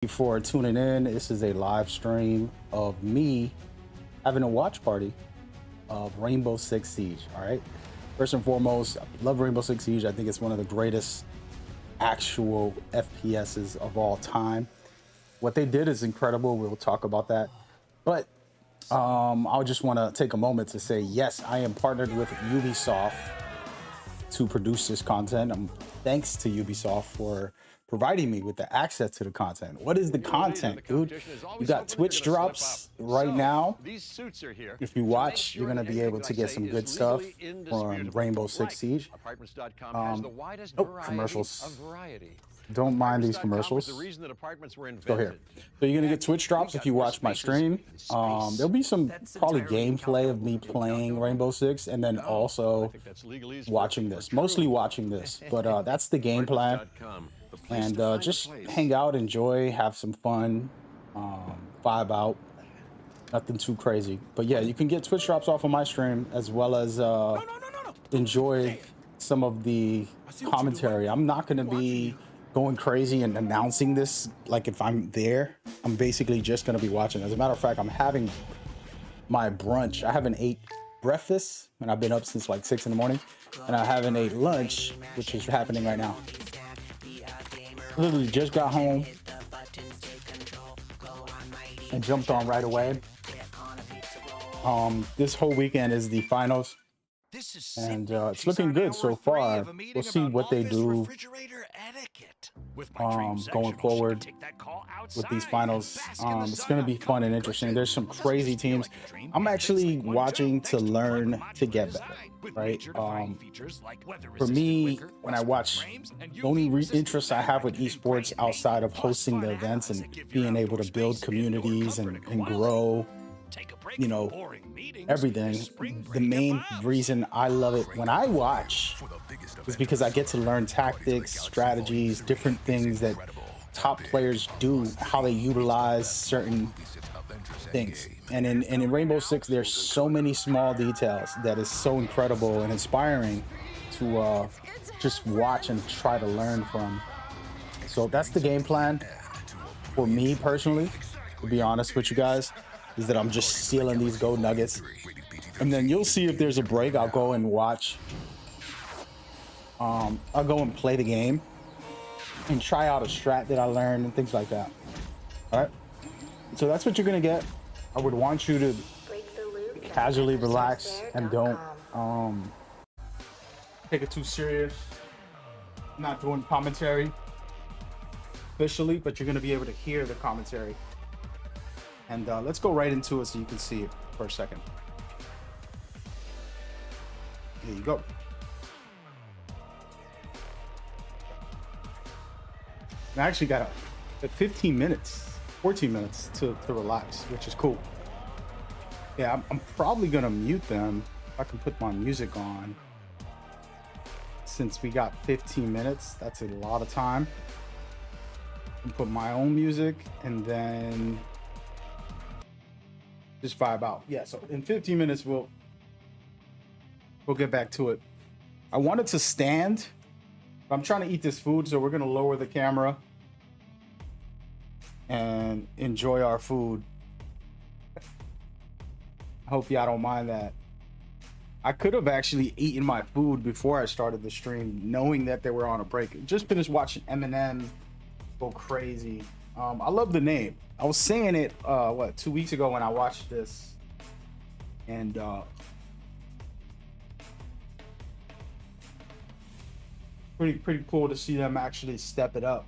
For tuning in. This is a live stream of me having a watch party of Rainbow Six Siege. All right. First and foremost, I love Rainbow Six Siege. I think it's one of the greatest actual FPSs of all time. What they did is incredible. We'll talk about that. But I just want to take a moment to say, yes, I am partnered with Ubisoft to produce this content. Thanks to Ubisoft for providing me with the access to the content. What is the content, dude? You got Twitch drops right now. If you watch, you're gonna be able to get some good stuff from Rainbow Six Siege. Commercials. Don't mind these commercials. Go here. So you're gonna get Twitch drops if you watch my stream. There'll be some probably gameplay of me playing Rainbow Six, and then also watching this. Mostly watching this, but that's the game plan. And just hang out, enjoy, have some fun, vibe out. Nothing too crazy, but yeah, you can get Twitch drops off of my stream as well as enjoy some of the commentary. I'm not gonna be going crazy and announcing this like if I'm there. I'm basically just gonna be watching. As a matter of fact, I'm having my brunch. I haven't ate breakfast and I've been up since like 6 in the morning, and I haven't ate lunch, which is happening right now. Literally just got home and jumped on right away. This whole weekend is the finals, and it's looking good so far. We'll see what they do going forward with these finals. It's going to be fun and interesting. There's some crazy teams. I'm actually watching to learn to get better, right? For me, when I watch, the only interest I have with esports outside of hosting the events and being able to build communities and grow, you know, everything, the main reason I love it when I watch is because I get to learn tactics, strategies, different things that top players do, how they utilize certain things. And in Rainbow Six, there's so many small details that is so incredible and inspiring to just watch and try to learn from. So that's the game plan for me personally, to be honest with you guys, is that I'm just stealing these gold nuggets. And then you'll see if there's a break, I'll go and watch. I'll go and play the game and try out a strat that I learned and things like that. All right. So that's what you're going to get. I would want you to casually relax and don't take it too serious. I'm not doing commentary officially, but you're going to be able to hear the commentary. And let's go right into it so you can see it for a second. Here you go. I actually got 15 minutes, 14 minutes to relax, which is cool. Yeah, I'm probably gonna mute them if I can put my music on. Since we got 15 minutes, that's a lot of time. And put my own music and then just vibe out. Yeah, so in 15 minutes we'll get back to it. I wanted to stand. I'm trying to eat this food, so we're gonna lower the camera and enjoy our food. I hope y'all don't mind that. I could have actually eaten my food before I started the stream, knowing that they were on a break. Just finished watching Eminem go crazy. I love the name. I was saying it 2 weeks ago when I watched this, and pretty cool to see them actually step it up.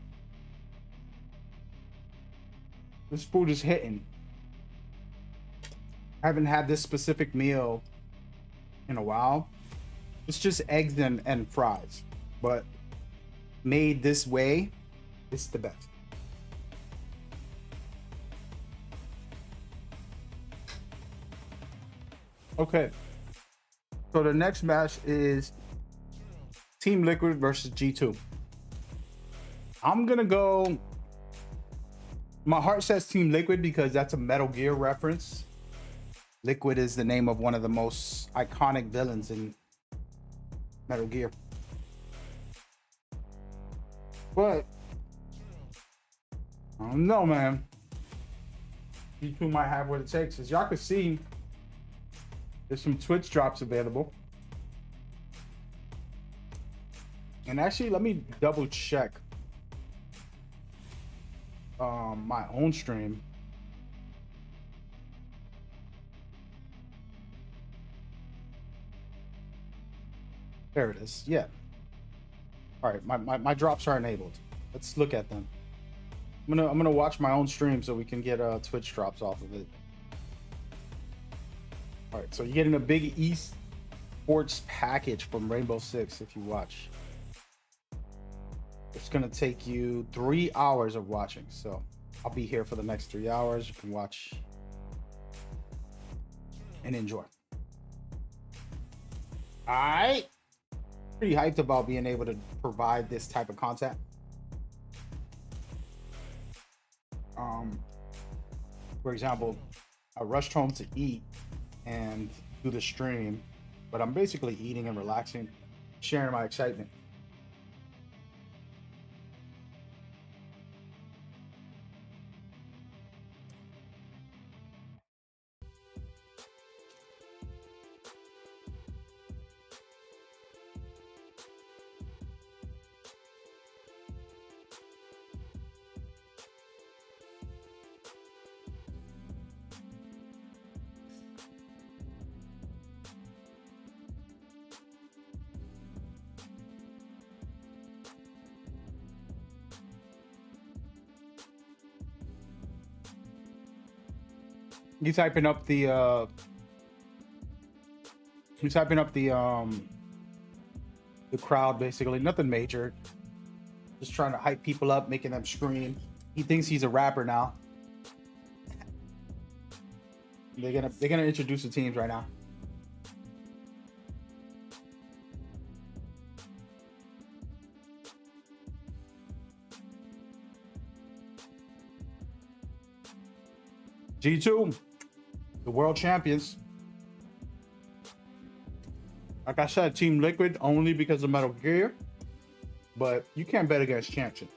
This food is hitting. I haven't had this specific meal in a while. It's just eggs and fries, but made this way, it's the best. Okay, so the next match is Team Liquid versus G2. I'm gonna go, my heart says Team Liquid because that's a Metal Gear reference. Liquid is the name of one of the most iconic villains in Metal Gear. But I don't know, man. G2 might have what it takes. As y'all can see, there's some Twitch drops available. And actually, let me double check my own stream. There it is. Yeah. All right, my drops are enabled. Let's look at them. I'm gonna watch my own stream so we can get Twitch drops off of it. All right, so you're getting a big esports package from Rainbow Six if you watch. It's gonna take you 3 hours of watching, so I'll be here for the next 3 hours. You can watch and enjoy. All right, pretty hyped about being able to provide this type of content. For example, I rushed home to eat and do the stream, but I'm basically eating and relaxing, sharing my excitement. You typing up the crowd, basically. Nothing major. Just trying to hype people up, making them scream. He thinks he's a rapper now. They're gonna introduce the teams right now. G2, the world champions. Like I said, Team Liquid only because of Metal Gear, but you can't bet against Champion.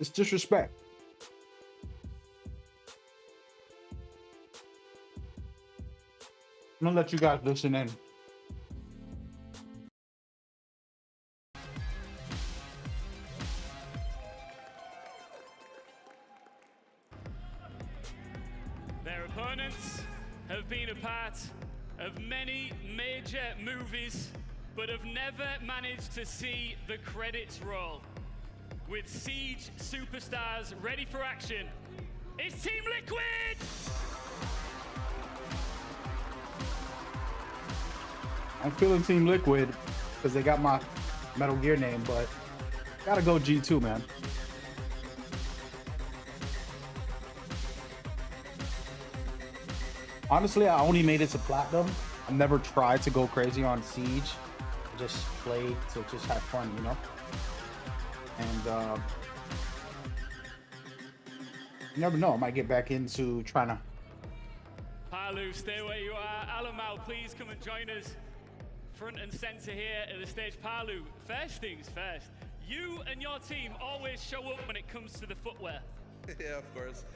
It's disrespect. I'm gonna let you guys listen in. Their opponents have been a part of many major movies, but have never managed to see the credits roll. With Siege superstars ready for action, it's Team Liquid! I'm feeling Team Liquid because they got my Metal Gear name, but gotta go G2, man. Honestly, I only made it to Platinum. I never tried to go crazy on Siege. I just played to just have fun, you know? And you never know, I might get back into trying to... Palu, stay where you are. Alamau, please come and join us. Front and center here at the stage. Palu, first things first. You and your team always show up when it comes to the footwear. Yeah, of course.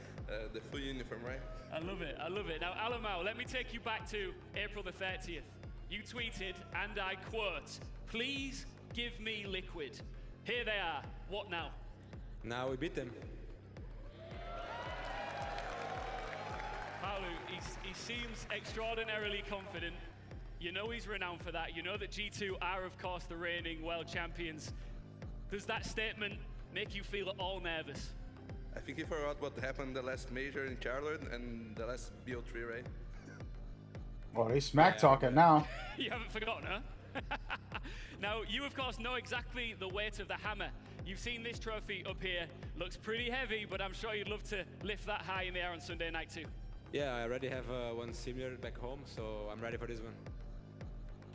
The full uniform, right? I love it, I love it. Now, Alamau, let me take you back to April the 30th. You tweeted, and I quote, "Please give me Liquid." Here they are. What now? Now we beat them. Paulu, he seems extraordinarily confident. You know he's renowned for that. You know that G2 are, of course, the reigning world champions. Does that statement make you feel at all nervous? I think you forgot what happened the last major in Charlotte and the last BO3, right? Oh, they smack talking now. You haven't forgotten, huh? Now, you, of course, know exactly the weight of the hammer. You've seen this trophy up here. Looks pretty heavy, but I'm sure you'd love to lift that high in the air on Sunday night, too. Yeah, I already have one similar back home, so I'm ready for this one.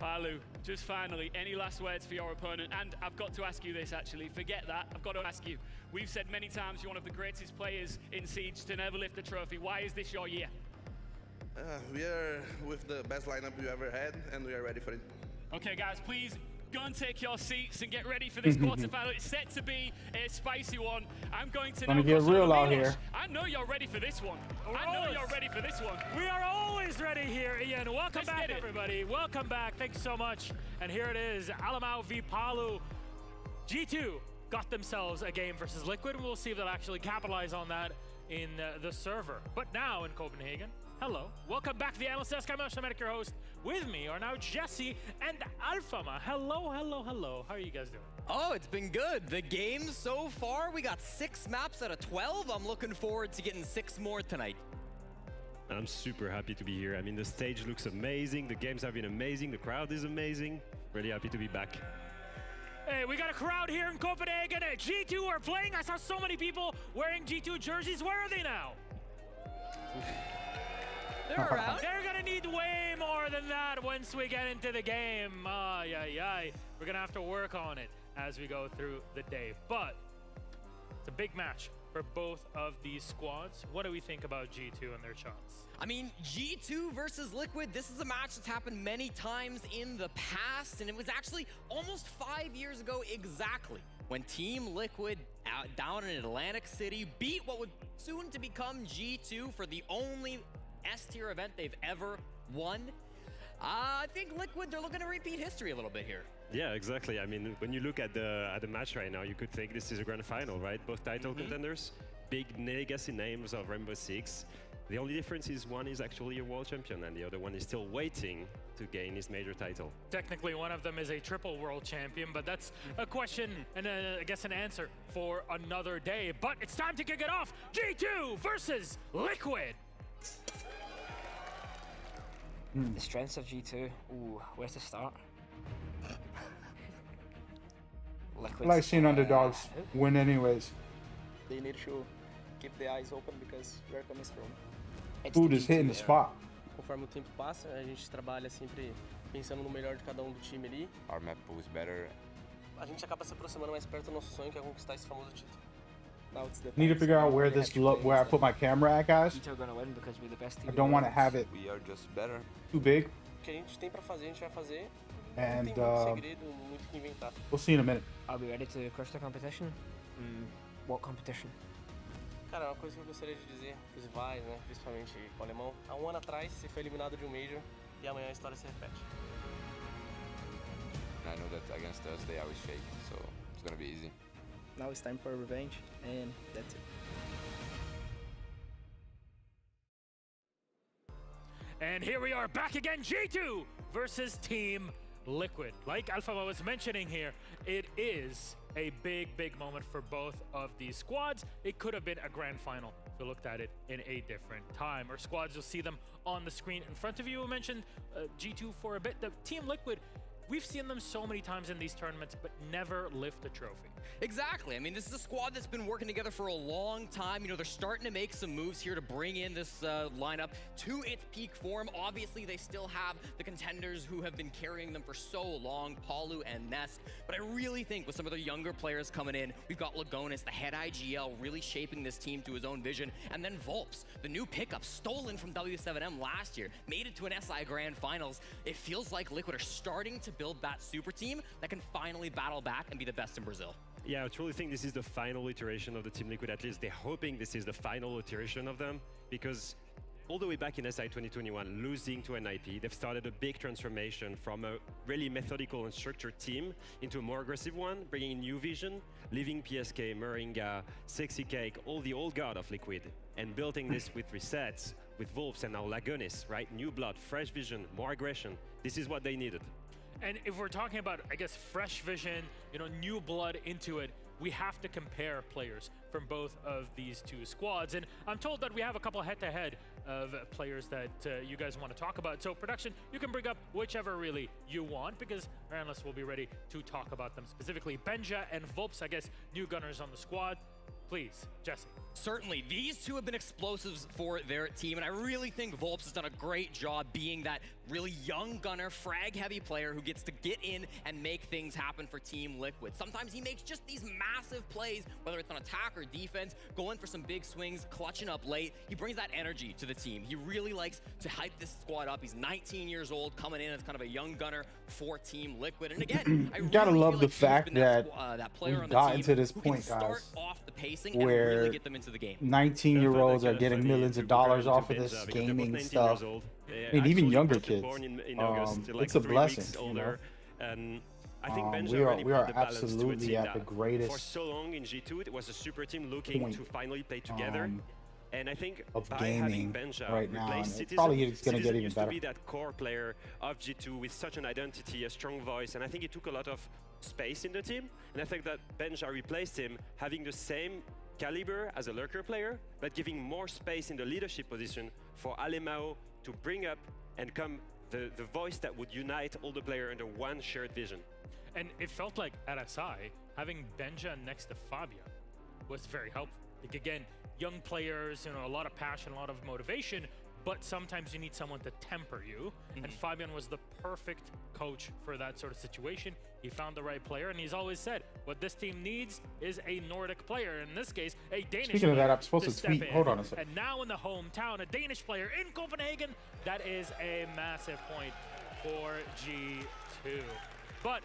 Palu, just finally, any last words for your opponent? And I've got to ask you this, actually. Forget that. I've got to ask you. We've said many times you're one of the greatest players in Siege to never lift a trophy. Why is this your year? We are with the best lineup we ever had, and we are ready for it. Okay, guys, please go and take your seats and get ready for this quarterfinal. It's set to be a spicy one. I'm going to now get cross over real out Milos. here. I know you're ready for this one. I know you're ready for this one. We are always ready here, Ian. Welcome back, everybody. Welcome back. Thanks so much. And here it is, Alamau v Palu. G2 got themselves a game versus Liquid, and we'll see if they'll actually capitalize on that in the server. But now in Copenhagen, hello. Welcome back to the Analyst Desk. I'm Ashton, your host. With me are now Jesse and Alfama. Hello, hello, hello. How are you guys doing? Oh, it's been good. The game so far, we got 6 maps out of 12. I'm looking forward to getting 6 more tonight. I'm super happy to be here. I mean, the stage looks amazing. The games have been amazing. The crowd is amazing. Really happy to be back. Hey, we got a crowd here in Copenhagen. G2 are playing. I saw so many people wearing G2 jerseys. Where are they now? They're around. They're gonna need way more than that once we get into the game. We're gonna have to work on it as we go through the day. But it's a big match for both of these squads. What do we think about G2 and their chance? I mean, G2 versus Liquid, this is a match that's happened many times in the past, and it was actually almost 5 years ago exactly when Team Liquid down in Atlantic City beat what would soon to become G2 for the only S-tier event they've ever won. I think Liquid, they're looking to repeat history a little bit here. Yeah, exactly. I mean, when you look at the match right now, you could think this is a grand final, right? Both title contenders, big legacy names of Rainbow Six. The only difference is one is actually a world champion and the other one is still waiting to gain his major title. Technically, one of them is a triple world champion, but that's a question and I guess an answer for another day. But it's time to kick it off. G2 versus Liquid. The strengths of G2. Ooh, where to start? I like seeing underdogs win anyways. They need to keep the eyes open because where comes from. Food is hitting the spot. Conforme o tempo passa, a gente trabalha sempre pensando no melhor de cada do time ali. Our map pool is better. A gente acaba se aproximando mais perto do nosso sonho, que é conquistar esse famoso título. Now it's the Need to figure out where where I put my camera at, guys. G2 are gonna win because we're the best team. I don't want to have it We are just better. too big, O que a gente tem pra fazer, a gente vai fazer. and Não tem muito segredo, muito o que inventar. we'll see in a minute. Are we ready to crush the competition? What competition? Cara, uma coisa que eu gostaria de dizer pros rivais, né, principalmente o alemão, há um ano atrás você foi eliminado de um Major e amanhã a história se repete. And I know that against us they always shake, so it's gonna be easy. Now it's time for revenge, and that's it. And here we are back again, G2 versus Team Liquid. Like Alfama was mentioning here, it is a big, big moment for both of these squads. It could have been a grand final if we looked at it in a different time. Or squads, you'll see them on the screen in front of you. We mentioned G2 for a bit. The Team Liquid, we've seen them so many times in these tournaments, but never lift a trophy. Exactly. I mean, this is a squad that's been working together for a long time. You know, they're starting to make some moves here to bring in this lineup to its peak form. Obviously, they still have the contenders who have been carrying them for so long, Palu and Nest. But I really think with some of the younger players coming in, we've got Lagonis, the head IGL, really shaping this team to his own vision. And then Volps, the new pickup, stolen from W7M last year, made it to an SI Grand Finals. It feels like Liquid are starting to build that super team that can finally battle back and be the best in Brazil. Yeah, I truly think this is the final iteration of the Team Liquid. At least they're hoping this is the final iteration of them, because all the way back in SI 2021, losing to NIP, they've started a big transformation from a really methodical and structured team into a more aggressive one, bringing in new vision, leaving PSK, Moringa, Sexy Cake, all the old guard of Liquid, and building this with resets, with Volps and now Lagonis, right? New blood, fresh vision, more aggression. This is what they needed. And if we're talking about, I guess, fresh vision, you know, new blood into it, we have to compare players from both of these two squads. And I'm told that we have a couple head-to-head of players that you guys want to talk about. So production, you can bring up whichever really you want, because our analysts will be ready to talk about them specifically. Benja and Volps, I guess, new gunners on the squad. Please, Jesse. Certainly, these two have been explosives for their team, and I really think Volps has done a great job being that really young gunner, frag-heavy player who gets to get in and make things happen for Team Liquid. Sometimes he makes just these massive plays, whether it's on attack or defense, going for some big swings, clutching up late. He brings that energy to the team. He really likes to hype this squad up. He's 19 years old, coming in as kind of a young gunner for Team Liquid. And again, I You gotta really love feel the like he's fact been that that player we've on the gotten team to this who can point, start guys, off the pacing and where really get them into the game. 19-year-olds are Kinda getting funny millions to of dollars compare him off to of this Benja, because they're both gaming 19 stuff. years old. They And even actually younger both kids. born in August, they're like It's a 3 blessing, weeks you know? older. And I think Benja we are really brought the balance to a absolutely team at the that greatest for so long in G2 it was a super team looking point, to finally play together. And I think of by gaming having Benja right now, replace and Citizen, probably it's gonna Citizen get even used better. to be that core player of G2 with such an identity, a strong voice, and I think it took a lot of space in the team. And I think that Benja replaced him, having the same caliber as a lurker player, but giving more space in the leadership position for Alemao to bring up and come the voice that would unite all the players under one shared vision. And it felt like at SI, having Benja next to Fabian was very helpful. Like again, young players, you know, a lot of passion, a lot of motivation, but sometimes you need someone to temper you. And Fabian was the perfect coach for that sort of situation. He found the right player, and he's always said, what this team needs is a Nordic player. In this case, a Danish Speaking of player that, I'm supposed to step tweet. in. Hold on a second. And now in the hometown, a Danish player in Copenhagen. That is a massive point for G2. But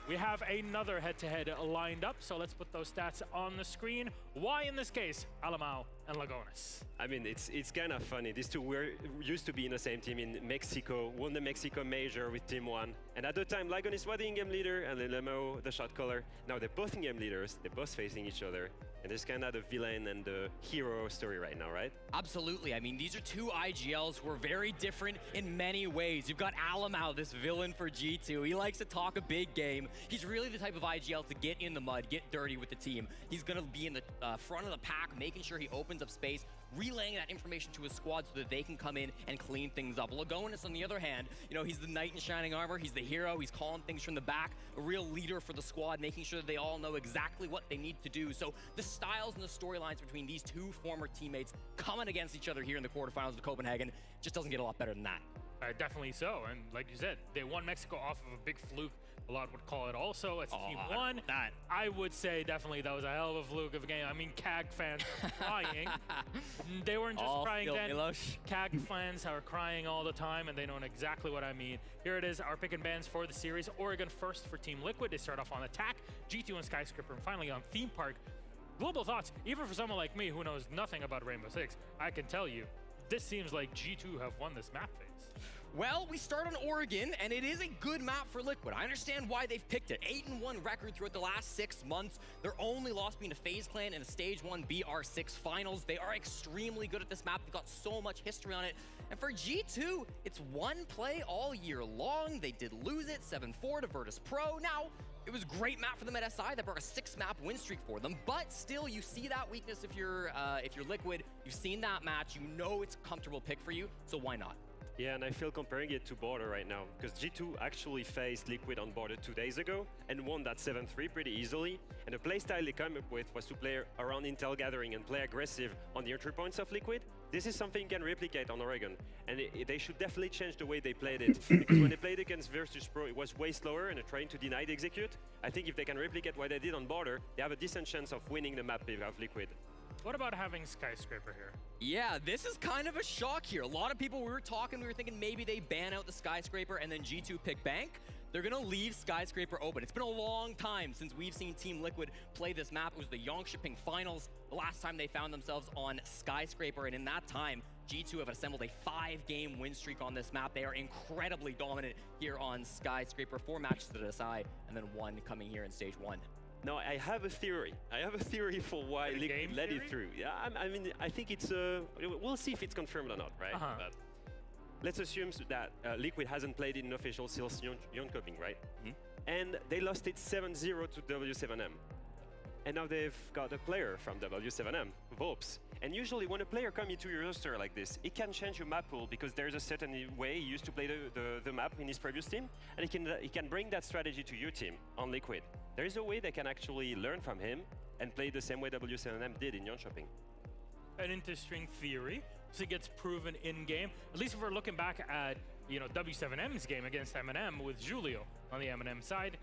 we have another head-to-head lined up, so let's put those stats on the screen. Why, in this case, Alemao and Lagones? I mean, it's kind of funny. These two were used to be in the same team in Mexico, won the Mexico Major with Team 1. And at the time, Lagones was the in-game leader and Alemao the shot caller. Now they're both in-game leaders, they're both facing each other. And there's kind of the villain and the hero story right now, right? Absolutely. I mean, these are two IGLs who are very different in many ways. You've got Alemao, this villain for G2. He likes to talk a big game. He's really the type of IGL to get in the mud, get dirty with the team. He's going to be in the front of the pack, making sure he opens up space, relaying that information to his squad so that they can come in and clean things up. Lagones, on the other hand, you know, he's the knight in shining armor. He's the hero. He's calling things from the back, a real leader for the squad, making sure that they all know exactly what they need to do. So the styles and the storylines between these two former teammates coming against each other here in the quarterfinals of Copenhagen just doesn't get a lot better than that. Definitely so, and like you said, they won Mexico off of a big fluke. A lot would call it also. It's Team 1. I would say definitely that was a hell of a fluke of a game. I mean, CAG fans crying. They weren't just crying then. CAG fans are crying all the time, and they know exactly what I mean. Here it is, our pick and bans for the series. Oregon first for Team Liquid. They start off on attack, G2 and Skyscraper, and finally on Theme Park. Global thoughts, even for someone like me who knows nothing about Rainbow Six, I can tell you, this seems like G2 have won this map phase. Well, we start on Oregon, and it is a good map for Liquid. I understand why they've picked it. 8-1 record throughout the last 6 months. Their only loss being to FaZe Clan in the Stage 1 BR6 finals. They are extremely good at this map. They've got so much history on it. And for G2, it's one play all year long. They did lose it, 7-4 to Virtus Pro. Now, it was a great map for them at SI. That brought a 6-map win streak for them. But still, you see that weakness if you're Liquid. You've seen that match. You know it's a comfortable pick for you, so why not? Yeah, and I feel comparing it to Border right now, because G2 actually faced Liquid on Border 2 days ago and won that 7-3 pretty easily. And the playstyle they came up with was to play around Intel Gathering and play aggressive on the entry points of Liquid. This is something you can replicate on Oregon, and they should definitely change the way they played it. Because when they played against Virtus Pro, it was way slower and trying to deny the execute. I think if they can replicate what they did on Border, they have a decent chance of winning the map of Liquid. What about having Skyscraper here? Yeah, this is kind of a shock here. A lot of people we were thinking maybe they ban out the Skyscraper and then G2 pick Bank. They're going to leave Skyscraper open. It's been a long time since we've seen Team Liquid play this map. It was the Yongshipping Finals, the last time they found themselves on Skyscraper, and in that time, G2 have assembled a 5-game win streak on this map. They are incredibly dominant here on Skyscraper. 4 matches to decide, and then 1 coming here in Stage 1. No, I have a theory. I have a theory for why Liquid let it through. Yeah, I mean, I think it's we'll see if it's confirmed or not, right? But let's assume that Liquid hasn't played in an official since Jönköping, right? And they lost it 7-0 to W7M. And now they've got a player from W7M, Volps. And usually when a player comes into your roster like this, it can change your map pool because there's a certain way he used to play the map in his previous team, and he can bring that strategy to your team on Liquid. There is a way they can actually learn from him and play the same way W7M did in Jönköping. An interesting theory. So it gets proven in game. At least if we're looking back at W7M's game against M&M with Julio on the M&M side,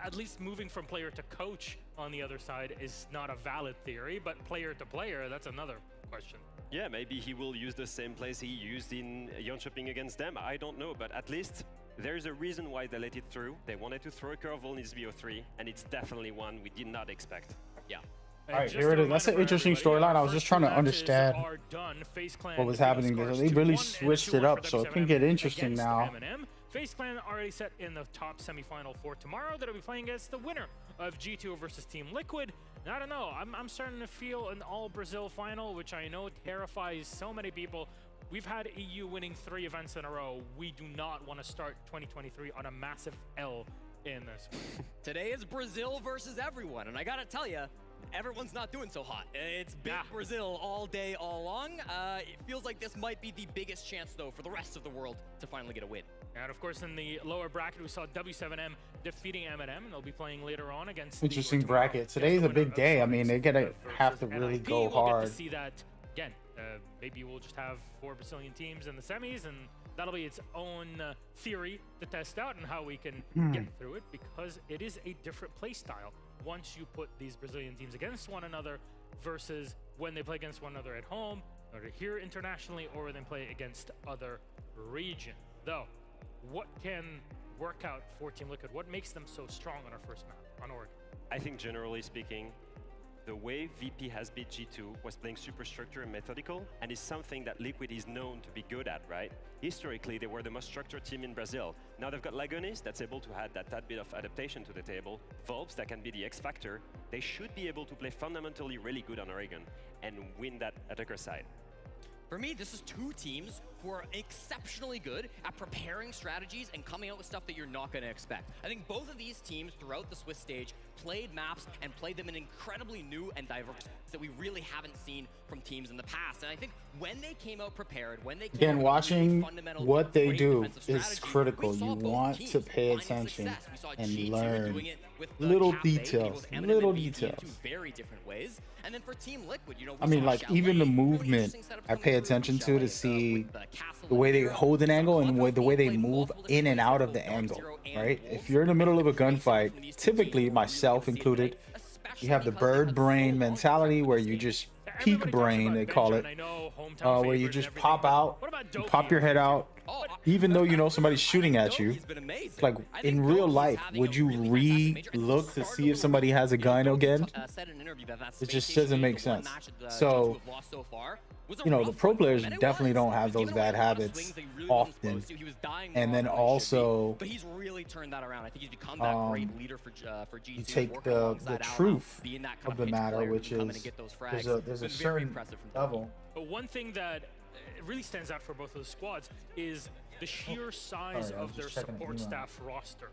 at least moving from player to coach on the other side is not a valid theory, but player to player, that's another question. Yeah, maybe he will use the same plays he used in Jönköping against them. I don't know, but at least there's a reason why they let it through. They wanted to throw a curveball in SBO3, and it's definitely one we did not expect. Yeah. All right, here it is. That's an interesting storyline. I was just trying to understand what was happening there. They really switched it up, so it can get interesting now. FaZe Clan already set in the top semifinal for tomorrow. That'll be playing against the winner of G2 versus Team Liquid. And I don't know, I'm starting to feel an all-Brazil final, which I know terrifies so many people. We've had EU winning 3 events in a row. We do not want to start 2023 on a massive L in this. Today is Brazil versus everyone, and I gotta tell you, everyone's not doing so hot. It's big Brazil all day, all long. It feels like this might be the biggest chance, though, for the rest of the world to finally get a win. And of course, in the lower bracket, we saw W7M defeating M&M, and they'll be playing later on against. Interesting bracket. Today's a big day. I mean, they're gonna have to really go hard. We'll get to see that again. Maybe we'll just have 4 Brazilian teams in the semis, and that'll be its own theory to test out and how we can get through it, because it is a different play style once you put these Brazilian teams against one another versus when they play against one another at home, or here internationally, or when they play against other regions. Though, what can work out for Team Liquid? What makes them so strong on our first map, on Oregon? I think generally speaking, the way VP has beat G2 was playing super structured and methodical, and is something that Liquid is known to be good at, right? Historically, they were the most structured team in Brazil. Now they've got Lagonis that's able to add that tad bit of adaptation to the table, Volps that can be the X factor. They should be able to play fundamentally really good on Oregon and win that attacker side. For me, this is 2 teams who are exceptionally good at preparing strategies and coming out with stuff that you're not going to expect. I think both of these teams throughout the Swiss stage played maps and played them in incredibly new and diverse ways that we really haven't seen from teams in the past. And I think when they came out prepared, when they came out watching fundamental what they do defensive is strategy, critical. we saw You both want teams to pay find attention success. We saw and G2 learn doing it with the little Cafe, details, both M&M little and VP in details. 2 very different ways. And then for Team Liquid, you know, I mean, like, even the movement, I pay attention to see the way they hold an angle and the way they move in and out of the angle, right? If you're in the middle of a gunfight, typically, myself included, you have the bird brain mentality where you just peak brain, they call it, where you just pop out, you pop your head out, even though you know somebody's shooting at you. Like, in real life, would you re-look to see if somebody has a gun again? It just doesn't make sense. So, you know, the pro players definitely don't have those bad habits often. And then also, but he's really turned that around. I think he's become that great leader for G2. you take the truth of the matter, which is there's a certain level. But one thing that really stands out for both of the squads is the sheer size of their support staff roster,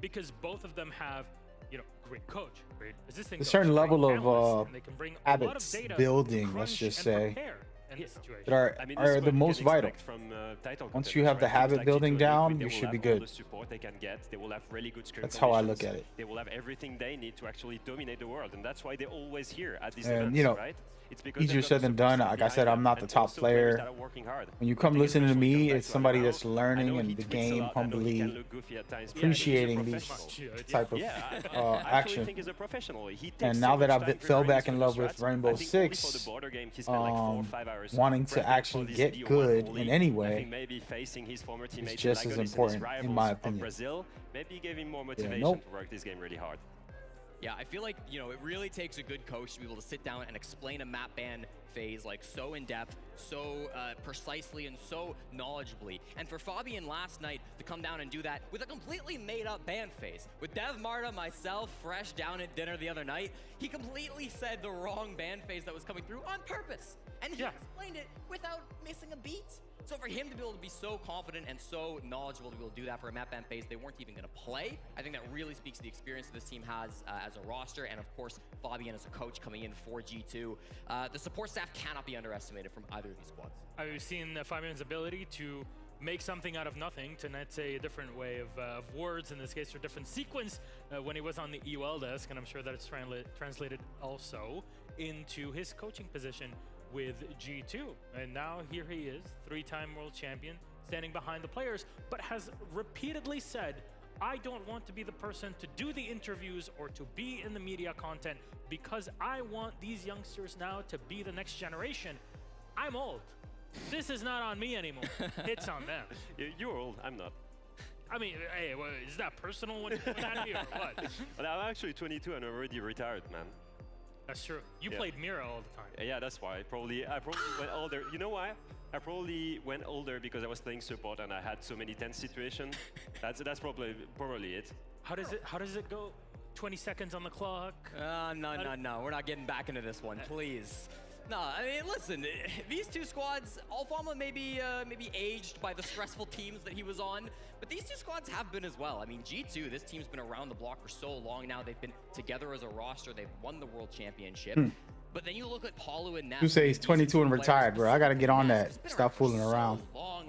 because both of them have, you know, great coach, great assistant A coach, certain great level analysts, of and they can bring a lot of habits data, building, let's crunch, just and say, prepare in this situation. that I mean, are this is the what you most can vital. expect from, title Once you have the contenders, right? habit Teams like building G2 down, Liquid, you they should will be have all good. the support they can get. They will have really good script That's how I conditions. look at it. They will have everything they need to actually dominate the world, and that's why they're always here at these And, events, you know, right? It's because easier they've got said the than support done. staff Like I said, behind I'm them, not the and top also players player. that are working hard. When you come I think listening to especially me, come it's back to somebody Arnau. that's I learning know and he the tweets a game lot. I know he humbly can look goofy at times, but appreciating he's a these professional. type of Yeah, I actually action. think he's a professional. He takes And now so that much I time fell preparing back for in the love with strats, Rainbow I think only for Six, the border game, he spent like 4 or 5 hours wanting to prepping for actually this get D1 good only. in any I way think maybe facing his former teammates just in as Lagonis and his important, in rivals my of opinion. Brazil, maybe gave him more motivation nope. to work this game really hard. Yeah, I feel like, you know, it really takes a good coach to be able to sit down and explain a map ban phase like so in depth, so precisely, and so knowledgeably. And for Fabian last night to come down and do that with a completely made up ban phase. With Dev Marta, myself, fresh down at dinner the other night, he completely said the wrong ban phase that was coming through on purpose. And he explained it without missing a beat. So for him to be able to be so confident and so knowledgeable to be able to do that for a map ban phase they weren't even going to play, I think that really speaks to the experience that this team has as a roster, and of course Fabian as a coach coming in for G2. The support staff cannot be underestimated from either of these squads. I've seen Fabian's ability to make something out of nothing, to not say a different way of words in this case, or different sequence when he was on the EUL desk, and I'm sure that it's translated also into his coaching position with G2. And now here he is, 3-time world champion, standing behind the players, but has repeatedly said, I don't want to be the person to do the interviews or to be in the media content because I want these youngsters now to be the next generation. I'm old. This is not on me anymore. It's on them. You're old, I'm not. I mean, hey, well, is that personal when you put that at me or what? Well, I'm actually 22 and already retired, man. That's true. You played Mira all the time. Yeah, that's why. I probably went older. You know why? I probably went older because I was playing support and I had so many tense situations. That's probably it. How does it go? 20 seconds on the clock? No. We're not getting back into this one, please. No, I mean, listen, these two squads, Alfama may be aged by the stressful teams that he was on, but these two squads have been as well. I mean, G2, this team's been around the block for so long now. They've been together as a roster. They've won the World Championship. But then you look at Paulo and Ness. You say he's 22 and retired, bro. I got to get on that. Stop fooling around. Long,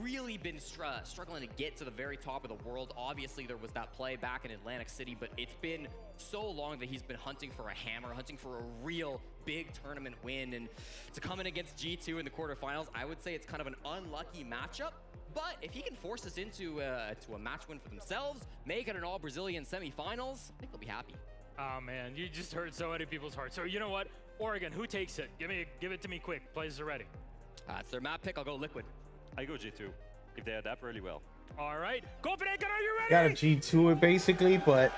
really been struggling to get to the very top of the world. Obviously, there was that play back in Atlantic City, but it's been so long that he's been hunting for a hammer, hunting for a real big tournament win. And to come in against G2 in the quarterfinals, I would say it's kind of an unlucky matchup. But if he can force us into a match win for themselves, make it an all-Brazilian semifinals, I think they'll be happy. Oh man, you just hurt so many people's hearts. So you know what? Oregon, who takes it? Give it to me quick. Players are ready. It's their map pick. I'll go Liquid. I go G2 if they adapt really well. All right, Copenhagen, are you ready? Got a G2 it basically, but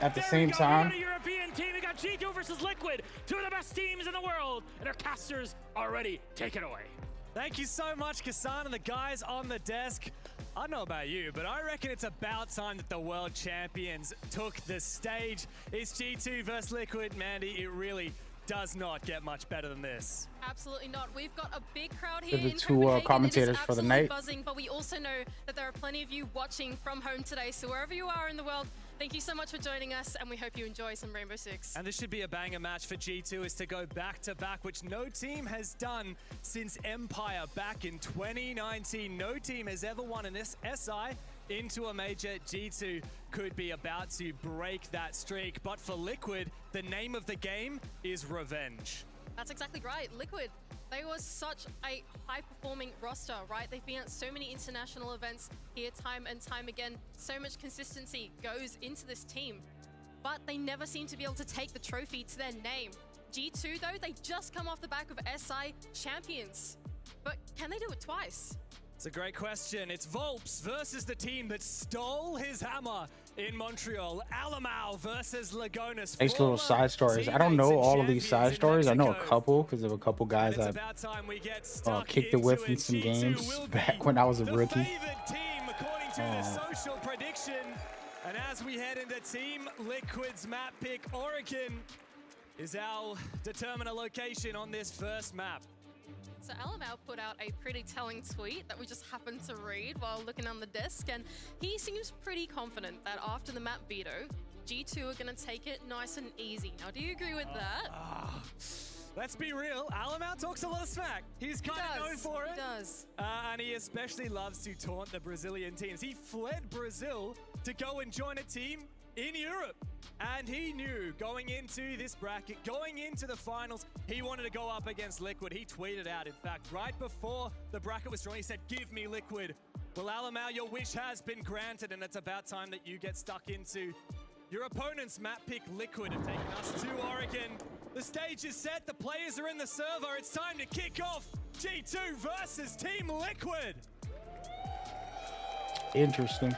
at the same time, we got a European team. We got G2 versus Liquid, two of the best teams in the world, and our casters are ready. Take it away. Thank you so much, Kassan and the guys on the desk. I don't know about you, but I reckon it's about time that the world champions took the stage. It's G2 versus Liquid. Mandy, it really does not get much better than this. Absolutely not. We've got a big crowd here. the two commentators for the night. Buzzing, but we also know that there are plenty of you watching from home today. So wherever you are in the world, thank you so much for joining us, and we hope you enjoy some Rainbow Six. And this should be a banger match for G2, is to go back-to-back, which no team has done since Empire back in 2019. No team has ever won in this SI into a major. G2 could be about to break that streak, but for Liquid, the name of the game is revenge. That's exactly right. Liquid, they were such a high-performing roster, right? They've been at so many international events here time and time again. So much consistency goes into this team, but they never seem to be able to take the trophy to their name. G2, though, they just come off the back of SI champions. But can they do it twice? It's a great question. It's Volps versus the team that stole his hammer in Montreal. Alamau versus Lagonis. Nice little side stories. I don't know all of these side stories. I know a couple because of a couple guys that kicked it with in some games back when I was a rookie. Team according to the social prediction. And as we head into Team Liquid's map pick, Oregon is our determiner location on this first map. So Alamau put out a pretty telling tweet that we just happened to read while looking on the desk, and he seems pretty confident that after the map veto, G2 are going to take it nice and easy. Now, do you agree with that? Let's be real, Alamau talks a lot of smack. He's kind of known for it. He does. And he especially loves to taunt the Brazilian teams. He fled Brazil to go and join a team in Europe. And he knew going into this bracket, going into the finals, he wanted to go up against Liquid. He tweeted out, in fact, right before the bracket was drawn, he said, "Give me Liquid." Well, Alamau, your wish has been granted, and it's about time that you get stuck into your opponent's map pick. Liquid have taken us to Oregon. The stage is set, the players are in the server. It's time to kick off G2 versus Team Liquid. Interesting.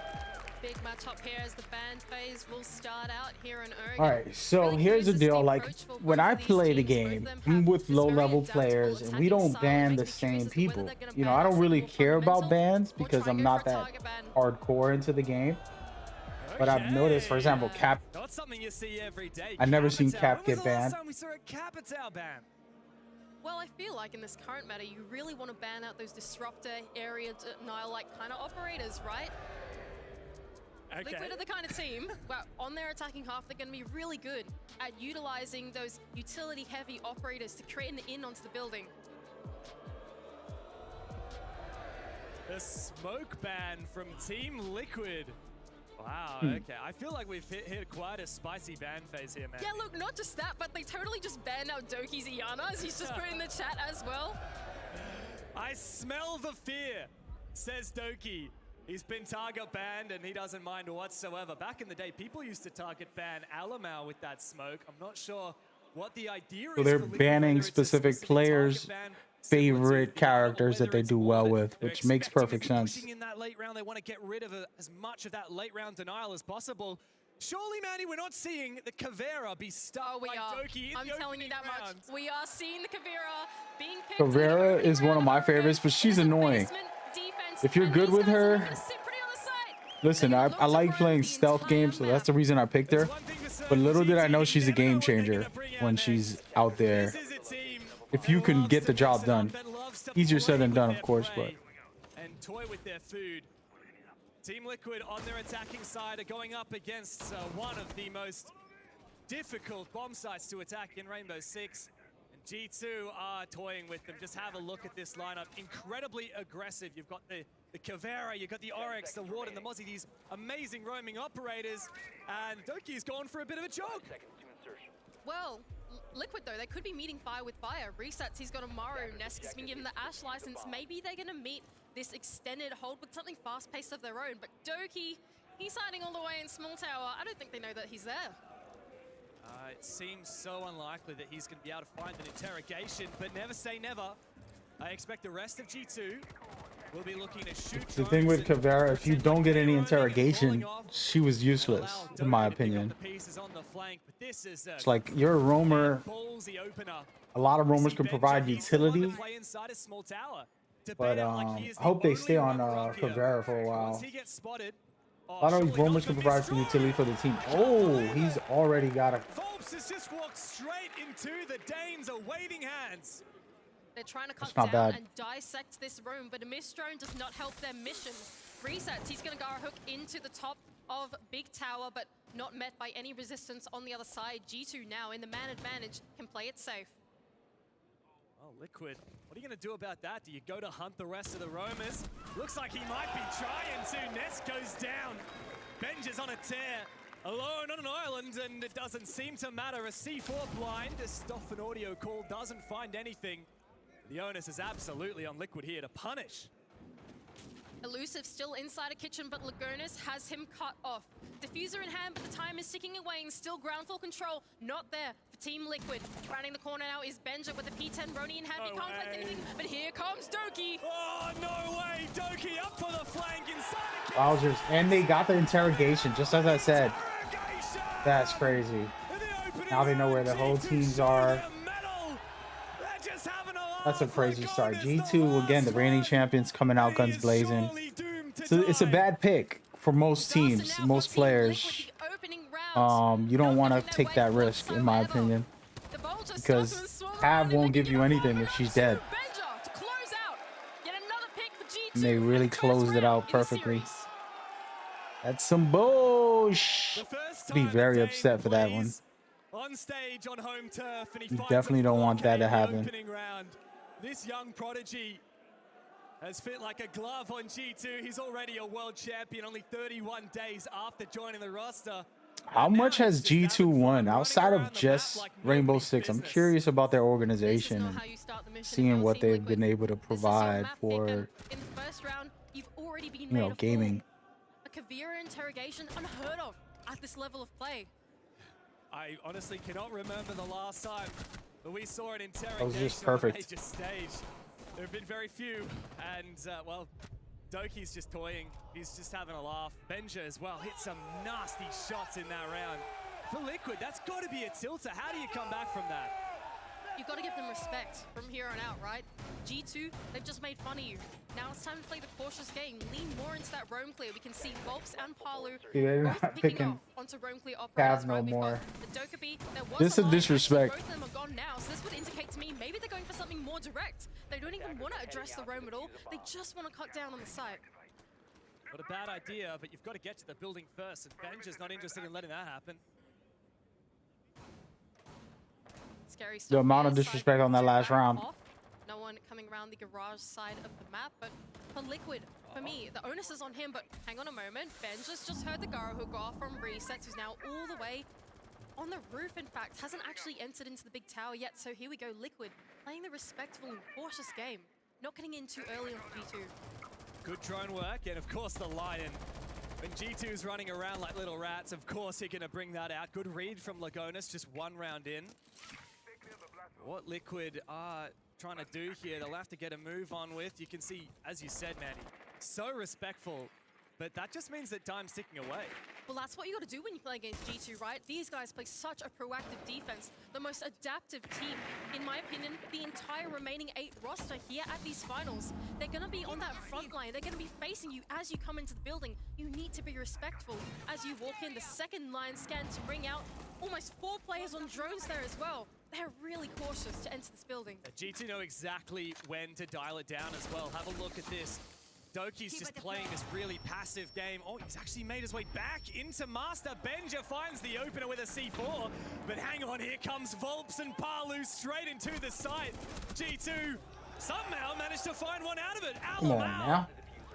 Big matchup here as the band phase will start out here in Oregon. All right, so here's the deal. Like, when I play the game, I'm with low-level players, and we don't ban the same people. You know, I don't really care about bans because I'm not that hardcore into the game. But I've noticed, for example, Cap. Not something you see every day. I've never seen Cap get banned. When was the last time we saw a Capitao ban? Well, I feel like in this current meta, you really want to ban out those disruptor area denial-like kind of operators, right? Okay. Liquid are the kind of team where on their attacking half, they're going to be really good at utilizing those utility-heavy operators to create an in onto the building. The smoke ban from Team Liquid. Wow, okay. I feel like we've hit quite a spicy ban phase here, man. Yeah, look, not just that, but they totally just banned out Doki's Iana, as he's just put in the chat as well. I smell the fear, says Doki. He's been target banned and he doesn't mind whatsoever. Back in the day, people used to target ban Alamau with that smoke. I'm not sure what the idea is. So they're banning specific players' favorite characters that they do well with, which makes perfect sense. In that late round, they want to get rid of as much of that late round denial as possible. Surely, Manny, we're not seeing the Caveira be stuck by Doki in I'm the telling you that round. much. We are seeing the Caveira being picked. Caveira is one of my favorites, but she's annoying. If you're good with her, listen, I like playing stealth games, so that's the reason I picked her. But little did I know she's a game changer when she's out there. If you can get the job done. Easier said than done, of course, but. And toy with their food. Team Liquid on their attacking side are going up against one of the most difficult bomb sites to attack in Rainbow Six. And G2 are toying with them. Just have a look at this lineup. Incredibly aggressive. You've got the Caveira, you've got the Oryx, the Warden, the Mozzie, these amazing roaming operators. And Doki's gone for a bit of a jog. Well, Liquid though, they could be meeting fire with fire. Resets, he's got a Maru. Nesk has been given the Ash license. Maybe they're gonna meet this extended hold with something fast-paced of their own. But Doki, he's hiding all the way in Small Tower. I don't think they know that he's there. It seems so unlikely that he's going to be able to find an interrogation, but never say never. I expect the rest of G2 will be looking to shoot. The thing with Caveira, if you don't get any interrogation, she was useless, in my opinion. It's like you're a roamer. A lot of roamers can provide utility, but I hope they stay on Caveira for a while. A lot of these roamers can provide some utility for the team. Oh, he's already got a. Phobos has just walked straight into the Dane's awaiting hands. They're trying to cut not down bad. and dissect this room, but a mist drone does not help their mission. Resets, he's going to go hook into the top of Big Tower, but not met by any resistance on the other side. G2 now in the man advantage can play it safe. Oh, Liquid, what are you going to do about that? Do you go to hunt the rest of the roamers? Looks like he might be trying to. Nest goes down. Benj is on a tear. Alone on an island, and it doesn't seem to matter. A C4 blind. A Stoff and audio call doesn't find anything. The onus is absolutely on Liquid here to punish. Elusive still inside a kitchen, but Lagonis has him cut off. Diffuser in hand, but the time is ticking away and still ground full control. Not there for Team Liquid. Rounding the corner now is Benja with the P10 Roni in hand. He can't collect anything, but here comes Doki. Oh, no way. Doki up for the flank inside. Wowzers. And they got the interrogation, just as I said. That's crazy. Now they know where the whole teams are. That's a crazy start. G2, again, the reigning champions coming out guns blazing. So it's a bad pick for most teams, most players. You don't want to take that risk, in my opinion, because Cav won't give you anything if she's dead. And they really closed it out perfectly. That's some bullshit. Be very upset for that one. On stage on home turf, and You definitely don't want that to happen. This young prodigy has fit like a glove on G2. He's already a world champion only 31 days after joining the roster. How much has G2 won outside of just Rainbow Six? I'm curious about their organization and seeing what they've been able to provide for, In the first round, you've already been you know, gaming. a Caveira interrogation unheard of at this level of play. I honestly cannot remember the last time that we saw an interrogation That was just on a perfect. major stage. There have been very few, and well, Doki's just toying. He's just having a laugh. Benja as well hit some nasty shots in that round. For Liquid, that's got to be a tilter. How do you come back from that? You've got to give them respect from here on out, right? G2, they've just made fun of you. Now it's time to play the cautious game. Lean more into that roam clear. We can see Volps and Palu They're both not picking picking off onto roam clear operators. Cav no Right? We've more. got the Dokkaebi. There was This a is line, disrespect. actually, both of them are gone now, so this would indicate to me maybe they're going for something more direct. They don't even want to address the roam at all. They just want to cut down on the site. Not a bad idea, but you've got to get to the building first, and Benja's not interested in letting that happen. Scary stuff. The amount of here. disrespect on that last round. Off. No one coming around around the garage side of the map. But for Liquid, for me, the onus is on him. But hang on a moment. Benja's just heard the Garo who go off from resets, who's now all the way on the roof, in fact. Hasn't actually entered into the big tower yet. So here we go, Liquid playing the respectful and cautious game. Not getting in too early on G2. Good drone work, and of course the Lion. When G2's running around like little rats, of course he's gonna bring that out. Good read from Lagonis, just one round in. What Liquid are trying to do here, they'll have to get a move on with. You can see, as you said, Manny, so respectful, but that just means that time's ticking away. Well, that's what you got to do when you play against G2, right? These guys play such a proactive defense, the most adaptive team, in my opinion, the entire remaining 8 roster here at these finals. They're going to be on that front line. They're going to be facing you as you come into the building. You need to be respectful as you walk in. The second line scan to bring out almost 4 players on drones there as well. They're really cautious to enter this building. G2 know exactly when to dial it down as well. Have a look at this. Doki's just playing this really passive game. Oh, he's actually made his way back into Master. Benja finds the opener with a C4. But hang on, here comes Volps and Palu straight into the site. G2 somehow managed to find one out of it. Come on now.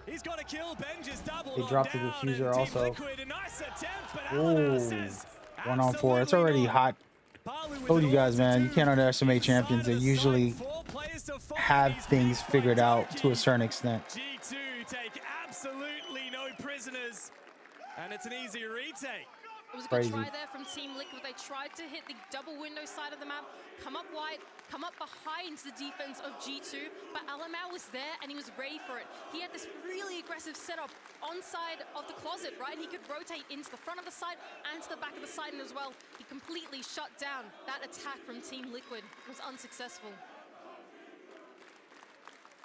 He's got to kill. Benja's doubled. They dropped the down, diffuser and also. Liquid, a nice attempt, but Alamar says 1-on-4. It's already hot. Told you guys, man, you can't underestimate champions. They usually have things figured out to a certain extent. G2 take absolutely no prisoners, and it's an easy retake. It was a good try there from Team Liquid. They tried to hit the double window side of the map, come up wide, come up behind the defense of G2, but Alamau was there and he was ready for it. He had this really aggressive setup on side of the closet, right? And he could rotate into the front of the site and to the back of the site as well. He completely shut down that attack from Team Liquid. It was unsuccessful.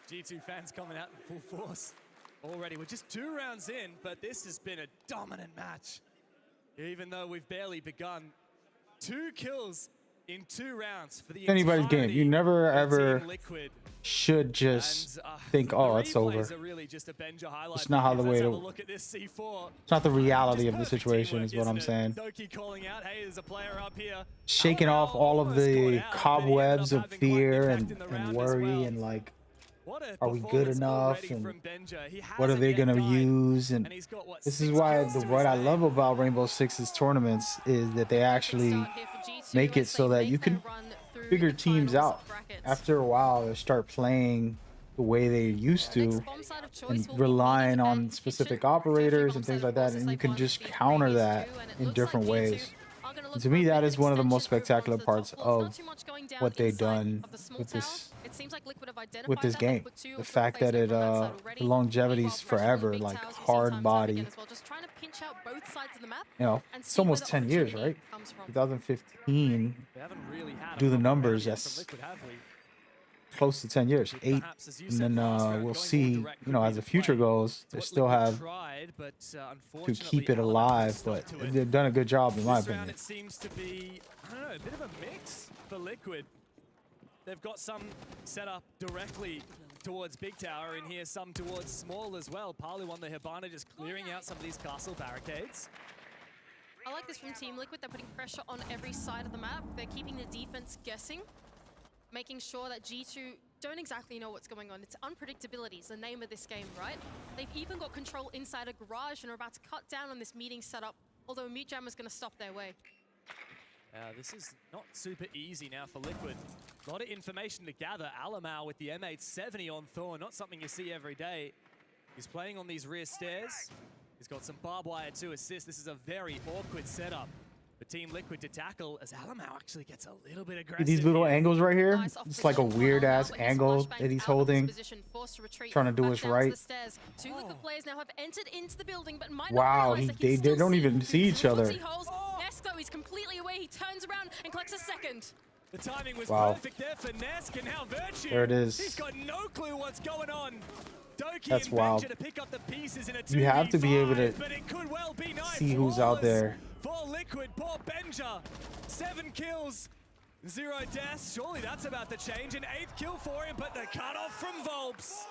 G2 fans coming out in full force already. We're just 2 rounds in, but this has been a dominant match. Even though we've barely begun. 2 kills in 2 rounds for the anybody's game. You never ever should just think, oh, it's over. Really just a Benja highlight. It's not how the way to. Look at this C4. It's not the reality of the situation, is what I'm saying. Doki calling out, hey, there's a player up here. Shaking off all of the cobwebs of fear and worry and like, are we good enough? And what are they gonna use? And this is why what I love about Rainbow Six's tournaments is that they actually make it so that you can figure teams out. After a while, they start playing the way they used to and relying on specific operators and things like that, and you can just counter that in different ways. And to me, that is one of the most spectacular parts of what they've done with this game. The fact that it the longevity's forever, like hard body. You know, it's almost 10 years, right? 2015. Do the numbers. That's close to 10 years, 8, and then we'll see. You know, as the future goes, they still have to keep it alive, but they've done a good job, in my opinion. It seems to be, I don't know, a bit of a mix for Liquid. They've got some set up directly towards Big Tower in here, some towards Small as well. Palu on the Hibana just clearing out some of these castle barricades. I like this from Team Liquid. They're putting pressure on every side of the map. They're keeping the defense guessing, making sure that G2 don't exactly know what's going on. It's unpredictability is the name of this game, right? They've even got control inside a garage and are about to cut down on this meeting setup, although Mute Jam is going to stop their way. This is not super easy now for Liquid. A lot of information to gather. Alamau with the M870 on Thorn, not something you see every day. He's playing on these rear stairs. He's got some barbed wire to assist. This is a very awkward setup for Team Liquid to tackle as Alamau actually gets a little bit aggressive. These little angles right here, it's like a weird ass angle that he's holding, trying to do what's right. Wow, they don't even see each other. Nesco is completely away. He turns around and collects a second. The timing was perfect there for Nesk, and now Virtue. There it is. He's got no clue what's going on. Doki That's and wild. Benja to pick up the pieces in a 2v5, You have to be able to but it could well be see who's out there. For Liquid, poor Benja. 7 kills, 0 deaths. Surely that's about to change. An 8th kill for him, but the cutoff from Volps.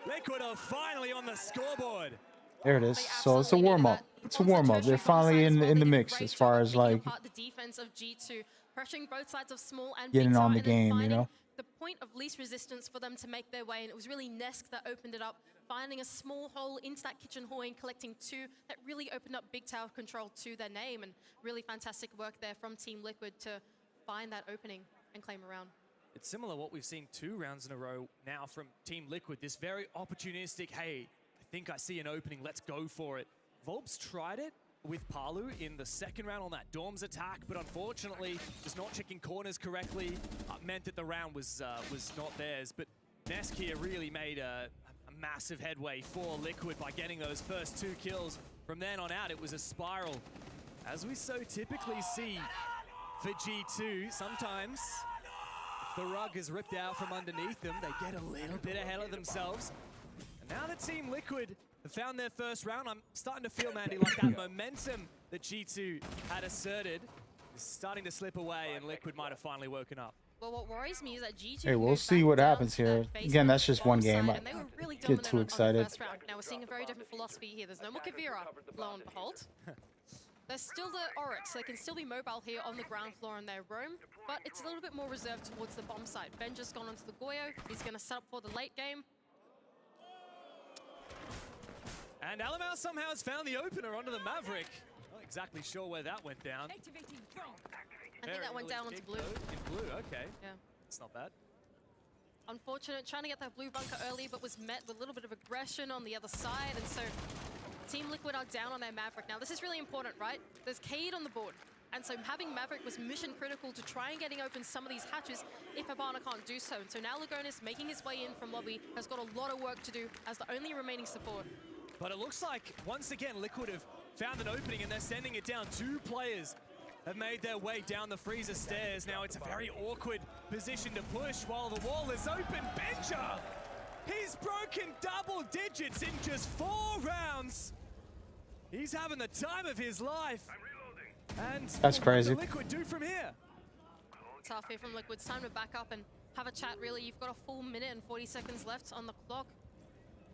Liquid are finally on the scoreboard. There it is. So it's a warm-up. It's a warm-up. They're finally in the mix as far as like the defense of G2, pressuring both sides of Small and getting on the game, you know. the point of least resistance for them to make their way, and it was really Nesk that opened it up, finding a small hole into that kitchen hall and collecting 2 that really opened up big tower control to their name, and really fantastic work there from Team Liquid to find that opening and claim a round. It's similar to what we've seen 2 rounds in a row now from Team Liquid. This very opportunistic, hey, I think I see an opening, let's go for it. Volbs tried it with Palu in the second round on that Dorms attack, but unfortunately, just not checking corners correctly meant that the round was not theirs. But Nesk here really made a massive headway for Liquid by getting those first 2 kills. From then on out, it was a spiral. As we so typically see for G2, sometimes if the rug is ripped out from underneath them, they get a little bit ahead of themselves. And now that Team Liquid have found their first round, I'm starting to feel, Mandy, like that momentum that G2 had asserted is starting to slip away, and Liquid might have finally woken up. Well, what worries me is that G2. Hey, we'll see what happens here. Again, that's just one game. I Really get too excited. Now we're seeing a very different philosophy here. There's no more Kavira, lo and behold. There's still the Oryx. They can still be mobile here on the ground floor in their roam, but it's a little bit more reserved towards the bomb site. Ben just gone onto the Goyo. He's going to set up for the late game. And Alamau somehow has found the opener onto the Maverick. Not exactly sure where that went down. I think that went down onto blue. In blue, okay. Yeah. It's not bad. Unfortunate, trying to get that blue bunker early, but was met with a little bit of aggression on the other side, and so Team Liquid are down on their Maverick. Now, this is really important, right? There's Cade on the board, and so having Maverick was mission critical to try and getting open some of these hatches if Hibana can't do so. And so now Lagonis, making his way in from lobby, has got a lot of work to do as the only remaining support. But it looks like, once again, Liquid have found an opening, and they're sending it down. 2 players have made their way down the freezer stairs. Now it's a very awkward position to push while the wall is open. Benja! He's broken double digits in just 4 rounds. He's having the time of his life. And that's crazy. What does Liquid do from here? Tough here from Liquid. It's time to back up and have a chat, really. You've got a full minute and 40 seconds left on the clock.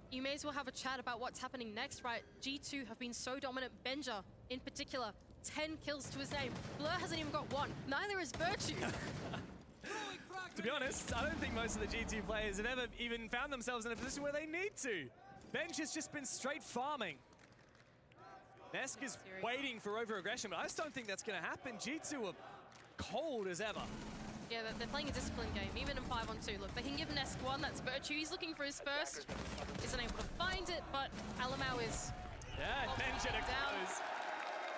You may as well have a chat about what's happening next, right? G2 have been so dominant. Benja, in particular, 10 kills to his name. Blur hasn't even got 1. Neither is Virtue. To be honest, I don't think most of the G2 players have ever even found themselves in a position where they need to. Bench has just been straight farming. Nesk is waiting for over-aggression, but I just don't think that's going to happen. G2 are cold as ever. Yeah, they're playing a discipline game, even in 5-on-2. Look, they can give Nesk 1, that's Virtue. He's looking for his first. Isn't able to find it, but Alamau is... Yeah, Benja goes.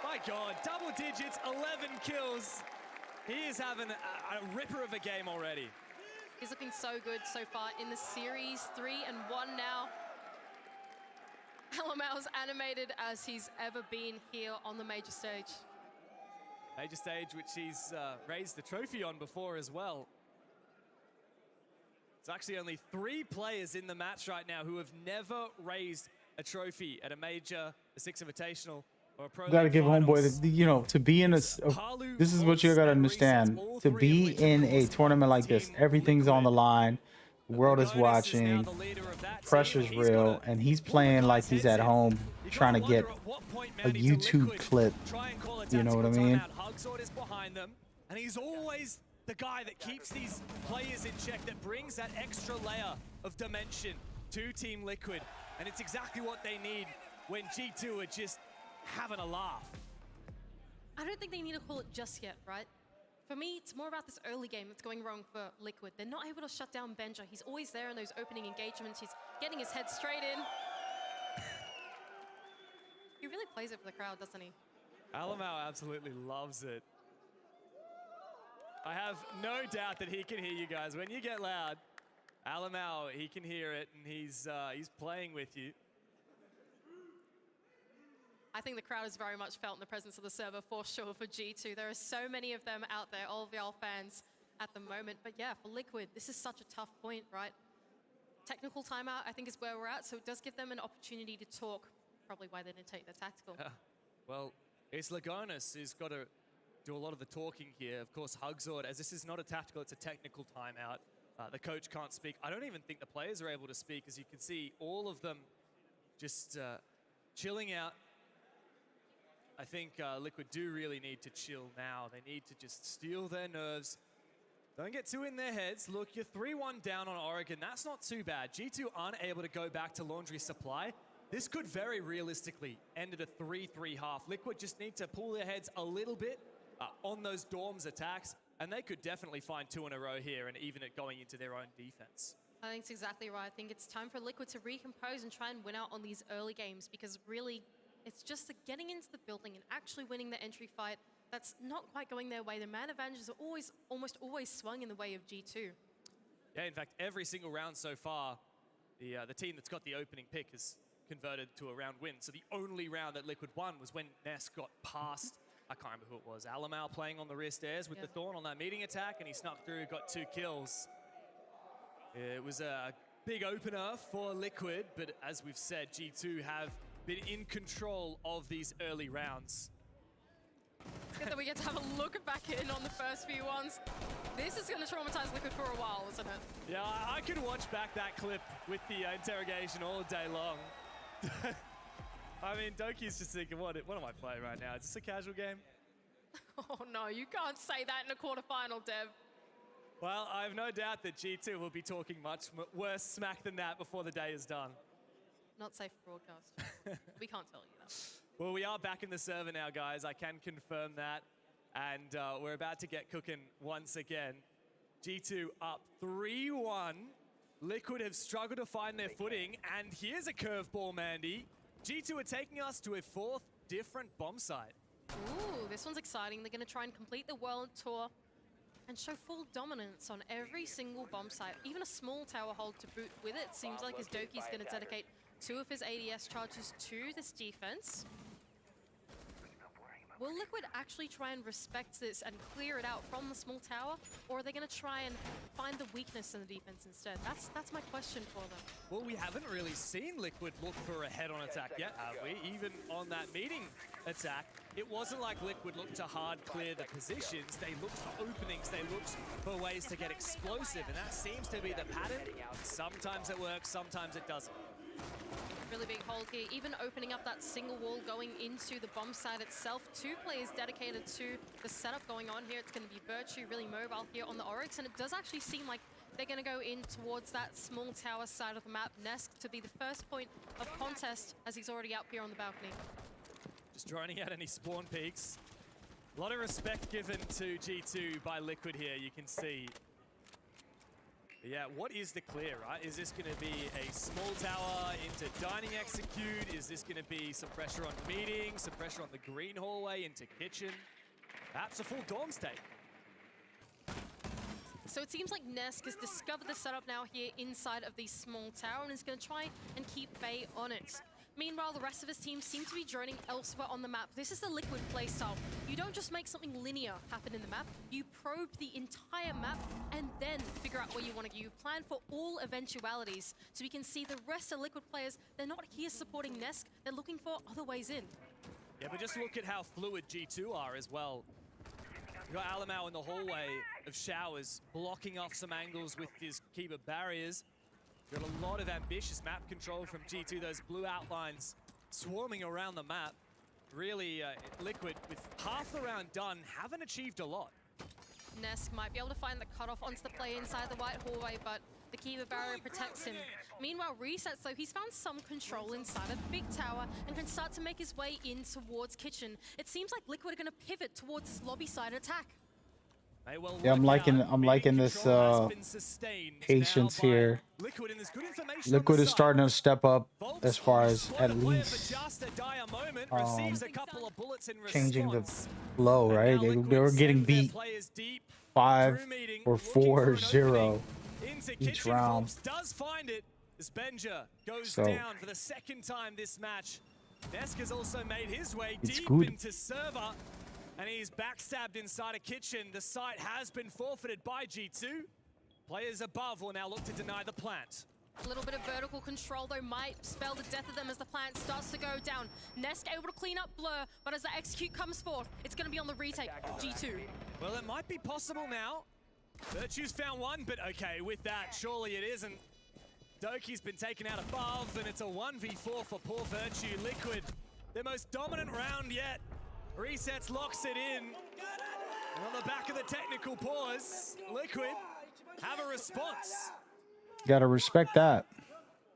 My God, double digits, 11 kills. He is having a ripper of a game already. He's looking so good so far in the series. 3-1 now. Alamau's animated as he's ever been here on the major stage. Major stage, which he's raised the trophy on before as well. It's actually only 3 players in the match right now who have never raised a trophy at a major, a 6 Invitational, or a Pro League Got to give finals. homeboy, you know, to be in a. This is what you got to understand. To be in a tournament like this, everything's on the line. The world is watching. Pressure's real, and he's playing like he's at home, trying to get a YouTube clip. You know what I mean? Hugsword is behind them, and he's always the guy that keeps these players in check, that brings that extra layer of dimension to Team Liquid. And it's exactly what they need when G2 are just having a laugh. I don't think they need to call it just yet, right? For me, it's more about this early game that's going wrong for Liquid. They're not able to shut down Benja. He's always there in those opening engagements. He's getting his head straight in. He really plays it for the crowd, doesn't he? Alamau absolutely loves it. I have no doubt that he can hear you guys. When you get loud, Alamau, he can hear it, and he's playing with you. I think the crowd has very much felt in the presence of the server for sure for G2. There are so many of them out there, all of y'all fans at the moment. But yeah, for Liquid, this is such a tough point, right? Technical timeout, I think, is where we're at, so it does give them an opportunity to talk. Probably why they didn't take the tactical. Well, it's Lagonis who's got to do a lot of the talking here. Of course, Hugsword, as this is not a tactical, it's a technical timeout. The coach can't speak. I don't even think the players are able to speak. As you can see, all of them just chilling out. I think Liquid do really need to chill now. They need to just steel their nerves. Don't get too in their heads. Look, you're 3-1 down on Oregon. That's not too bad. G2 aren't able to go back to Laundry Supply. This could very realistically end at a 3-3 half. Liquid just need to pull their heads a little bit on those Dorms attacks, and they could definitely find 2 in a row here and even it going into their own defense. I think it's exactly right. I think it's time for Liquid to recompose and try and win out on these early games, because really, it's just the getting into the building and actually winning the entry fight that's not quite going their way. The man advantages are almost always swung in the way of G2. Yeah, in fact, every single round so far, the team that's got the opening pick has converted to a round win. So the only round that Liquid won was when Ness got past, I can't remember who it was, Alamau playing on the rear stairs with the Thorn on that meeting attack, and he snuck through, got 2 kills. It was a big opener for Liquid, but as we've said, G2 have been in control of these early rounds. It's good that we get to have a look back in on the first few ones. This is going to traumatize Liquid for a while, isn't it? Yeah, I could watch back that clip with the interrogation all day long. I mean, Doki's just thinking, what am I playing right now? Is this a casual game? Oh no, you can't say that in a quarterfinal, Dev. Well, I have no doubt that G2 will be talking much worse smack than that before the day is done. Not safe for broadcast. We can't tell you that. Well, we are back in the server now, guys. I can confirm that. And we're about to get cooking once again. G2 up 3-1. Liquid have struggled to find their footing. And here's a curveball, Mandy. G2 are taking us to a 4th different bomb site. Ooh, this one's exciting. They're going to try and complete the world tour and show full dominance on every single bomb site. Even a small tower hold to boot with it. Seems like his Doki's going to dedicate 2 of his ADS charges to this defense. Will Liquid actually try and respect this and clear it out from the small tower, or are they going to try and find the weakness in the defense instead? That's my question for them. Well, we haven't really seen Liquid look for a head-on attack yet, have we? Even on that meeting attack, it wasn't like Liquid looked to hard clear the positions. They looked for openings, they looked for ways to get explosive, and that seems to be the pattern. Sometimes it works, sometimes it doesn't. Really big hold here, even opening up that single wall going into the bomb site itself. 2 players dedicated to the setup going on here. It's going to be Virtue really mobile here on the Oryx, and it does actually seem like they're going to go in towards that small tower side of the map. Nesk to be the first point of contest, as he's already up here on the balcony. Just droning out any spawn peaks. A lot of respect given to G2 by Liquid here, you can see. But yeah, what is the clear, right? Is this going to be a small tower into dining execute? Is this going to be some pressure on meeting, some pressure on the green hallway into kitchen? Perhaps a full dorms take. So it seems like Nesk has discovered the setup now here inside of the small tower and is going to try and keep Bay on it. Meanwhile, the rest of his team seem to be droning elsewhere on the map. This is the Liquid playstyle. You don't just make something linear happen in the map. You probe the entire map and then figure out where you want to go. You plan for all eventualities. So we can see the rest of Liquid players, they're not here supporting Nesk. They're looking for other ways in. Yeah, but just look at how fluid G2 are as well. We've got Alamau in the hallway of showers, blocking off some angles with his Kiba barriers. Got a lot of ambitious map control from G2, those blue outlines swarming around the map. Really, Liquid, with half the round done, haven't achieved a lot. Nesk might be able to find the cutoff onto the play inside the white hallway, but the Kiba barrier protects him. Meanwhile, Resets, though, he's found some control inside of Big Tower and can start to make his way in towards Kitchen. It seems like Liquid are going to pivot towards this lobby side attack. Yeah, I'm liking this patience here. Liquid is starting to step up as far as at least changing the flow, right? They were getting beat 5 or 4-0 each round. Does find it as Benja goes down for the 2nd time this match. Nesk has also made his way deep into server. And he's backstabbed inside a kitchen. The site has been forfeited by G2. Players above will now look to deny the plant. A little bit of vertical control, though, might spell the death of them as the plant starts to go down. Nesk able to clean up Blur, but as the execute comes forth, it's going to be on the retake of G2. Well, it might be possible now. Virtue's found one, but okay, with that, surely it isn't. Doki's been taken out above, and it's a 1v4 for poor Virtue. Liquid, their most dominant round yet. Resets locks it in. And on the back of the technical pause, Liquid have a response. Gotta respect that.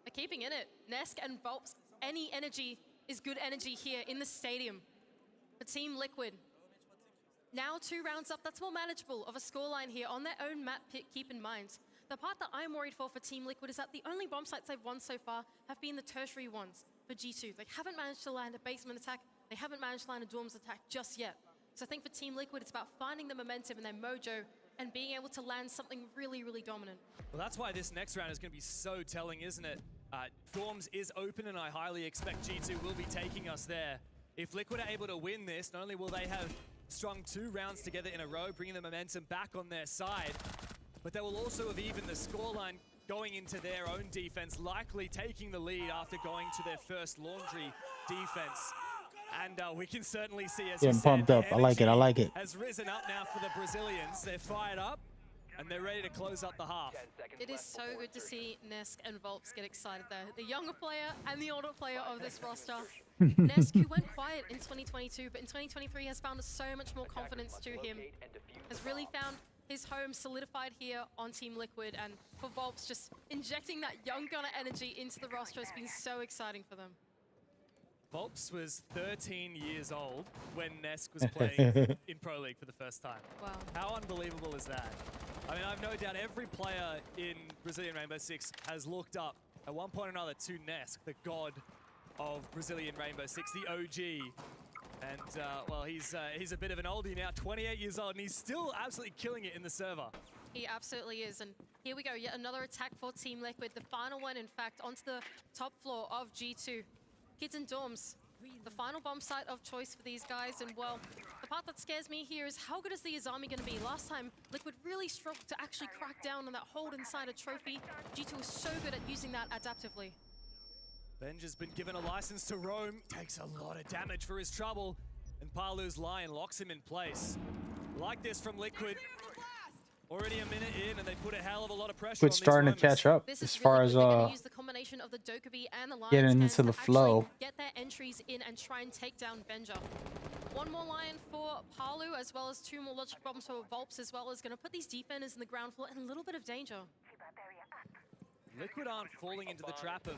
They're keeping in it. Nesk and Volps, any energy is good energy here in the stadium. For Team Liquid. Now 2 rounds up, that's more manageable of a scoreline here on their own map pick, keep in mind. The part that I'm worried for Team Liquid is that the only bomb sites they've won so far have been the tertiary ones for G2. They haven't managed to land a basement attack, they haven't managed to land a dorms attack just yet. So I think for Team Liquid, it's about finding the momentum and their mojo and being able to land something really, really dominant. Well, that's why this next round is going to be so telling, isn't it? Dorms is open, and I highly expect G2 will be taking us there. If Liquid are able to win this, not only will they have strung 2 rounds together in a row, bringing the momentum back on their side, but they will also have evened the scoreline going into their own defense, likely taking the lead after going to their first laundry defense. And we can certainly see, as Getting pumped up. I like it. I like it. Has risen up now for the Brazilians. They're fired up, and they're ready to close up the half. It is so good to see Nesk and Volps get excited there. The younger player and the older player of this roster. Nesk, who went quiet in 2022, but in 2023 has found so much more confidence to him. Has really found his home solidified here on Team Liquid, and for Volps, just injecting that young gunner energy into the roster has been so exciting for them. Volps was 13 years old when Nesk was playing in Pro League for the first time. Wow. How unbelievable is that? I mean, I've no doubt every player in Brazilian Rainbow Six has looked up at one point or another to Nesk, the god of Brazilian Rainbow Six, the OG. And, well, he's a bit of an oldie now, 28 years old, and he's still absolutely killing it in the server. He absolutely is, and here we go, yet another attack for Team Liquid. The final one, in fact, onto the top floor of G2. Kids and Dorms, the final bomb site of choice for these guys, and well, the part that scares me here is how good is the Azami going to be? Last time, Liquid really struggled to actually crack down on that hold inside a trophy. G2 was so good at using that adaptively. Benj has been given a license to roam, takes a lot of damage for his trouble, and Palu's Lion locks him in place. Like this from Liquid. Already a minute in, and they put a hell of a lot of pressure on these Starting to catch up as far as use the combination of the Dokkaebi and the Lion getting into the flow. Get their entries in and try and take down Benja. One more Lion for Palu, as well as 2 more logic bombs for Volps, as well as going to put these defenders in the ground floor in a little bit of danger. Liquid aren't falling into the trap of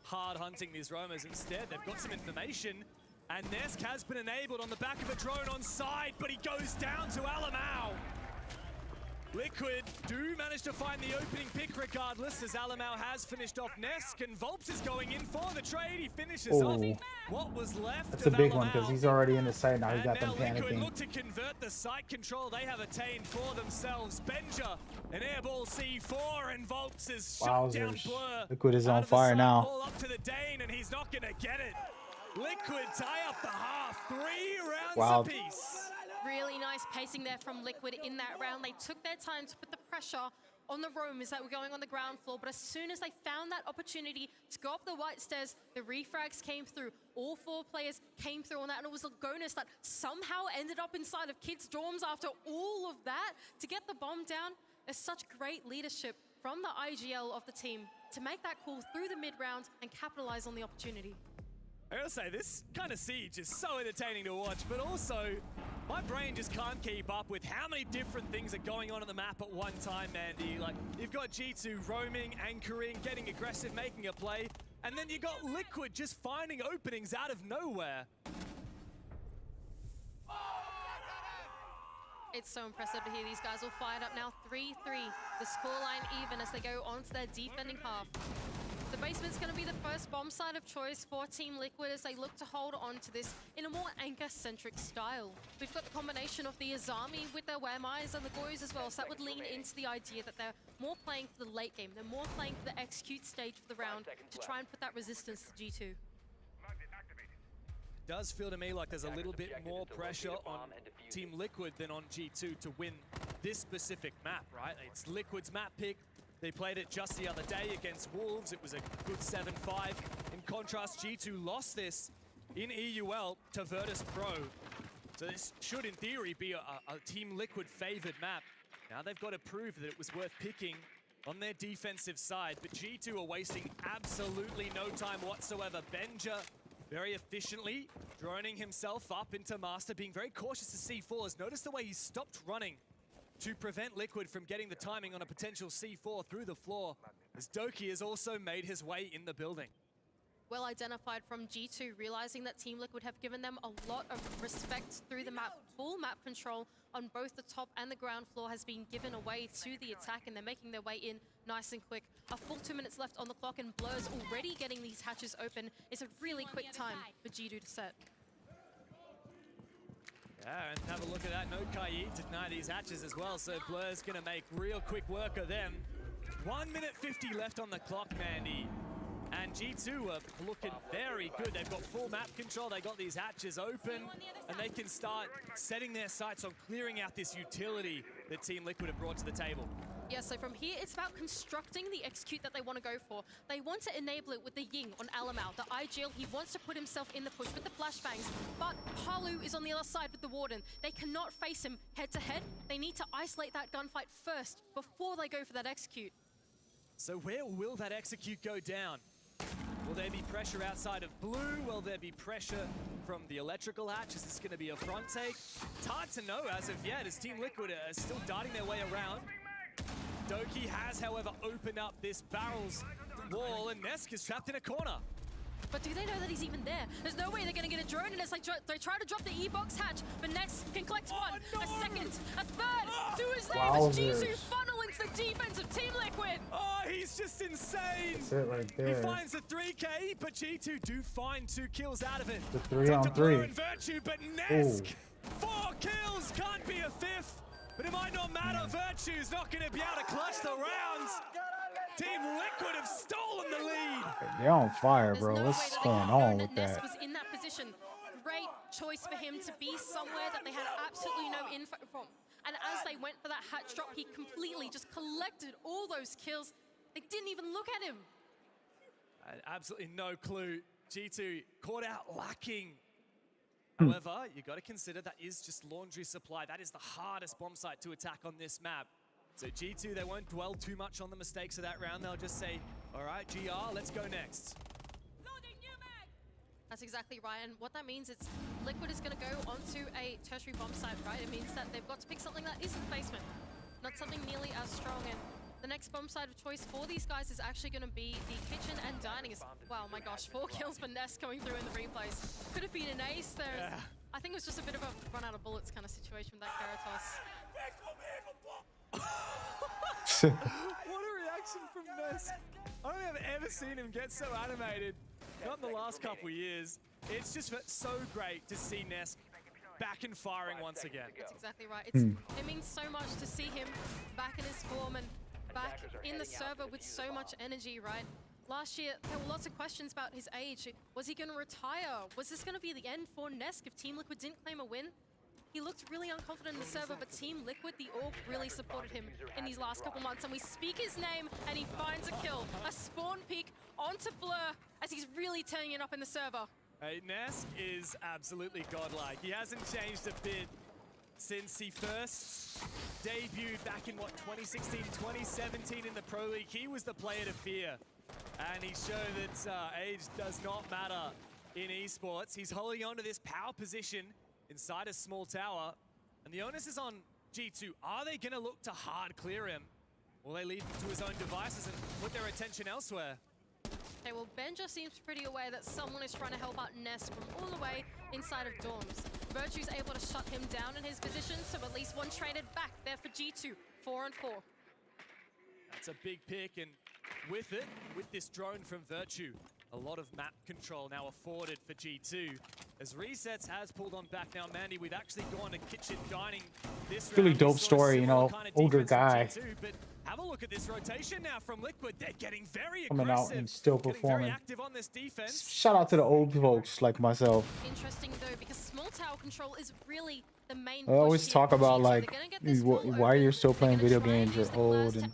hard hunting these roamers. Instead, they've got some information, and Nesk has been enabled on the back of a drone on side, but he goes down to Alamau. Liquid do manage to find the opening pick regardless, as Alamau has finished off Nesk, and Volps is going in for the trade. He finishes off what was left. That's a big one because he's already in the site now. He got them panicking. Liquid look to convert the site control they have attained for themselves. Benja, an airball C4, and Volps is shot down Blur. Liquid is on fire now. Ball up to the Dane, and he's not going to get it. Liquid tie up the half. 3 rounds apiece. Really nice pacing there from Liquid in that round. They took their time to put the pressure on the roamers that were going on the ground floor, but as soon as they found that opportunity to go up the white stairs, the refrags came through. All 4 players came through on that, and it was Lagonis that somehow ended up inside of Kids' dorms after all of that to get the bomb down. There's such great leadership from the IGL of the team to make that call through the mid-round and capitalize on the opportunity. I gotta say, this kind of siege is so entertaining to watch, but also my brain just can't keep up with how many different things are going on the map at one time, Mandy. Like, you've got G2 roaming, anchoring, getting aggressive, making a play, and then you got Liquid just finding openings out of nowhere. It's so impressive to hear these guys all fired up now. 3-3, the scoreline even as they go on to their defending half. The basement's going to be the first bomb site of choice for Team Liquid as they look to hold on to this in a more anchor-centric style. We've got the combination of the Azami with their Whammies and the Goys as well, so that would lean into the idea that they're more playing for the late game. They're more playing for the execute stage of the round to try and put that resistance to G2. Does feel to me like there's a little bit more pressure on Team Liquid than on G2 to win this specific map, right? It's Liquid's map pick. They played it just the other day against Wolves. It was a good 7-5. In contrast, G2 lost this in EUL to Virtus Pro. So this should, in theory, be a Team Liquid favored map. Now they've got to prove that it was worth picking on their defensive side, but G2 are wasting absolutely no time whatsoever. Benja very efficiently droning himself up into Master, being very cautious to C4s. Notice the way he stopped running to prevent Liquid from getting the timing on a potential C4 through the floor, as Doki has also made his way in the building. Well identified from G2, realizing that Team Liquid have given them a lot of respect through the map. Full map control on both the top and the ground floor has been given away to the attack, and they're making their way in nice and quick. A full 2 minutes left on the clock, and Blur's already getting these hatches open. It's a really quick time for G2 to set. Yeah, and have a look at that. No Kaid to deny these hatches as well, so Blur's gonna make real quick work of them. 1 minute 50 left on the clock, Mandy. And G2 are looking very good. They've got full map control, they got these hatches open, and they can start setting their sights on clearing out this utility that Team Liquid have brought to the table. Yeah, so from here, it's about constructing the execute that they want to go for. They want to enable it with the Ying on Alamau, the IGL. He wants to put himself in the push with the flashbangs, but Palu is on the other side with the Warden. They cannot face him head-to-head. They need to isolate that gunfight first before they go for that execute. So where will that execute go down? Will there be pressure outside of blue? Will there be pressure from the electrical hatch? Is this going to be a front take? It's hard to know as of yet, as Team Liquid are still darting their way around. Doki has, however, opened up this barrels wall, and Nesk is trapped in a corner. But do they know that he's even there? There's no way they're going to get a drone, and it's like they try to drop the E-box hatch, but Nesk can collect one, a second, a third, to his name as G2 funnel into the defense of Team Liquid. Oh, he's just insane. That's it right there. He finds the 3K, but G2 do find 2 kills out of it. The 3-on-3. And Virtue, but Nesk, 4 kills, can't be a 5th. But it might not matter, Virtue's not going to be able to clutch the rounds. Team Liquid have stolen the lead. They're on fire, bro. What's going on with Nesk that? was in that position. Great choice for him to be somewhere that they had absolutely no info from. And as they went for that hatch drop, he completely just collected all those kills. They didn't even look at him. Absolutely no clue. G2 caught out lacking. However, you got to consider that is just laundry supply. That is the hardest bomb site to attack on this map. So G2, they won't dwell too much on the mistakes of that round. They'll just say, all right, GR, let's go next. That's exactly right, and what that means is Liquid is going to go onto a tertiary bomb site, right? It means that they've got to pick something that isn't basement, not something nearly as strong. And the next bomb site of choice for these guys is actually going to be the kitchen and dining. Wow, my gosh, 4 kills for Nest coming through in the replays. Could have been an ace there. Yeah. I think it was just a bit of a run out of bullets kind of situation with that Karatos. What a reaction from Nest. I don't think I've ever seen him get so animated. Not in the last couple years. It's just so great to see Nesk back and firing once again. That's exactly right. It means so much to see him back in his form and back in the server with so much energy, right? Last year, there were lots of questions about his age. Was he going to retire? Was this going to be the end for Nesk if Team Liquid didn't claim a win? He looked really unconfident in the server, but Team Liquid, the org, really supported him in these last couple months. And we speak his name, and he finds a kill. A spawn peek onto Blur as he's really turning it up in the server. Hey, Nesk is absolutely godlike. He hasn't changed a bit since he first debuted back in, 2016, 2017 in the Pro League. He was the player to fear. And he showed that age does not matter in esports. He's holding on to this power position inside a small tower, and the onus is on G2. Are they going to look to hard clear him? Will they leave him to his own devices and put their attention elsewhere? Okay, well, Benja seems pretty aware that someone is trying to help out Nest from all the way inside of dorms. Virtue's able to shut him down in his position, so at least one traded back there for G2, 4-on-4. That's a big pick, and with it, with this drone from Virtue, a lot of map control now afforded for G2. As Resets has pulled on back now, Mandy, we've actually gone to kitchen dining this really round. dope story, you know, older guy. G2, but have a look at this rotation now from Liquid. They're getting very aggressive. Coming out and still performing. Very active on this defense. Shout out to the old folks like myself. Interesting though, because small tower control is really the main. I always talk about like why you're still playing video games, you're old, and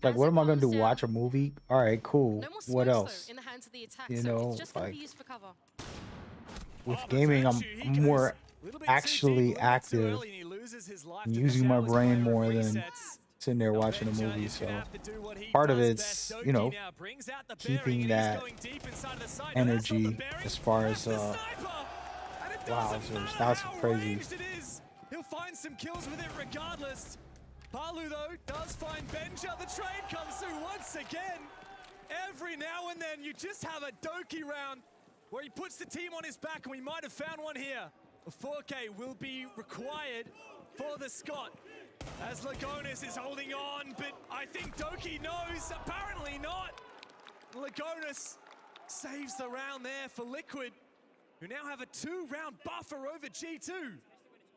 like what am I gonna do? Watch a movie? All right, cool. No more what smokes, else? though, in the hands of the attack, You so know, it's just gonna like be used for cover. with gaming, I'm more actually active, using my brain more than sitting there watching a movie. So part of it's, you know, keeping that energy as far as wow, that's crazy. He'll find some kills with it regardless. Palu though does find Benja. The trade comes through once again. Every now and then you just have a Doki round where he puts the team on his back, and we might have found one here. A 4K will be required for the Scot as Lagonis is holding on, but I think Doki knows. Apparently not. Lagonis saves the round there for Liquid, who now have a 2-round buffer over G2.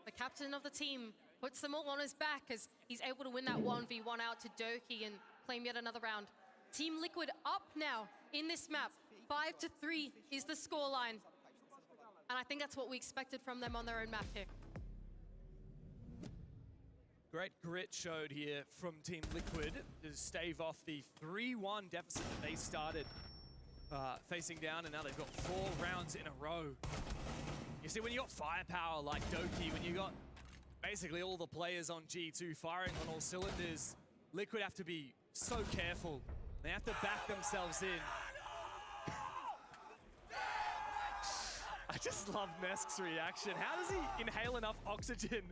The captain of the team puts them all on his back as he's able to win that 1v1 out to Doki and claim yet another round. Team Liquid up now in this map. 5-3 is the scoreline. And I think that's what we expected from them on their own map here. Great grit showed here from Team Liquid to stave off the 3-1 deficit that they started facing down, and now they've got 4 rounds in a row. You see, when you got firepower like Doki, when you got basically all the players on G2 firing on all cylinders, Liquid have to be so careful. They have to back themselves in. I just love Nesk's reaction. How does he inhale enough oxygen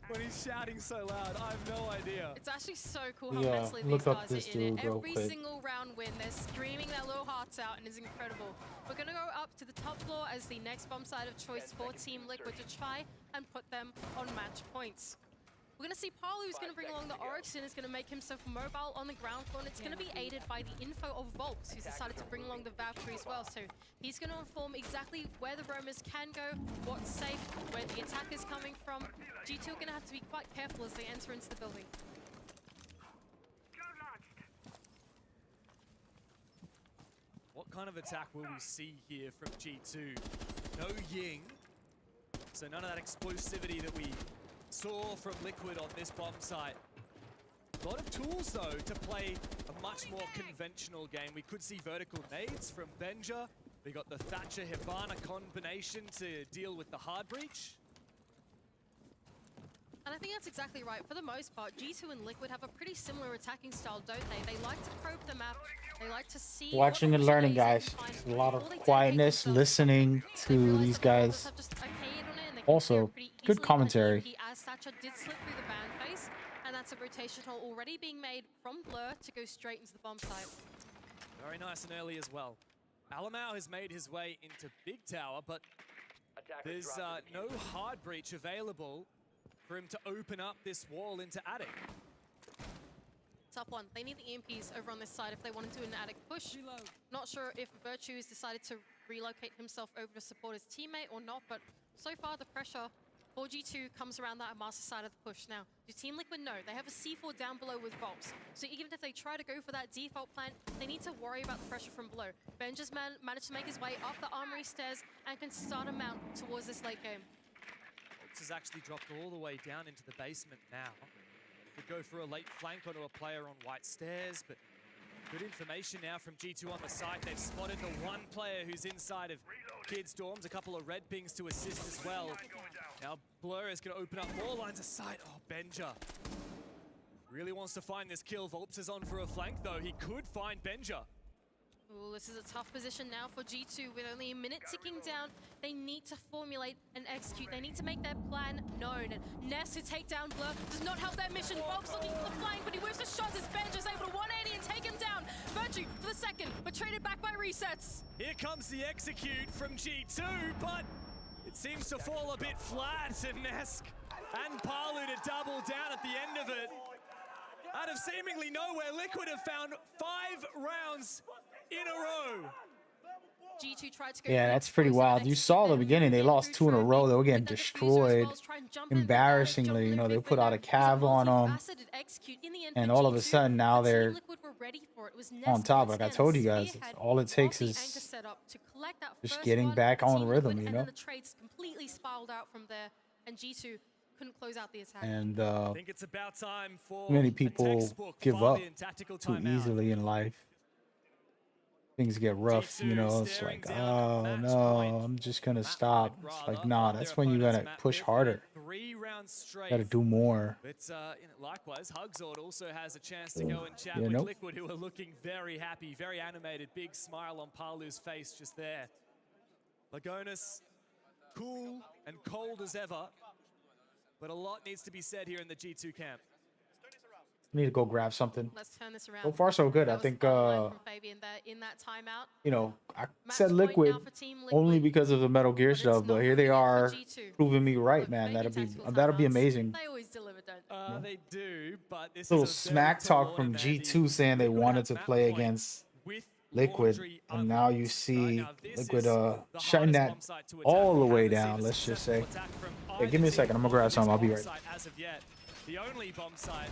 when he's shouting so loud? I have no idea. It's actually so cool how mentally these guys are in it. Every single round win, they're screaming their little hearts out, and it's incredible. We're going to go up to the top floor as the next bomb site of choice for Team Liquid to try and put them on match points. We're going to see Palu, who's going to bring along the Oryx, and is going to make himself mobile on the ground floor, and it's going to be aided by the info of Volps, who's decided to bring along the Valkyrie as well. So he's going to inform exactly where the roamers can go, what's safe, where the attack is coming from. G2 are going to have to be quite careful as they enter into the building. What kind of attack will we see here from G2? No Ying, so none of that explosivity that we saw from Liquid on this bomb site. A lot of tools, though, to play a much more conventional game. We could see vertical nades from Benja. We got the Thatcher Hibana combination to deal with the hard breach. And I think that's exactly right. For the most part, G2 and Liquid have a pretty similar attacking style, don't they? They like to probe the map. They like to see watching and learning, guys. A lot of quietness, listening to these guys. Also, good commentary. As Thatcher did slip through the ban phase, and that's a rotation hole already being made from Blur to go straight into the bomb site. Very nice and early as well. Alamau has made his way into Big Tower, but there's no hard breach available for him to open up this wall into Attic. Tough one. They need the EMPs over on this side if they want to do an Attic push. Not sure if Virtue has decided to relocate himself over to support his teammate or not, but so far the pressure for G2 comes around that master side of the push. Now, do Team Liquid know they have a C4 down below with Volps, so even if they try to go for that default plan, they need to worry about the pressure from below. Benja's managed to make his way up the armory stairs and can start a mount towards this late game. Volps has actually dropped all the way down into the basement now. Could go for a late flank onto a player on white stairs, but good information now from G2 on the site. They've spotted the one player who's inside of Kids' dorms, a couple of red pings to assist as well. Now Blur is going to open up more lines of sight. Oh, Benja really wants to find this kill. Volps is on for a flank, though. He could find Benja. Ooh, this is a tough position now for G2 with only a minute ticking down. They need to formulate and execute. They need to make their plan known. And Ness to take down Blur does not help their mission. Volps looking for the flank, but he whips the shots as Benja's able to 180 and take him down. Virtue for the second, but traded back by resets. Here comes the execute from G2, but it seems to fall a bit flat, and Nesk and Palu to double down at the end of it. Out of seemingly nowhere, Liquid have found 5 rounds in a row. G2 tried to go that's pretty wild. You saw the beginning, they lost 2 in a row. They were getting destroyed embarrassingly. You know, they put out a cav on them, and all of a sudden now they're on top. Like I told you guys, all it takes is just getting back on rhythm, you know. And the trades completely spiraled out from there, and G2 couldn't close out the attack. And I think it's about time for many people give up too easily in life. things get rough, you know, it's like, oh no, I'm just gonna stop. It's like, nah, that's when you gotta push harder. 3 rounds straight. Gotta do more. But likewise, Hugzord also has a chance to go and chat Yeah, with nope. Liquid, who are looking very happy, very animated, big smile on Palu's face just there. Lagonis, cool and cold as ever, but a lot needs to be said here in the G2 camp. Need to go grab something. Let's turn this around. So far, so good. I think, From Fabian there in that timeout. you know, I Match said point Liquid now for Team Liquid. only because of the Metal Gear it's stuff, but not here they convenient for are G2. proving me right, Look, man. maybe That'll tactical be timeouts. amazing. They always deliver, don't They do, but this Little is a very smack tall talk from order, man. G2 saying they Liquid wanted have to map play point against with Liquid, Laundry and now you unlocked. see Now, this Liquid is the shutting hardest that bomb site to attack. all the We way haven't seen down. a Let's just say. successful attack from Yeah, give me a either second. I'm gonna team grab on some. this I'll be bomb right. site as of yet. The only bomb site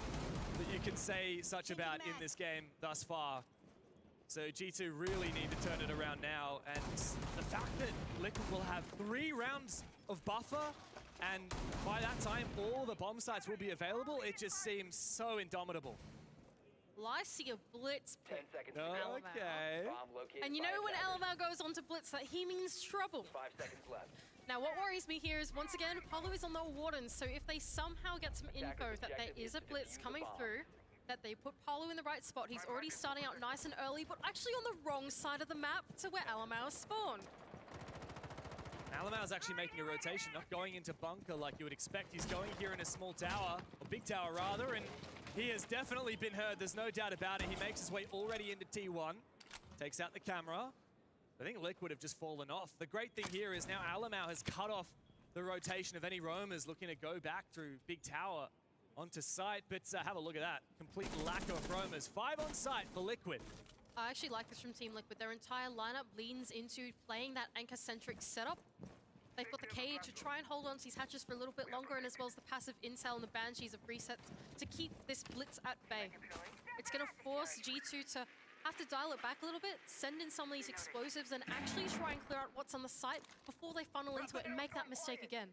that you can say such about in this game thus far. So G2 really need to turn it around now, and the fact that Liquid will have 3 rounds of buffer, and by that time all the bomb sites will be available, it just seems so indomitable. Well, I see a blitz pick from Alamau. Okay. And you know when Alamau goes on to blitz that he means trouble. 5 seconds left. Now what worries me here is once again, Palu is on the Warden, so if they somehow get some info that there is a blitz coming through, that they put Palu in the right spot, he's already starting out nice and early, but actually on the wrong side of the map to where Alamau is spawned. Alamau is actually making a rotation, not going into bunker like you would expect. He's going here in a small tower, or big tower rather, and he has definitely been heard. There's no doubt about it. He makes his way already into T1, takes out the camera. I think Liquid have just fallen off. The great thing here is now Alamau has cut off the rotation of any roamers looking to go back through big tower onto site, but have a look at that. Complete lack of roamers. 5 on site for Liquid. I actually like this from Team Liquid. Their entire lineup leans into playing that anchor-centric setup. They've got the Cage to try and hold on to these hatches for a little bit longer, and as well as the passive intel and the Banshees of resets to keep this blitz at bay. It's going to force G2 to have to dial it back a little bit, send in some of these explosives, and actually try and clear out what's on the site before they funnel into it and make that mistake again.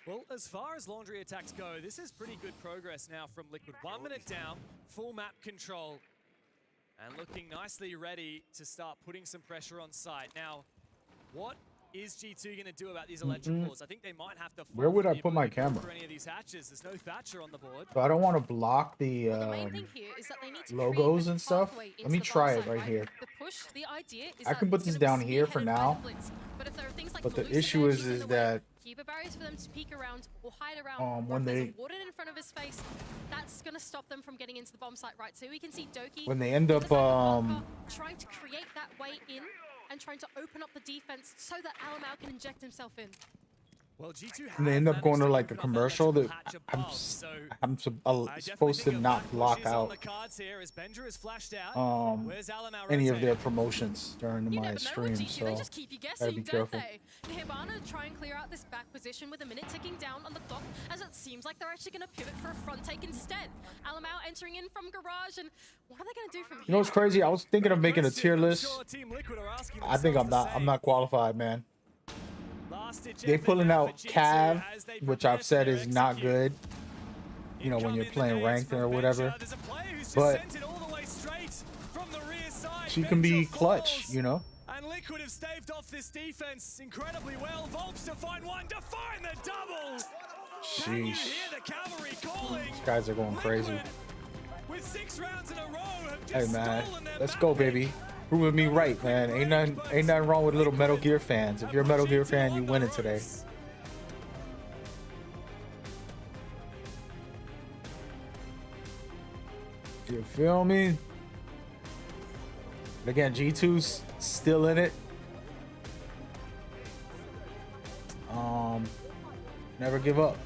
Well, as far as laundry attacks go, this is pretty good progress now from Liquid. 1 minute down, full map control, and looking nicely ready to start putting some pressure on site. Now, what is G2 going to do about these electricals? I think they might have to. Where would I the put my ability to camera? For any of these hatches, there's no Thatcher on the board. So I don't want to block the The main thing here is that they need to logos create and a stuff. pathway Let into me the try bomb it site, right here. The push, the idea is I that can put it's this gonna be down here for spearheaded by now. the blitz. But if there are things like But the elusive issue edges in is the way, that keep a barrier for them to peek around or hide around. when or if there's they- a warden in front of his face, that's gonna stop them from getting into the bomb site, right? So we can see Doki when they end with up the bunker trying to create that way in and trying to open up the defense so that Alamau can inject himself in. Well, G2 and they end up going to like a commercial that I'm I supposed to not block out any of their promotions during You my never know with stream, G2, they so just keep you gotta guessing, be don't careful. they? Hibana try and clear out this back position with a minute ticking down on the clock, as it seems like they're actually going to pivot for a front take instead. Alamau entering in from garage, and what are they going to do from here? You know what's crazy? I was thinking of making a tier list. I think I'm not qualified, man. They pulling out Cav, which I've said is not good. You know, when you're playing ranked or whatever. But she can be clutch, you know. And Liquid have staved off this defense incredibly well. Volps to find one, to find the double. Can you Sheesh. hear the cavalry calling? These guys are going crazy. With 6 rounds in a row, have Hey just man, stolen their let's map go, pick. baby. Proving me right, man. Ain't nothing wrong with little Metal Gear fans. If you're a Metal Gear fan, you winning today. You feel me? But again, G2's still in it. Never give up.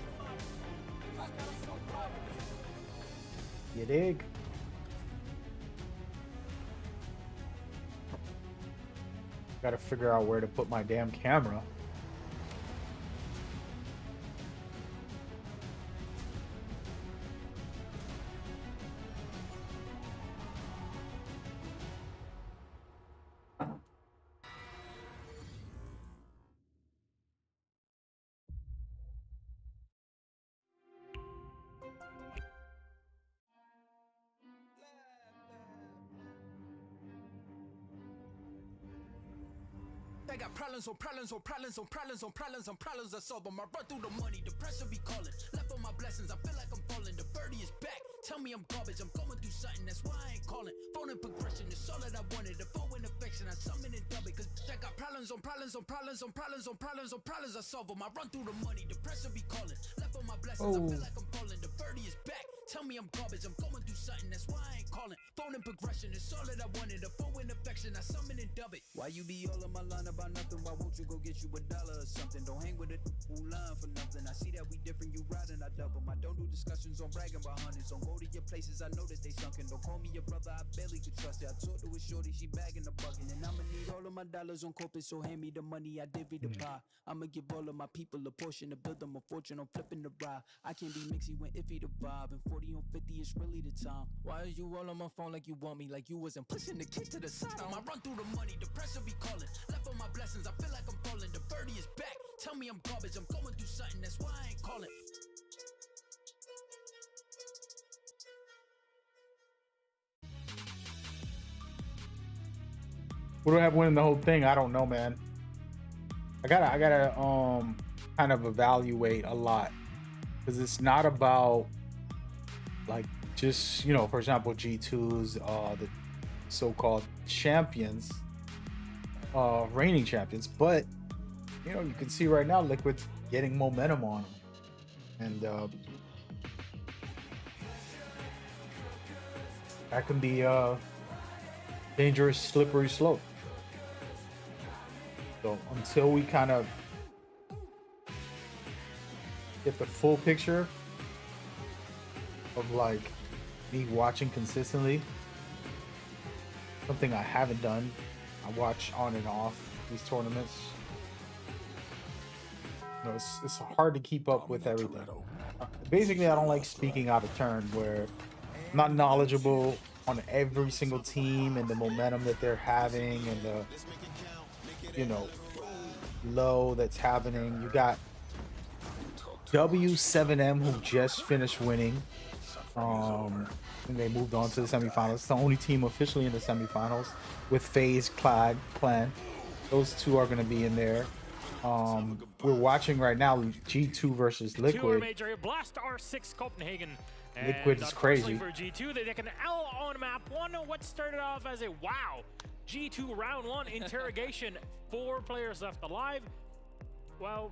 You dig? Gotta figure out where to put my damn camera. I got problems on problems on problems on problems on problems on problems I solve them. I run through the money, the pressure be calling. Left on my blessings, I feel like I'm falling. The birdie is back. Tell me I'm garbage, I'm going through something, that's why I ain't calling. Phone and progression, it's all that I wanted. The phone in affection, I summon and dub it. Cause I got problems on problems on problems on problems on problems on problems I solve them. I run through the money, the pressure be calling. Left on my blessings, I feel like I'm falling. The birdie is back. Tell me I'm garbage, I'm going through something, that's why I ain't calling. Phone and progression, it's all that I wanted. The phone in affection, I summon and dub it. Why you be all on my line about nothing? Why won't you go get you $1 or something? Don't hang with a who line for nothing. I see that we different, you riding, I double. I don't do discussions on bragging about hundreds. Don't go to your places, I know that they sunken. Don't call me your brother, I barely could trust it. I talked to a shorty, she bagging the bucket. And I'ma need all of my dollars on corporate, so hand me the money, I divvy the pie. I'ma give all of my people a portion to build them a fortune. I'm flipping the ride. I can't be mixy when iffy the vibe. And 40 on 50 is really the time. Why is you all on my phone like you want me? Like you wasn't pushing the kid to the side. I run through the money, the pressure be calling. Left on my blessings, I feel like I'm falling. The birdie is back. Tell me I'm garbage, I'm going through something, that's why I ain't calling. Who do I have winning the whole thing? I don't know, man. I gotta kind of evaluate a lot, because it's not about like just, you know, for example, G2's the so-called champions, reigning champions, but you know, you can see right now Liquid's getting momentum on them, and that can be a dangerous, slippery slope. So until we kind of get the full picture of like me watching consistently, something I haven't done. I watch on and off these tournaments. You know, it's hard to keep up with everything. Basically, I don't like speaking out of turn, where I'm not knowledgeable on every single team and the momentum that they're having and the, you know, low that's happening. You got W7M, who just finished winning, and they moved on to the semifinals. It's the only team officially in the semifinals, with FaZe Clan. Those two are going to be in there. We're watching right now G2 versus Liquid. Major Blast R6 Copenhagen. Liquid is crazy. For G2, they take an L on map one. What started off as a wow G2 round one interrogation, 4 players left alive. Well,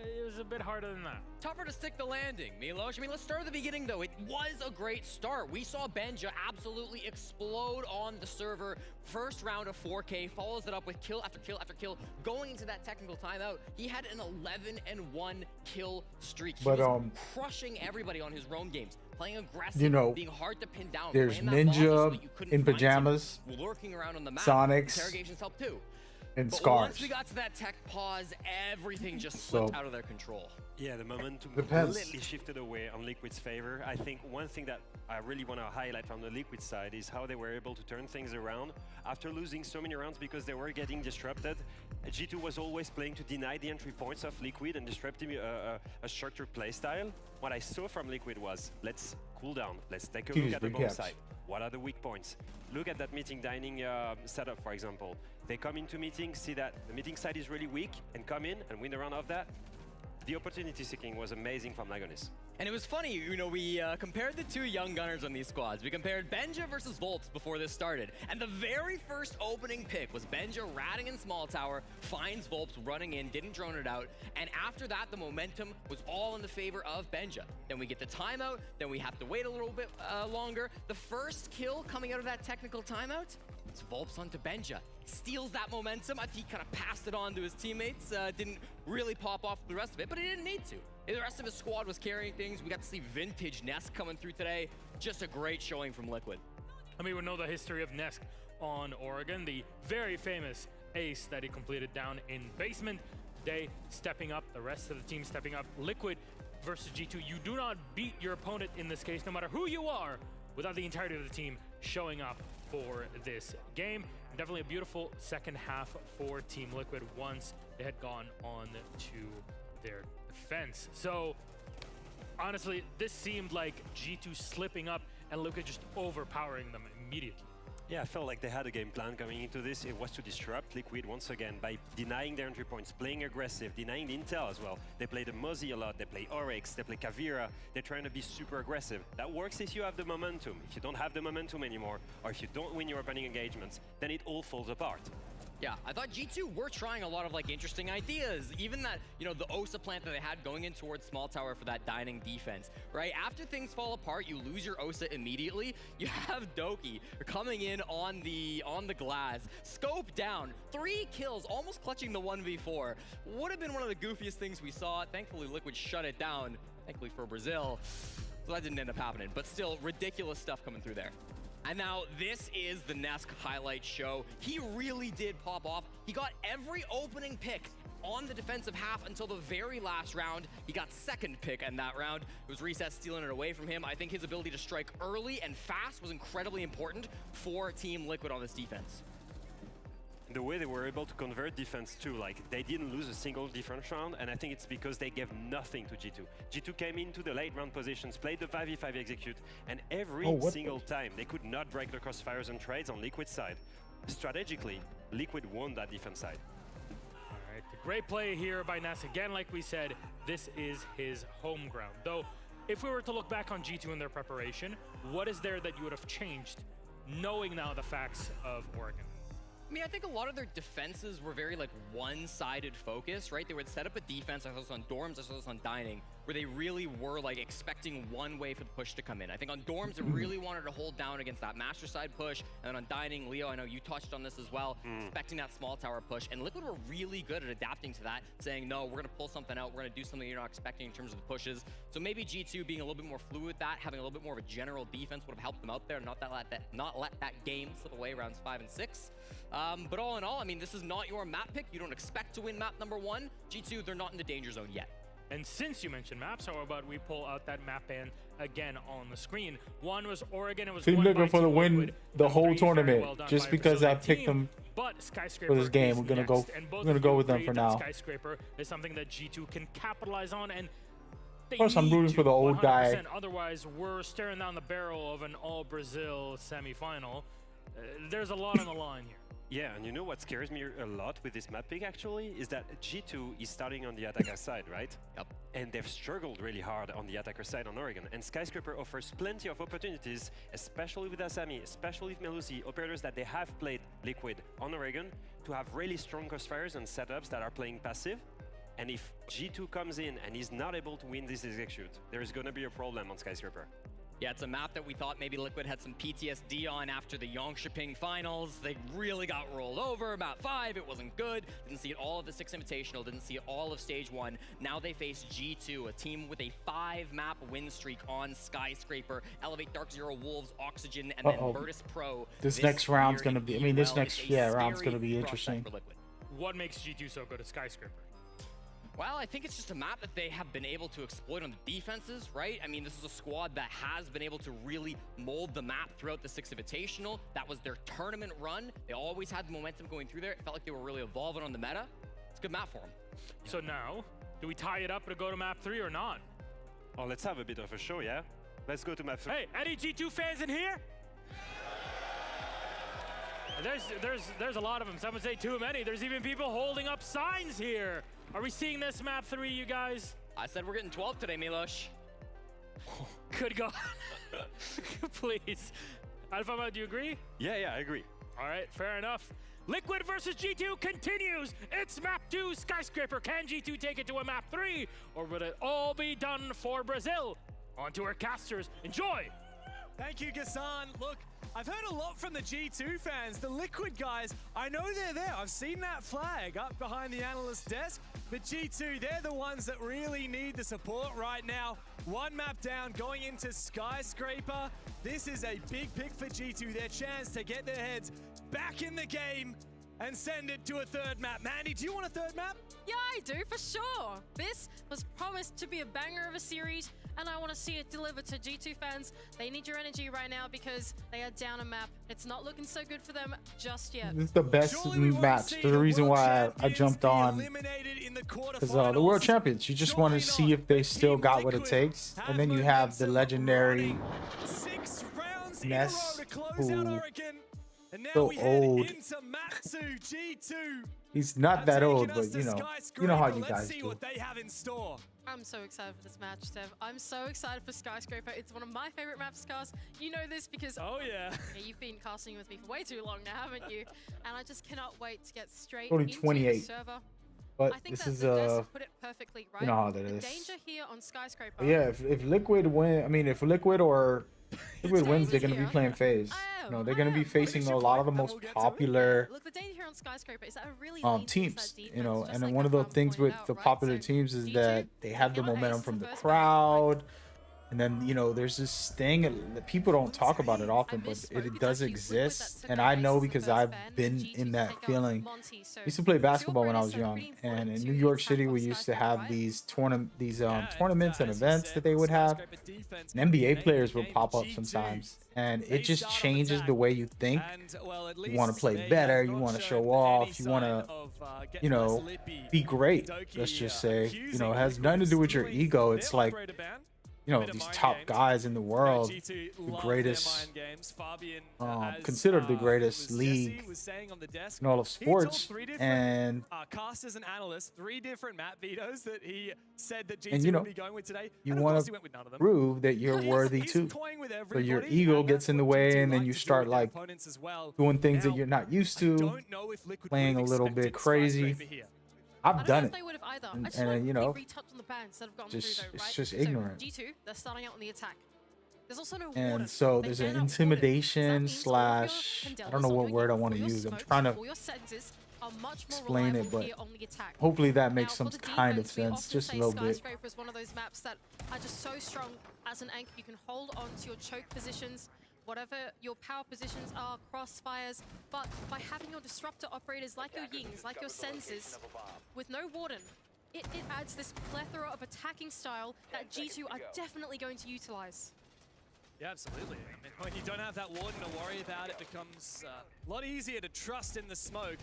it was a bit harder than that. Tougher to stick the landing, Milos. I mean, let's start at the beginning, though. It was a great start. We saw Benja absolutely explode on the server. First round of 4K, follows it up with kill after kill after kill. Going into that technical timeout, he had an 11-1 kill streak. He was crushing everybody on his roam games. Playing aggressive, you know, being hard to pin down. There's Ninja in pajamas, lurking around on the map. Sonics, interrogations help too. And but Scars. Once we got to that tech pause, everything just slipped out of their control. Yeah, the momentum Depends. completely shifted away on Liquid's favor. I think one thing that I really want to highlight from the Liquid side is how they were able to turn things around after losing so many rounds because they were getting disrupted. G2 was always playing to deny the entry points of Liquid and disrupting a structured playstyle. What I saw from Liquid was, let's cool down, let's take a look at the bomb side. What are the weak points? Look at that meeting dining setup, for example. They come into meetings, see that the meeting side is really weak, and come in and win the round of that. The opportunity seeking was amazing from Nagonis. And it was funny, you know, we compared the 2 young gunners on these squads. We compared Benja versus Volps before this started. And the very first opening pick was Benja ratting in small tower, finds Volps running in, didn't drone it out. And after that, the momentum was all in the favor of Benja. Then we get the timeout, then we have to wait a little bit longer. The first kill coming out of that technical timeout, it's Volps onto Benja. Steals that momentum. I think he kind of passed it on to his teammates. Didn't really pop off the rest of it, but he didn't need to. The rest of his squad was carrying things. We got to see vintage Nesk coming through today. Just a great showing from Liquid. I mean, we know the history of Nesk on Oregon, the very famous ace that he completed down in basement. Today, stepping up, the rest of the team stepping up. Liquid versus G2. You do not beat your opponent in this case, no matter who you are, without the entirety of the team showing up for this game. Definitely a beautiful second half for Team Liquid once they had gone on to their defense. So honestly, this seemed like G2 slipping up and Liquid just overpowering them immediately. Yeah, I felt like they had a game plan coming into this. It was to disrupt Liquid once again by denying their entry points, playing aggressive, denying the intel as well. They play the Mozzie a lot, they play Oryx, they play Kavira. They're trying to be super aggressive. That works if you have the momentum. If you don't have the momentum anymore, or if you don't win your opening engagements, then it all falls apart. Yeah, I thought G2 were trying a lot of like interesting ideas. Even that, you know, the Osa plant that they had going in towards small tower for that dining defense, right? After things fall apart, you lose your Osa immediately. You have Doki coming in on the glass, scope down, 3 kills, almost clutching the 1v4. Would have been one of the goofiest things we saw. Thankfully, Liquid shut it down. Thankfully for Brazil, so that didn't end up happening. But still, ridiculous stuff coming through there. And now this is the Nesk highlight show. He really did pop off. He got every opening pick on the defensive half until the very last round. He got second pick in that round. It was Reset stealing it away from him. I think his ability to strike early and fast was incredibly important for Team Liquid on this defense. The way they were able to convert defense too, like they didn't lose a single defense round, and I think it's because they gave nothing to G2. G2 came into the late round positions, played the 5v5 execute, and every single time they could not break the crossfires and trades on Liquid side. Strategically, Liquid won that defense side. All right, the great play here by Nesk. Again, like we said, this is his home ground. Though, if we were to look back on G2 in their preparation, what is there that you would have changed, knowing now the facts of Oregon? I mean, I think a lot of their defenses were very like one-sided focus, right? They would set up a defense, I saw this on Dorms, I saw this on Dining, where they really were like expecting one way for the push to come in. I think on Dorms, they really wanted to hold down against that master side push. And then on Dining, Leo, I know you touched on this as well, expecting that small tower push. And Liquid were really good at adapting to that, saying, no, we're gonna pull something out. We're gonna do something you're not expecting in terms of the pushes. So maybe G2 being a little bit more fluid with that, having a little bit more of a general defense would have helped them out there, not let that game slip away rounds 5 and 6. But all in all, I mean, this is not your map pick. You don't expect to win map number 1. G2, they're not in the danger zone yet. And since you mentioned maps, how about we pull out that map ban again on the screen? One was Oregon. It was Team Liquid for the win the whole tournament. Just because I picked them but Skyscraper for this game, we're gonna go with them for now. Skyscraper is something that G2 can capitalize on, and of course I'm rooting for the old guy. Otherwise, we're staring down the barrel of an all-Brazil semifinal. There's a lot on the line here. Yeah, and you know what scares me a lot with this map pick actually is that G2 is starting on the attacker side, right? Yep. And they've struggled really hard on the attacker side on Oregon. And Skyscraper offers plenty of opportunities, especially with Asami, especially with Melusi, operators that they have played Liquid on Oregon, to have really strong crossfires and setups that are playing passive. And if G2 comes in and is not able to win this execute, there is going to be a problem on Skyscraper. Yeah, it's a map that we thought maybe Liquid had some PTSD on after the Yongshiping finals. They really got rolled over. Map 5, it wasn't good. Didn't see it all of the 6 Invitational, didn't see it all of Stage 1. Now they face G2, a team with a 5-map win streak on Skyscraper. Elevate, Dark Zero, Wolves, Oxygen, and then Virtus Pro. This next round's going to be, I mean, this next round's going to be interesting. What makes G2 so good at Skyscraper? Well, I think it's just a map that they have been able to exploit on the defenses, right? I mean, this is a squad that has been able to really mold the map throughout the 6 Invitational. That was their tournament run. They always had the momentum going through there. It felt like they were really evolving on the meta. It's a good map for them. So now, do we tie it up to go to map 3 or not? Oh, let's have a bit of a show, yeah? Let's go to map 3. Hey, any G2 fans in here? There's a lot of them. Some would say too many. There's even people holding up signs here. Are we seeing this map 3, you guys? I said we're getting 12 today, Milos. Good God. Please. Alpha, do you agree? Yeah, I agree. All right, fair enough. Liquid versus G2 continues. It's map 2, Skyscraper. Can G2 take it to a map 3? Or will it all be done for Brazil? On to our casters. Enjoy. Thank you, Gassan. Look, I've heard a lot from the G2 fans. The Liquid guys, I know they're there. I've seen that flag up behind the analyst desk. But G2, they're the ones that really need the support right now. 1 map down, going into Skyscraper. This is a big pick for G2. Their chance to get their heads back in the game and send it to a 3rd map. Mandy, do you want a 3rd map? Yeah, I do, for sure. This was promised to be a banger of a series, and I want to see it delivered to G2 fans. They need your energy right now because they are down a map. It's not looking so good for them just yet. This is the best match. There's a reason why I jumped on. Because the world champions, you just want to see if they still got what it takes. And then you have the legendary Nesk, who And now So we head old. into map 2, G2. He's not that old, Taking us but to you know Skyscraper. how you Let's guys see do. what they have in store. I'm so excited for this match, Dev. I'm so excited for Skyscraper. It's one of my favorite maps, Cast. You know this because yeah, you've been casting with me for way too long now, haven't you? And I just cannot wait to get straight Only into 28. the server. But I think this that is the Des put it perfectly, right? you know how that the is. danger here on Skyscraper. But yeah, if Liquid win, I mean, if Liquid or Liquid wins, they're gonna be playing FaZe. No, they're gonna be facing a lot of the most popular Look, the danger here on Skyscraper is that it really leans into teams, that defense, you know, just and like then one of the things with the popular teams is that they have the momentum from the crowd, and then you know there's this thing that people don't talk about it often, but it does exist, and I know because I've been in that feeling. I used to play basketball when I was young, and in New York City we used to have these tournaments and events that they would have, and NBA players would pop up sometimes, and it just changes the way you think. You want to play better, you want to show off, you want to, you know, be great. Let's just say, you know, it has nothing to do with your ego. It's like, you know, these top guys in the world, the greatest, considered the greatest league in all of sports, and casters and analysts, 3 different map vetoes that he said that G2 and you know, would be going with today. you And of want course to he went with none of them. prove that you're worthy too. So your ego gets in the way, and then you start like doing things that you're not used to, playing a little bit crazy. I've done it, and you know, it's just ignorant. G2, they're starting out on the attack. There's also no And so there's an intimidation slash, I don't know what word I want to use. I'm trying to explain it, but hopefully that makes some kind of sense, just a little bit. Skyscraper is one of those maps that are just so strong as an anchor. You can hold on to your choke positions, whatever your power positions are, crossfires, but by having your disruptor operators like your Yings, like your Senses, with no Warden, it adds this plethora of attacking style that G2 are definitely going to utilize. Yeah, absolutely. I mean, when you don't have that warden to worry about, it becomes a lot easier to trust in the smoke.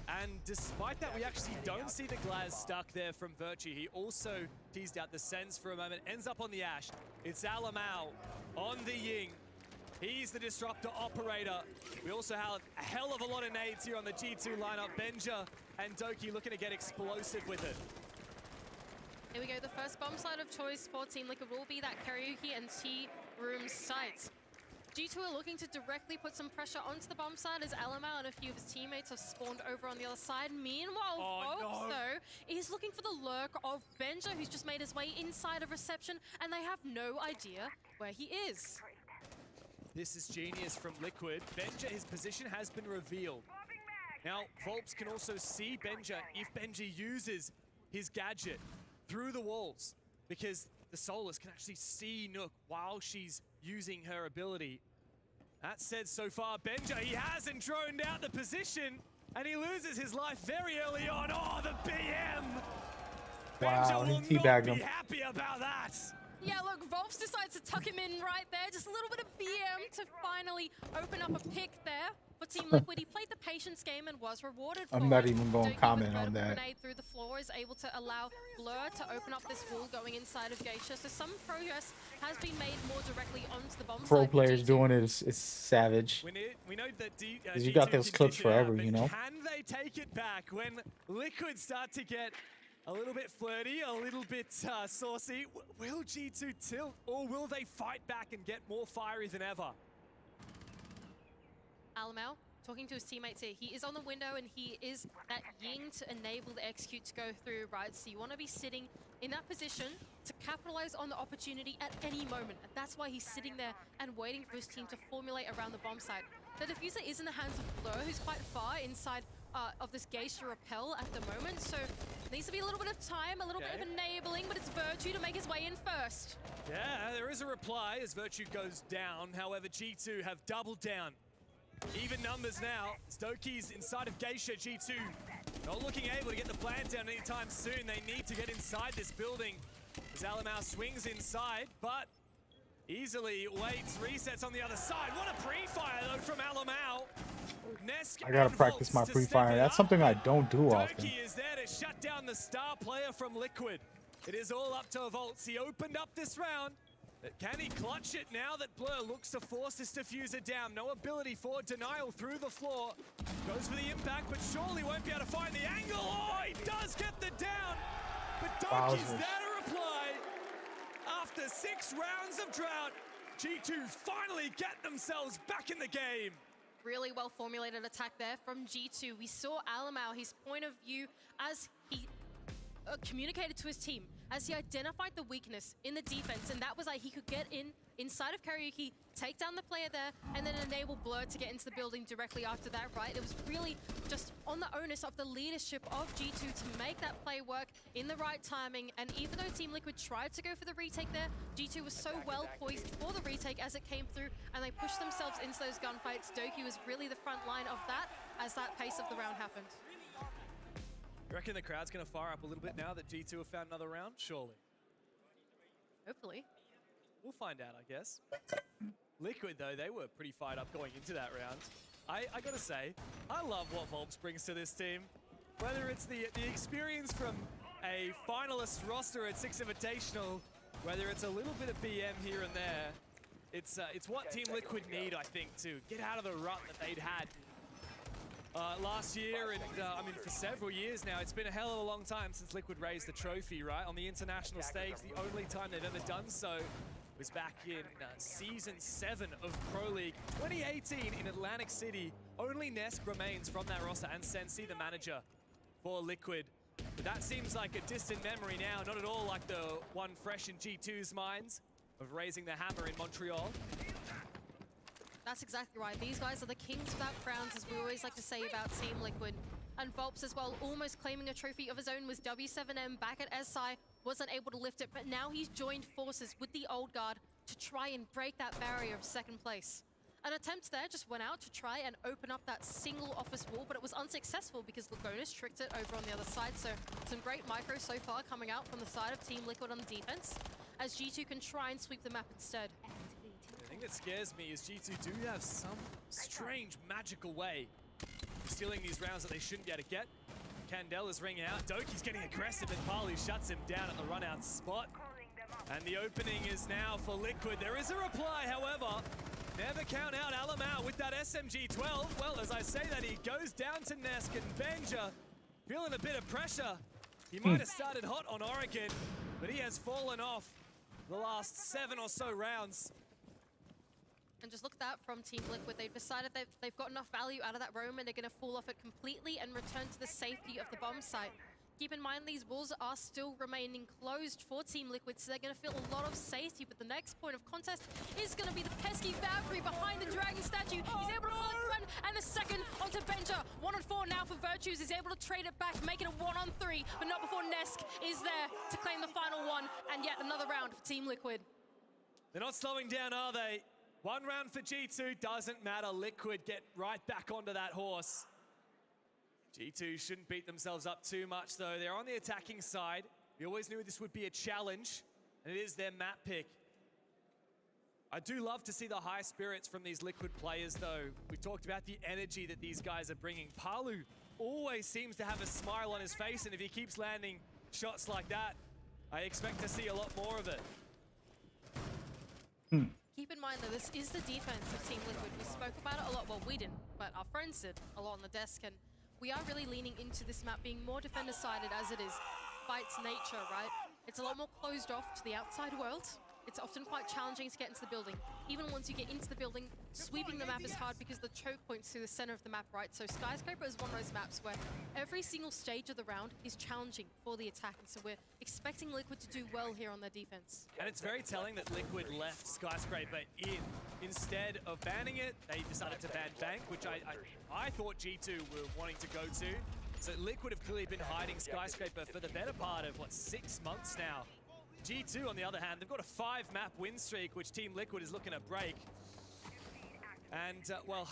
And despite that, we actually don't see the Glaz stuck there from Virtue. He also teased out the Sens for a moment, ends up on the Ash. It's Alamau on the Ying. He's the disruptor operator. We also have a hell of a lot of nades here on the G2 lineup. Benja and Doki looking to get explosive with it. Here we go, the first bomb site of choice for Team Liquid will be that Karaoke and Tea Room site. G2 are looking to directly put some pressure onto the bomb site as Alamau and a few of his teammates have spawned over on the other side. Meanwhile, Volks, though, is looking for the lurk of Benja, who's just made his way inside of reception, and they have no idea where he is. This is genius from Liquid. Benja, his position has been revealed. Now, Volps can also see Benja if Benja uses his gadget through the walls, because the Solus can actually see Nook while she's using her ability. That said, so far, Benja, he hasn't droned out the position, and he loses his life very early on. Oh, the BM! Wow, Benja will he not teabagged be him. happy about that. Yeah, look, Volps decides to tuck him in right there. Just a little bit of BM to finally open up a pick there for Team Liquid. He played the patience game and was rewarded for I'm not it. even going to Doki comment with on that. grenade through the floor is able to allow Blur to open up this wall going inside of Geisha. So some progress has been made more directly onto the bomb Pro site. players doing it is savage. We know that Because you got G2 those can clips dish it out, forever, but you know? Can they take it back when Liquid start to get a little bit flirty, a little bit saucy? Will G2 tilt, or will they fight back and get more fiery than ever? Alamau talking to his teammates here. He is on the window and he is that Ying to enable the execute to go through, right? So you want to be sitting in that position to capitalize on the opportunity at any moment. And that's why he's sitting there and waiting for his team to formulate around the bomb site. The diffuser is in the hands of Blur, who's quite far inside of this Geisha repel at the moment. So needs to be a little bit of time, a little bit of enabling, but it's Virtue to make his way in first. Yeah, there is a reply as Virtue goes down. However, G2 have doubled down. Even numbers now. Doki's inside of Geisha. G2 not looking able to get the plant down anytime soon. They need to get inside this building as Alamau swings inside, but easily waits, resets on the other side. What a pre-fire though from Alamau. Nesk I gotta and practice my Volks to pre-fire. step it That's up. something I don't do often. Doki is there to shut down the star player from Liquid. It is all up to Volts. He opened up this round. But can he clutch it now that Blur looks to force this diffuser down? No ability for denial through the floor. Goes for the impact, but surely won't be able to find the angle. Oh, he does get the down. But Doki's there to reply. After 6 rounds of drought, G2 finally get themselves back in the game. Really well formulated attack there from G2. We saw Alamau, his point of view as he communicated to his team, as he identified the weakness in the defense, and that was like he could get inside of Karaoke, take down the player there, and then enable Blur to get into the building directly after that, right? It was really just on the onus of the leadership of G2 to make that play work in the right timing, and even though Team Liquid tried to go for the retake there, G2 was so well poised for the retake as it came through, and they pushed themselves into those gunfights. Doki was really the front line of that as that pace of the round happened. You reckon the crowd's going to fire up a little bit now that G2 have found another round? Surely. Hopefully. We'll find out, I guess. Liquid, though, they were pretty fired up going into that round. I gotta say, I love what Volps brings to this team. Whether it's the experience from a finalist roster at Six Invitational, whether it's a little bit of BM here and there, it's what Team Liquid need, I think, to get out of the rut that they'd had last year, and I mean, for several years now. It's been a hell of a long time since Liquid raised the trophy, right? On the international stage, the only time they've ever done so was back in Season 7 of Pro League 2018 in Atlantic City. Only Nesk remains from that roster, and Sensi, the manager for Liquid. But that seems like a distant memory now, not at all like the one fresh in G2's minds of raising the hammer in Montreal. That's exactly right. These guys are the kings without crowns, as we always like to say about Team Liquid. And Volps as well, almost claiming a trophy of his own, was W7M back at SI, wasn't able to lift it, but now he's joined forces with the Old Guard to try and break that barrier of second place. An attempt there just went out to try and open up that single office wall, but it was unsuccessful because Lagonis tricked it over on the other side. So some great micro so far coming out from the side of Team Liquid on the defense, as G2 can try and sweep the map instead. The thing that scares me is G2 do have some strange magical way of stealing these rounds that they shouldn't be able to get. Candel is ringing out. Doki's getting aggressive, and Palu shuts him down at the run-out spot. And the opening is now for Liquid. There is a reply, however. Never count out Alamau with that SMG-12. Well, as I say that, he goes down to Nesk, and Benja feeling a bit of pressure. He might have started hot on Oregon, but he has fallen off the last 7 or so rounds. And just look at that from Team Liquid. They've decided they've got enough value out of that roam, and they're going to fall off it completely and return to the safety of the bomb site. Keep in mind, these walls are still remaining closed for Team Liquid, so they're going to feel a lot of safety. But the next point of contest is going to be the pesky Valkyrie behind the dragon statue. He's able to collect one, and the second onto Benja. 1 on 4 now for Virtues. He's able to trade it back, make it a 1 on 3, but not before Nesk is there to claim the final one, and yet another round for Team Liquid. They're not slowing down, are they? 1 round for G2, doesn't matter. Liquid get right back onto that horse. G2 shouldn't beat themselves up too much, though. They're on the attacking side. We always knew this would be a challenge, and it is their map pick. I do love to see the high spirits from these Liquid players, though. We talked about the energy that these guys are bringing. Palu always seems to have a smile on his face, and if he keeps landing shots like that, I expect to see a lot more of it. Keep in mind, though, this is the defense of Team Liquid. We spoke about it a lot. Well, we didn't, but our friends did a lot on the desk, and we are really leaning into this map being more defender-sided as it is by its nature, right? It's a lot more closed off to the outside world. It's often quite challenging to get into the building. Even once you get into the building, sweeping the map is hard because the choke points to the center of the map, right? So Skyscraper is one of those maps where every single stage of the round is challenging for the attack, and so we're expecting Liquid to do well here on their defense. And it's very telling that Liquid left Skyscraper in. Instead of banning it, they decided to ban Bank, which I thought G2 were wanting to go to. So Liquid have clearly been hiding Skyscraper for the better part of, what, 6 months now. G2, on the other hand, they've got a 5-map win streak, which Team Liquid is looking to break. And, well,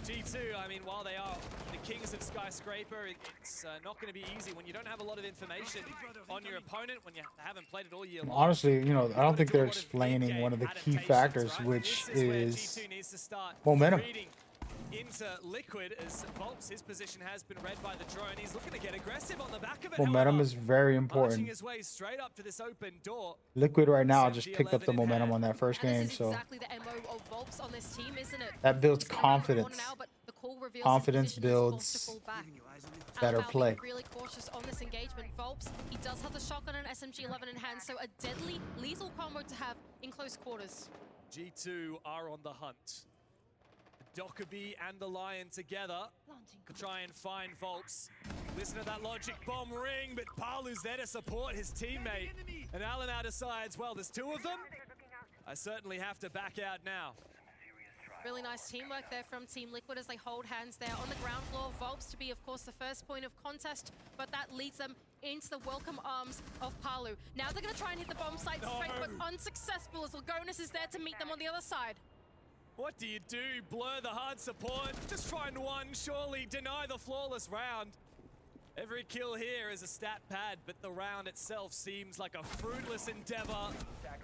G2, I mean, while they are the kings of Skyscraper, it's not going to be easy when you don't have a lot of information on your opponent, when you haven't played it all year long. Honestly, you know, I don't think they're explaining one of the key factors, which is momentum. into Liquid as Volps, his position has been read by the drone. He's looking to get aggressive on the back of it. Momentum is very Arching important. his way straight up to this open door. Liquid right now just picked up the momentum on that first game, so exactly the MO of Volps on this team, isn't it? that builds He's coming around the corner confidence. now, but the call reveals his Confidence position is forced to builds fall back. better Alabama play. being really cautious on this engagement. Volps, he does have the shotgun and SMG-11 in hand, so a deadly, lethal combo to have in close quarters. G2 are on the hunt. Dockerby and the Lion together to try and find Volps. Listen to that logic bomb ring, but Palu's there to support his teammate. And Alamau decides, well, there's two of them. I certainly have to back out now. Really nice teamwork there from Team Liquid as they hold hands there on the ground floor. Volps to be, of course, the first point of contest, but that leads them into the welcome arms of Palu. Now they're going to try and hit the bomb site straight, but unsuccessful as Lagonis is there to meet them on the other side. What do you do? Blur the hard support. Just find one, surely deny the flawless round. Every kill here is a stat pad, but the round itself seems like a fruitless endeavor.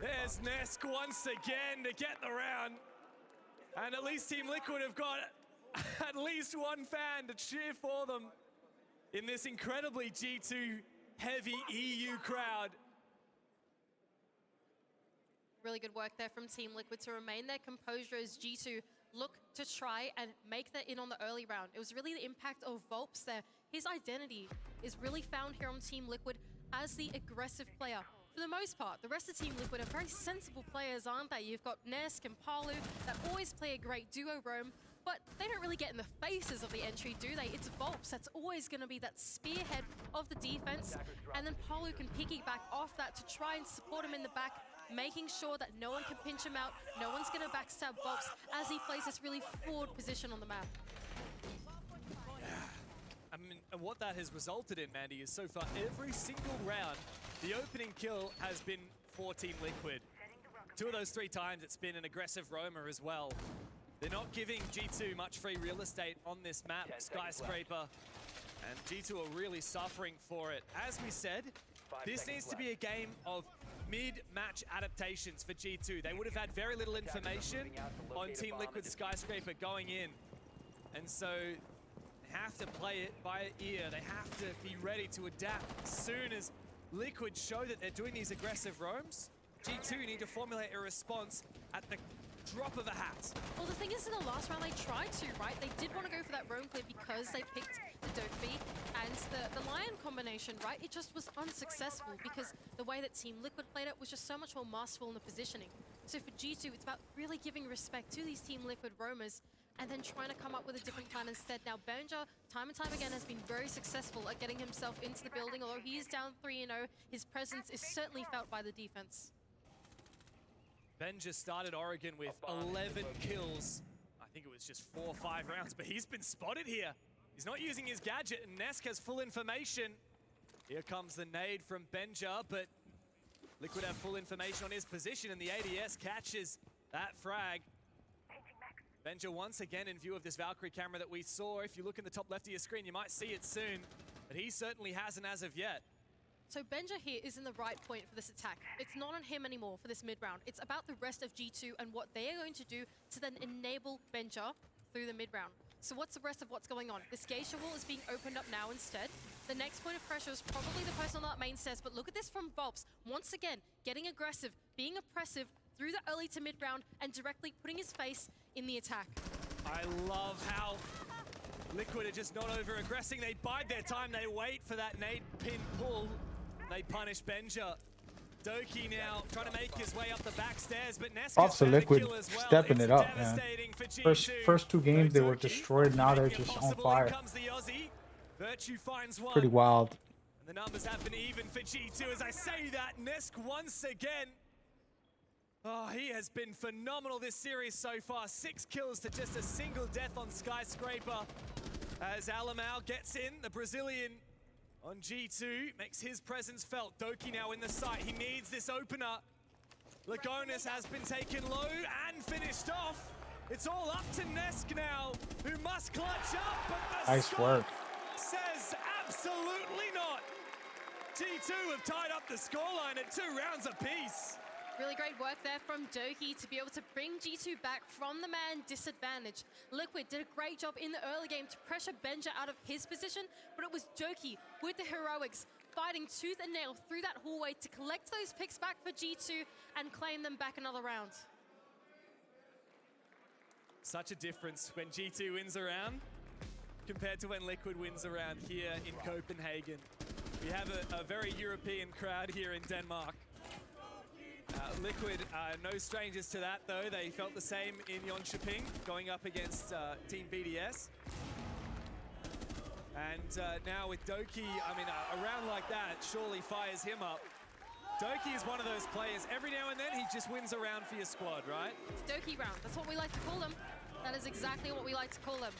There's Nesk once again to get the round. And at least Team Liquid have got at least one fan to cheer for them in this incredibly G2 heavy EU crowd. Really good work there from Team Liquid to remain their composure as G2 look to try and make that in on the early round. It was really the impact of Volps there. His identity is really found here on Team Liquid as the aggressive player. For the most part, the rest of Team Liquid are very sensible players, aren't they? You've got Nesk and Palu that always play a great duo roam, but they don't really get in the faces of the entry, do they? It's Volps that's always going to be that spearhead of the defense, and then Palu can piggyback off that to try and support him in the back, making sure that no one can pinch him out, no one's going to backstab Volps as he plays this really forward position on the map. I mean, and what that has resulted in, Mandy, is so far every single round, the opening kill has been for Team Liquid. 2 of those 3 times it's been an aggressive roamer as well. They're not giving G2 much free real estate on this map, Skyscraper, and G2 are really suffering for it. As we said, this needs to be a game of mid-match adaptations for G2. They would have had very little information on Team Liquid's Skyscraper going in, and so have to play it by ear. They have to be ready to adapt as soon as Liquid show that they're doing these aggressive roams. G2 need to formulate a response at the drop of a hat. Well, the thing is, in the last round, they tried to, right? They did want to go for that roam clear because they picked the Dokkaebi and the Lion combination, right? It just was unsuccessful because the way that Team Liquid played it was just so much more masterful in the positioning. So for G2, it's about really giving respect to these Team Liquid roamers and then trying to come up with a different plan instead. Now, Benja, time and time again, has been very successful at getting himself into the building. Although he is down 3-0, his presence is certainly felt by the defense. Benja started Oregon with 11 kills. I think it was just 4 or 5 rounds, but he's been spotted here. He's not using his gadget, and Nesk has full information. Here comes the nade from Benja, but Liquid have full information on his position, and the ADS catches that frag. Benja once again in view of this Valkyrie camera that we saw. If you look in the top left of your screen, you might see it soon, but he certainly hasn't as of yet. So Benja here is in the right point for this attack. It's not on him anymore for this mid-round. It's about the rest of G2 and what they are going to do to then enable Benja through the mid-round. So what's the rest of what's going on? This geisha wall is being opened up now instead. The next point of pressure is probably the person on that main stairs, but look at this from Volps. Once again, getting aggressive, being oppressive through the early to mid-round and directly putting his face in the attack. I love how Liquid are just not over-aggressing. They bide their time, they wait for that nade pin pull. They punish Benja. Doki now trying to make his way up the back stairs, but Nesk Props to Liquid stepping it up, man. First 2 games they were destroyed, now they're just on fire. Pretty wild. And the numbers have been even for G2 as I say that. Nesk once again. Oh, he has been phenomenal this series so far. 6 kills to just a single death on Skyscraper. As Alamau gets in, the Brazilian on G2 makes his presence felt. Doki now in the site. He needs this opener. Lagonis has been taken low and finished off. It's all up to Nesk now, who must clutch up, but the nice work. Says absolutely not. G2 have tied up the scoreline at 2 rounds apiece. Really great work there from Doki to be able to bring G2 back from the man disadvantage. Liquid did a great job in the early game to pressure Benja out of his position, but it was Doki with the heroics fighting tooth and nail through that hallway to collect those picks back for G2 and claim them back another round. Such a difference when G2 wins a round compared to when Liquid wins a round here in Copenhagen. We have a very European crowd here in Denmark. Liquid, no strangers to that though. They felt the same in Jönköping, going up against Team BDS. And now with Doki, I mean, a round like that surely fires him up. Doki is one of those players, every now and then he just wins a round for your squad, right? It's Doki round, that's what we like to call them. That is exactly what we like to call them.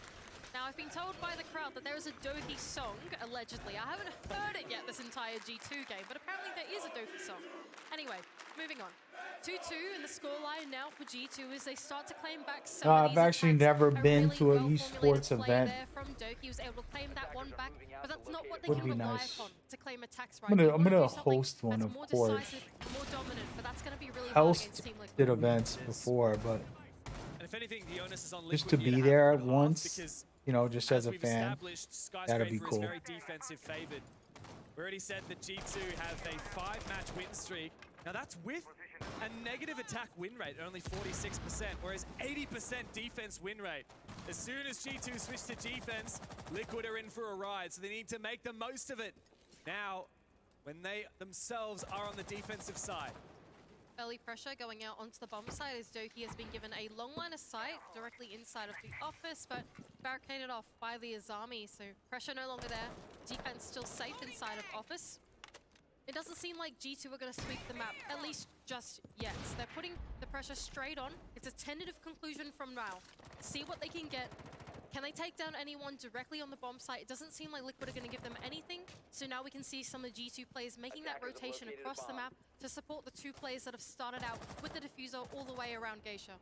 Now, I've been told by the crowd that there is a Doki song, allegedly. I haven't heard it yet this entire G2 game, but apparently there is a Doki song. Anyway, moving on. 2-2 in the scoreline now for G2 as they start to claim back some of these I've actually attacks. never been to an well-formulated esports play event. there from Doki was able to claim that one back, but that's not what they Would can be rely nice. upon to claim attacks right I'm now. gonna They wanna do something host one, that's of more course. decisive, more dominant, but that's going to be really hard Host against Team Liquid. did events before, but And if anything, the onus is on Liquid just to here be have there a good half once, because you know, just as a we've fan, established, that'd be Skyscraper is cool. very defensive favored. We already said that G2 have a 5-match win streak. Now that's with a negative attack win rate, only 46%, whereas 80% defense win rate. As soon as G2 switch to defense, Liquid are in for a ride, so they need to make the most of it. Now, when they themselves are on the defensive side. Early pressure going out onto the bomb side as Doki has been given a long line of sight directly inside of the office, but barricaded off by the Azami, so pressure no longer there. Defense still safe inside of office. It doesn't seem like G2 are going to sweep the map, at least just yet. They're putting the pressure straight on. It's a tentative conclusion from now. See what they can get. Can they take down anyone directly on the bomb site? It doesn't seem like Liquid are going to give them anything. So now we can see some of the G2 players making that rotation across the map to support the two players that have started out with the diffuser all the way around Geisha.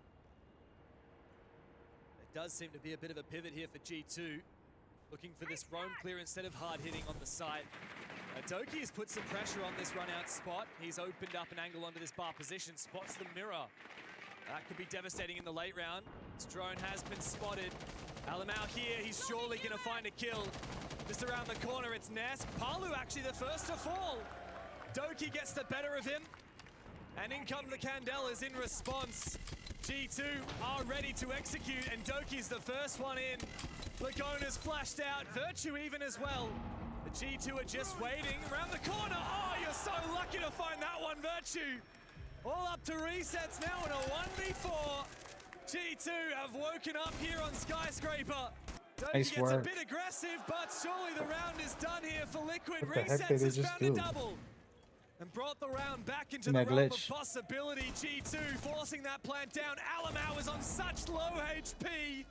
It does seem to be a bit of a pivot here for G2. Looking for this roam clear instead of hard hitting on the site. Doki has put some pressure on this run out spot. He's opened up an angle onto this bar position, spots the mirror. That could be devastating in the late round. This drone has been spotted. Alamau here, he's surely gonna find a kill. Just around the corner, it's Nesk. Palu actually the first to fall. Doki gets the better of him. And in come the Candelas in response. G2 are ready to execute, and Doki's the first one in. Lagona's flashed out, Virtue even as well. The G2 are just waiting around the corner. Oh, you're so lucky to find that one, Virtue. All up to resets now in a 1v4. G2 have woken up here on Skyscraper. Doki Nice gets a work. bit aggressive, but surely the round is done here for Liquid. What the heck Resets did they has just found a do? double and brought the round back into That the realm glitch. of possibility. G2 forcing that plant down. Alamau is on such low HP.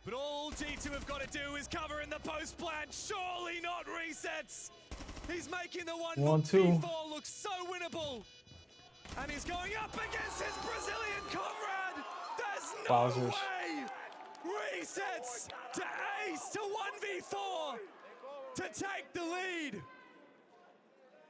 But all G2 have got to do is cover in the post plant. Surely not resets. He's making the 1-2. 1v4 look so winnable. And he's going up against his Brazilian comrade. There's no Wowzers. way. Resets to ace to 1v4 to take the lead.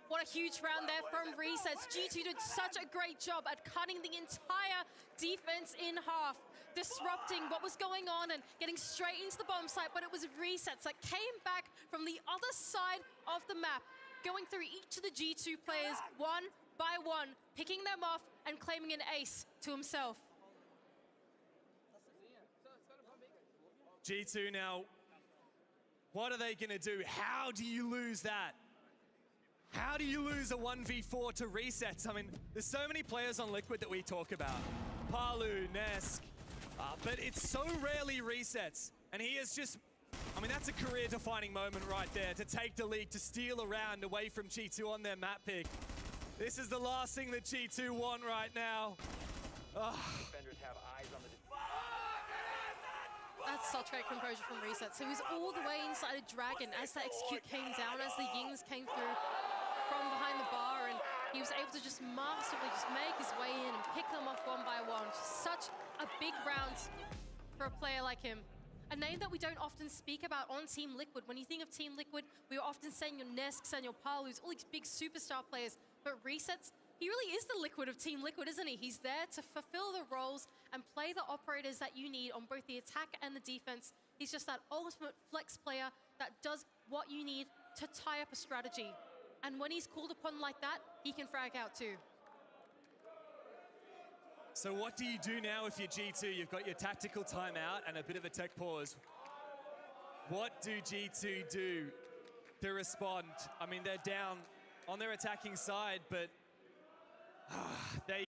What a huge round there from Resets. G2 did such a great job at cutting the entire defense in half, disrupting what was going on and getting straight into the bomb site, but it was Resets that came back from the other side of the map, going through each of the G2 players one by one, picking them off and claiming an ace to himself. G2 now, what are they going to do? How do you lose that? How do you lose a 1v4 to Resets? I mean, there's so many players on Liquid that we talk about. Palu, Nesk, but it's so rarely Resets. And he is just, I mean, that's a career-defining moment right there, to take the lead, to steal a round away from G2 on their map pick. This is the last thing that G2 want right now. That's such great composure from Resets. He was all the way inside a Dragon as the execute came down, as the Yings came through from behind the bar, and he was able to just masterfully just make his way in and pick them off one by one. Just such a big round for a player like him. A name that we don't often speak about on Team Liquid. When you think of Team Liquid, we are often saying your Nesks and your Palus, all these big superstar players, but Resets he really is the Liquid of Team Liquid, isn't he? He's there to fulfill the roles and play the operators that you need on both the attack and the defense. He's just that ultimate flex player that does what you need to tie up a strategy. And when he's called upon like that, he can frag out too. So what do you do now if you're G2? You've got your tactical timeout and a bit of a tech pause. What do G2 do to respond? I mean, they're down on their attacking side, but they...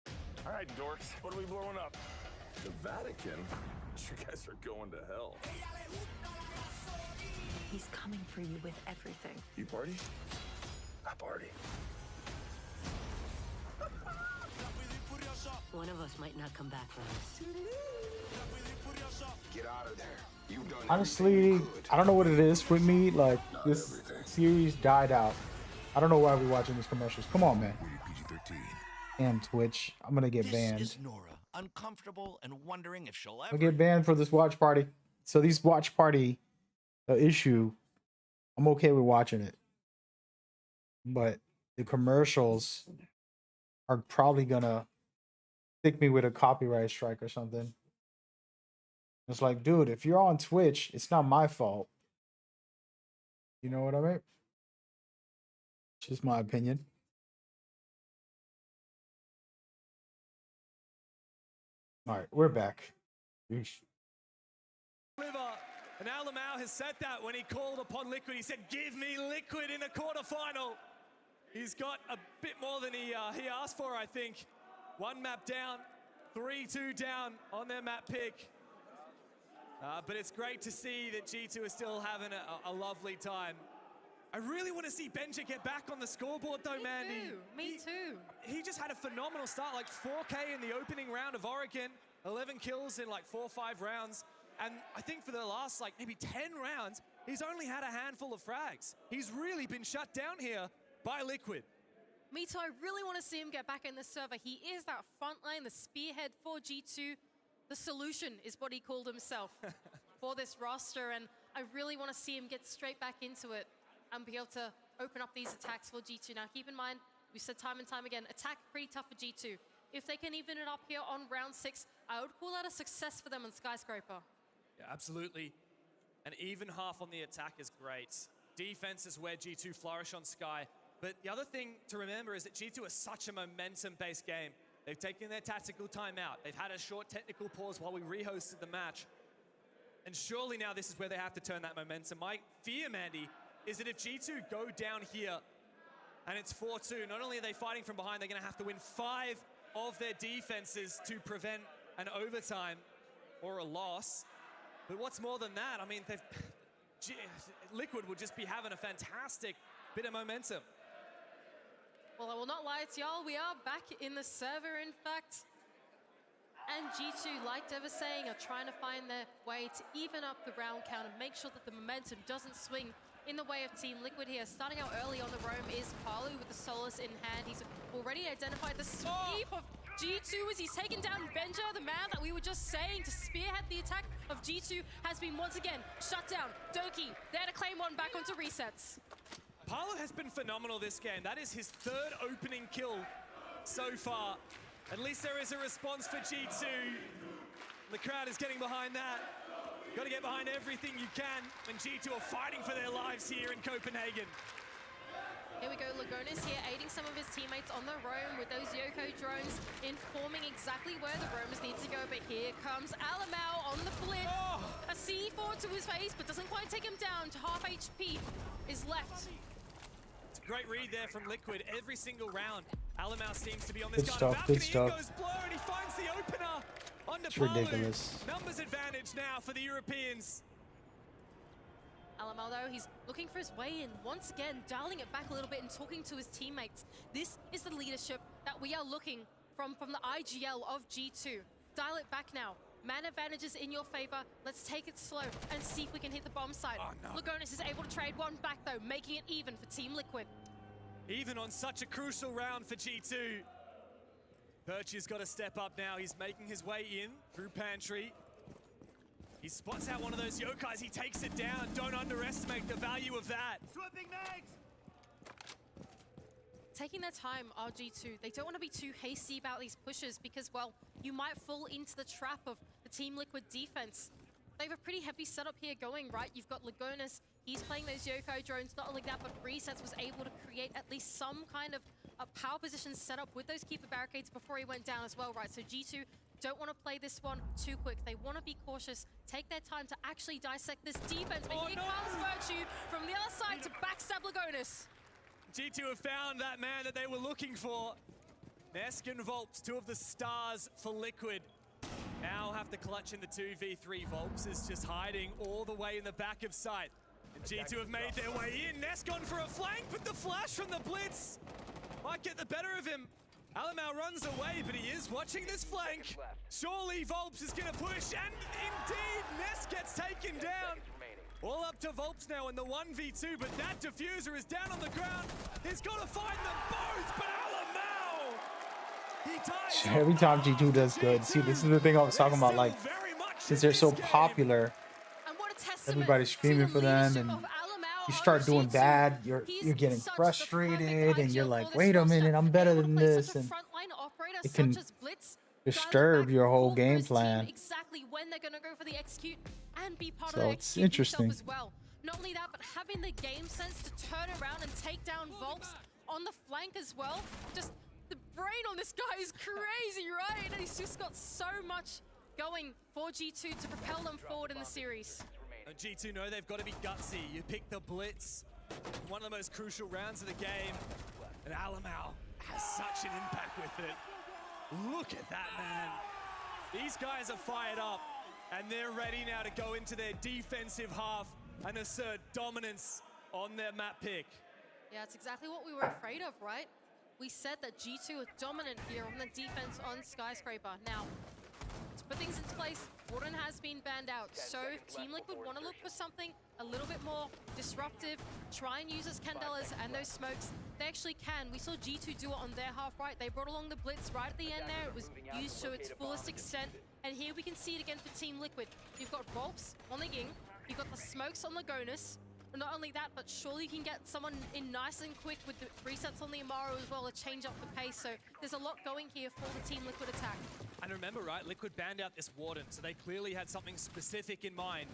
All right, dorks, what are we blowing up? The Vatican? You guys are going to hell. He's coming for you with everything. You party? I party. One of us might not come back from this. Get out of there. You've done Honestly, I don't know what it is with me. Like, this series died out. I don't know why we're watching these commercials. Come on, man. Damn Twitch. I'm gonna get banned. This is Nora, uncomfortable and wondering if she'll ever... I'll get banned for this watch party. So these watch party issue, I'm okay with watching it. But the commercials are probably gonna stick me with a copyright strike or something. It's like, dude, if you're on Twitch, it's not my fault. You know what I mean? It's just my opinion. All right, we're back. Yeesh. And Alamau has said that when he called upon Liquid. He said, give me Liquid in a quarterfinal. He's got a bit more than he asked for, I think. One map down, 3-2 down on their map pick. But it's great to see that G2 is still having a lovely time. I really want to see Benja get back on the scoreboard though, Mandy. Me too. He just had a phenomenal start, like 4K in the opening round of Oregon, 11 kills in like 4 or 5 rounds. And I think for the last like maybe 10 rounds, he's only had a handful of frags. He's really been shut down here by Liquid. Me too. I really want to see him get back in the server. He is that front line, the spearhead for G2. The solution is what he called himself for this roster. And I really want to see him get straight back into it and be able to open up these attacks for G2. Now, keep in mind, we said time and time again, attack pretty tough for G2. If they can even it up here on round 6, I would call that a success for them on Skyscraper. Yeah, absolutely. An even half on the attack is great. Defense is where G2 flourish on Sky. But the other thing to remember is that G2 is such a momentum-based game. They've taken their tactical timeout. They've had a short technical pause while we rehosted the match. And surely now this is where they have to turn that momentum. My fear, Mandy, is that if G2 go down here and it's 4-2, not only are they fighting from behind, they're going to have to win 5 of their defenses to prevent an overtime or a loss. But what's more than that, I mean, Liquid would just be having a fantastic bit of momentum. Well, I will not lie to y'all, we are back in the server, in fact. And G2, like Dev was saying, are trying to find their way to even up the round count and make sure that the momentum doesn't swing in the way of Team Liquid here. Starting out early on the roam is Palu with the Solus in hand. He's already identified the sweep of G2 as he's taken down Benja, the man that we were just saying to spearhead the attack of G2 has been once again shut down. Doki there to claim one back onto resets. Palu has been phenomenal this game. That is his 3rd opening kill so far. At least there is a response for G2. The crowd is getting behind that. Got to get behind everything you can when G2 are fighting for their lives here in Copenhagen. Here we go, Lagonis here aiding some of his teammates on the roam with those Yoko drones, informing exactly where the roamers need to go. But here comes Alamau on the blitz. A C4 to his face, but doesn't quite take him down. To half HP is left. It's a great read there from Liquid. Every single round, Alamau seems to be on this Good kind stuff, of balcony. good stuff. Here goes Blur, and he finds the opener onto It's Palu. ridiculous. Numbers advantage now for the Europeans. Alamau, though, he's looking for his way in once again, dialing it back a little bit and talking to his teammates. This is the leadership that we are looking from the IGL of G2. Dial it back now. Man advantages in your favor. Let's take it slow and see if we can hit the bomb site. Oh, no. Lagonis is able to trade one back, though, making it even for Team Liquid. Even on such a crucial round for G2. Perchy's got to step up now. He's making his way in through Pantry. He spots out one of those Yokais. He takes it down. Don't underestimate the value of that. Swapping mags! taking their time, RG2. They don't want to be too hasty about these pushes because, well, you might fall into the trap of the Team Liquid defense. They have a pretty heavy setup here going, right? You've got Lagonis. He's playing those Yoko drones. Not only that, but Resets was able to create at least some kind of a power position setup with those keeper barricades before he went down as well, right? So G2 don't want to play this one too quick. They want to be cautious, take their time to actually dissect this defense. But here comes Virtue from the other side to backstab Lagonis. G2 have found that man that they were looking for. Nesk and Volps, two of the stars for Liquid. Now have to clutch in the 2v3. Volps is just hiding all the way in the back of sight. And G2 have made their way in. Nesk gone for a flank, but the flash from the Blitz might get the better of him. Alamau runs away, but he is watching this flank. Surely Volps is going to push, and indeed, Nesk gets taken down. All up to Volps now in the 1v2, but that diffuser is down on the ground. He's got to find them both, but Alamau, he ties. Every time G2 does good, see, this is the thing I was talking about, like, since they're so popular, everybody's screaming for them, and you start doing bad, you're getting frustrated, and you're like, wait a minute, I'm better than this, and it can disturb your whole game plan. Exactly when they're going to go for the execute and be part So of the it's execute interesting. as well. Not only that, but having the game sense to turn around and take down Volps on the flank as well. Just the brain on this guy is crazy, right? And he's just got so much going for G2 to propel them forward in the series. And G2 know they've got to be gutsy. You pick the Blitz, one of the most crucial rounds of the game, and Alamau has such an impact with it. Look at that, man. These guys are fired up, and they're ready now to go into their defensive half and assert dominance on their map pick. Yeah, it's exactly what we were afraid of, right? We said that G2 are dominant here on the defense on Skyscraper. Now, to put things into place, Warden has been banned out. So if Team Liquid want to look for something a little bit more disruptive, try and use those Candelas and those smokes, they actually can. We saw G2 do it on their half, right? They brought along the Blitz right at the end there. It was used to its fullest extent. And here we can see it again for Team Liquid. You've got Volps on the Ying. You've got the smokes on Lagonis. And not only that, but surely you can get someone in nice and quick with the resets on the Amaru as well to change up the pace. So there's a lot going here for the Team Liquid attack. And remember, right, Liquid banned out this Warden, so they clearly had something specific in mind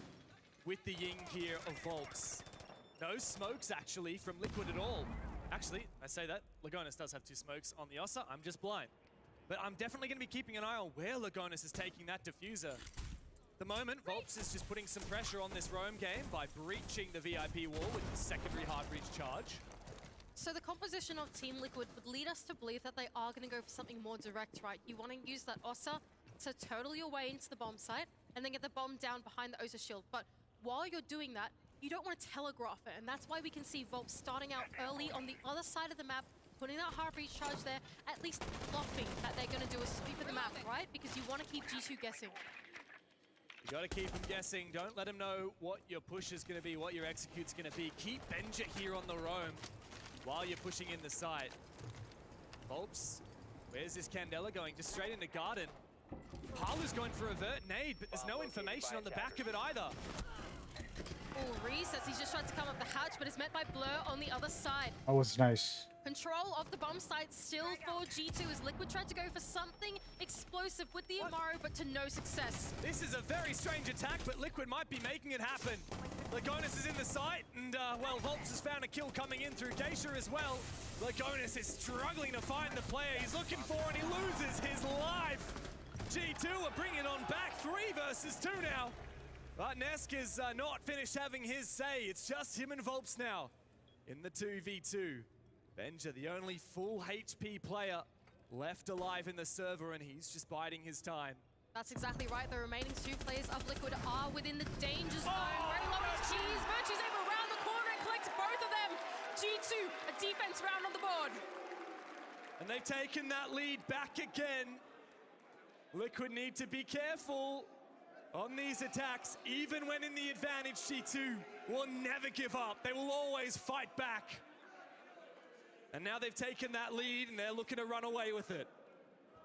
with the Ying here of Volps. No smokes, actually, from Liquid at all. Actually, I say that, Lagonis does have two smokes on the Ossa. I'm just blind. But I'm definitely going to be keeping an eye on where Lagonis is taking that diffuser. At the moment, Volps is just putting some pressure on this roam game by breaching the VIP wall with the secondary hard breach charge. So the composition of Team Liquid would lead us to believe that they are going to go for something more direct, right? You want to use that Ossa to turtle your way into the bomb site and then get the bomb down behind the Ossa shield. But while you're doing that, you don't want to telegraph it, and that's why we can see Volps starting out early on the other side of the map, putting that hard breach charge there, at least bluffing that they're going to do a sweep of the map, right? Because you want to keep G2 guessing. You gotta keep them guessing. Don't let them know what your push is gonna be, what your execute's gonna be. Keep Benja here on the roam while you're pushing in the site. Volps, where's this Candela going? Just straight into Garden. Palu's going for a vert nade, but there's no information on the back of it either. Oh, Resets, he's just trying to come up the hatch, but it's met by Blur on the other side. That was nice. Control of the bomb site still for G2 as Liquid tried to go for something explosive with the Amaru, but to no success. This is a very strange attack, but Liquid might be making it happen. Lagonis is in the site, and well, Volps has found a kill coming in through Geisha as well. Lagonis is struggling to find the player he's looking for, and he loses his life. G2 are bringing on back 3 versus 2 now. But Nesk is not finished having his say. It's just him and Volps now in the 2v2. Benja, the only full HP player left alive in the server, and he's just biding his time. That's exactly right. The remaining 2 players of Liquid are within the danger zone. Very low HGs. Virtue's able around the corner and collects both of them. G2, a defense round on the board. And they've taken that lead back again. Liquid need to be careful on these attacks. Even when in the advantage, G2 will never give up. They will always fight back. And now they've taken that lead, and they're looking to run away with it.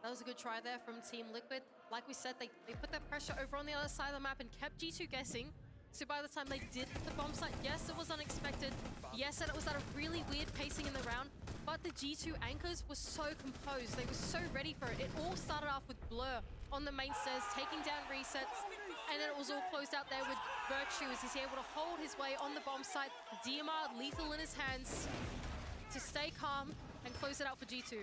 That was a good try there from Team Liquid. Like we said, they put that pressure over on the other side of the map and kept G2 guessing. So by the time they did hit the bomb site, yes, it was unexpected. Yes, and it was at a really weird pacing in the round. but the G2 anchors were so composed. They were so ready for it. It all started off with Blur on the main stairs, taking down resets, and then it was all closed out there with Virtue as he's able to hold his way on the bomb site. DMR lethal in his hands to stay calm and close it out for G2.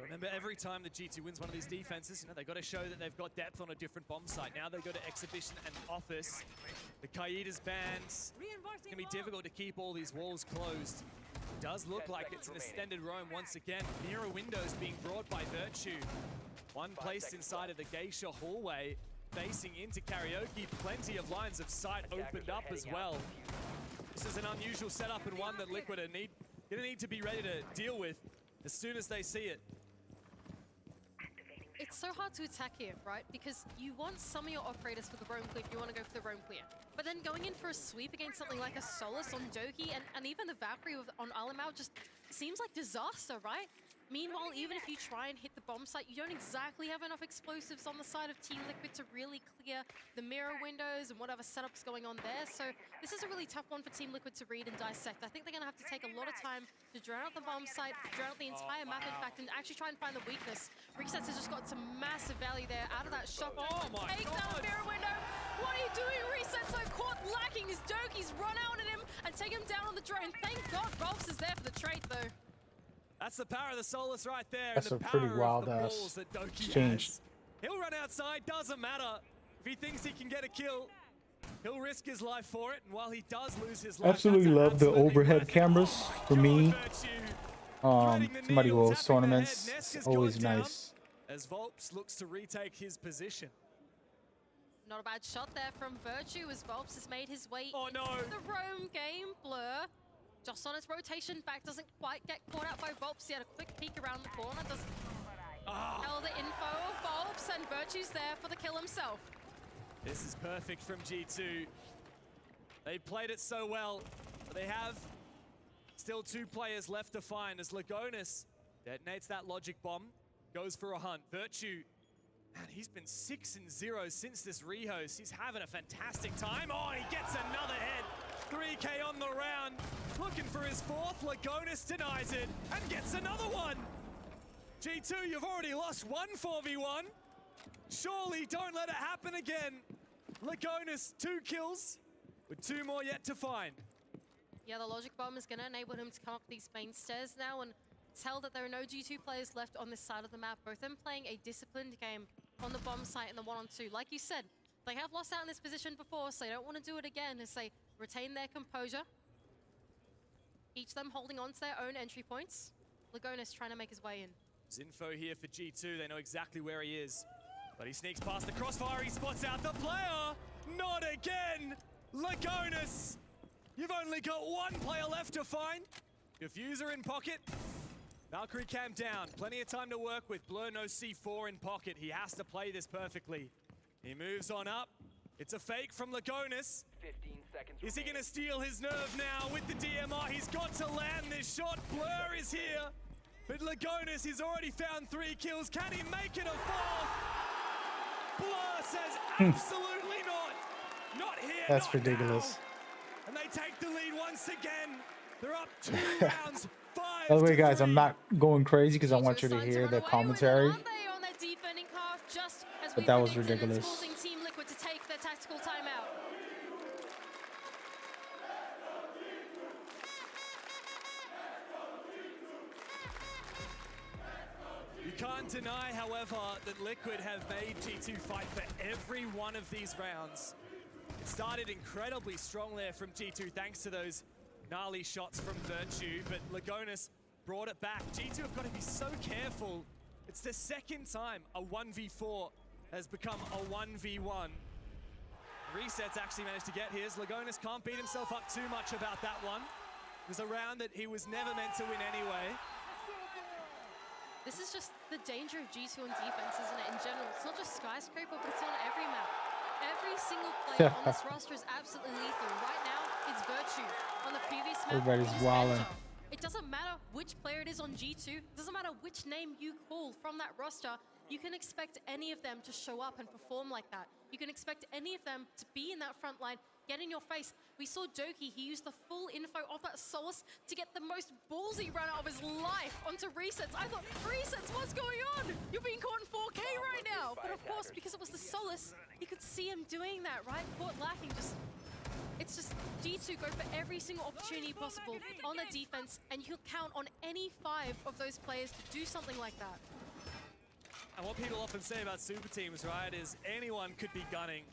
Remember, every time the G2 wins one of these defenses, they've got to show that they've got depth on a different bomb site. Now they go to Exhibition and Office. The Kaida's bans. It's going to be difficult to keep all these walls closed. It does look like it's an extended roam once again. Mirror windows being brought by Virtue. One placed inside of the Geisha hallway, facing into Karaoke. Plenty of lines of sight opened up as well. This is an unusual setup and one that Liquid are going to need to be ready to deal with as soon as they see it. It's so hard to attack here, right? Because you want some of your operators for the roam clear if you want to go for the roam clear. But then going in for a sweep against something like a Solus on Doki and even the Valkyrie on Alamau just seems like disaster, right? Meanwhile, even if you try and hit the bomb site, you don't exactly have enough explosives on the side of Team Liquid to really clear the mirror windows and whatever setup's going on there. So this is a really tough one for Team Liquid to read and dissect. I think they're going to have to take a lot of time to drown out the bomb site, drown out the entire map, in fact, and actually try and find the weakness. Resets has just got some massive value there out of that shot. Oh my Take God. down mirror window. What are you doing, Resets? So caught lacking his Doki's run out at him and take him down on the drone. Thank God Rolfs is there for the trade, though. That's the power of the Solus right there. That's and the a pretty power wild of the ass balls that Doki exchange. has. He'll run outside, doesn't matter. If he thinks he can get a kill, he'll risk his life for it. And while he does lose his life, Absolutely love the overhead cameras for me. Somebody who hosts tournaments, it's always nice. As Volps looks to retake his position. Not a bad shot there from Virtue as Volps has made his way into the roam game. Blur just on its rotation back, doesn't quite get caught out by Volps. He had a quick peek around the corner, doesn't tell the info of Volps, and Virtue's there for the kill himself. This is perfect from G2. They played it so well, but they have still 2 players left to find as Lagonis detonates that logic bomb, goes for a hunt. Virtue, man, he's been 6-0 since this rehost. He's having a fantastic time. Oh, he gets another head. 3K on the round, looking for his 4th. Lagonis denies it and gets another one. G2, you've already lost 1 4v1. Surely don't let it happen again. Lagonis, 2 kills with 2 more yet to find. Yeah, the logic bomb is going to enable him to come up these main stairs now and tell that there are no G2 players left on this side of the map. Both of them playing a disciplined game on the bomb site and the 1-on-2. Like you said, they have lost out in this position before, so they don't want to do it again as they retain their composure. Each of them holding on to their own entry points. Lagonis trying to make his way in. There's info here for G2. They know exactly where he is. But he sneaks past the crossfire. He spots out the player. Not again. Lagonis. You've only got 1 player left to find. Diffuser in pocket. Valkyrie cam down. Plenty of time to work with. Blur no C4 in pocket. He has to play this perfectly. He moves on up. It's a fake from Lagonis. 15 seconds. Is he going to steal his nerve now with the DMR? He's got to land this shot. Blur is here. But Lagonis, he's already found 3 kills. Can he make it a 4th? Blur says absolutely not. Not here. That's not ridiculous. now. And they take the lead once again. They're up 2 rounds. 5 By the way, to guys, 3. I'm not going crazy because I want you to hear the commentary. Aren't they on their defending half just as But we that was predicted, and it's ridiculous. forcing Team Liquid to take their tactical timeout. You can't deny, however, that Liquid have made G2 fight for every one of these rounds. It started incredibly strong there from G2 thanks to those gnarly shots from Virtue, but Lagonis brought it back. G2 have got to be so careful. It's the 2nd time a 1v4 has become a 1v1. Resets actually managed to get his. Lagonis can't beat himself up too much about that one. It was a round that he was never meant to win anyway. This is just the danger of G2 on defense, isn't it, in general? It's not just Skyscraper, but it's on every map. Every single player on this roster is absolutely lethal. Right now, it's Virtue. On the previous map, Everybody's it was wildin'. Angel. It doesn't matter which player it is on G2. It doesn't matter which name you call from that roster. You can expect any of them to show up and perform like that. You can expect any of them to be in that front line get in your face. We saw Doki, he used the full info of that Solus to get the most ballsy run of his life onto resets. I thought, resets, what's going on? You're being caught in 4K right now. But of course, because it was the Solus, you could see him doing that, right? Caught lacking, it's just G2 go for every single opportunity possible on the defense, and you can count on any 5 of those players to do something like that. And what people often say about super teams, right, is anyone could be gunning.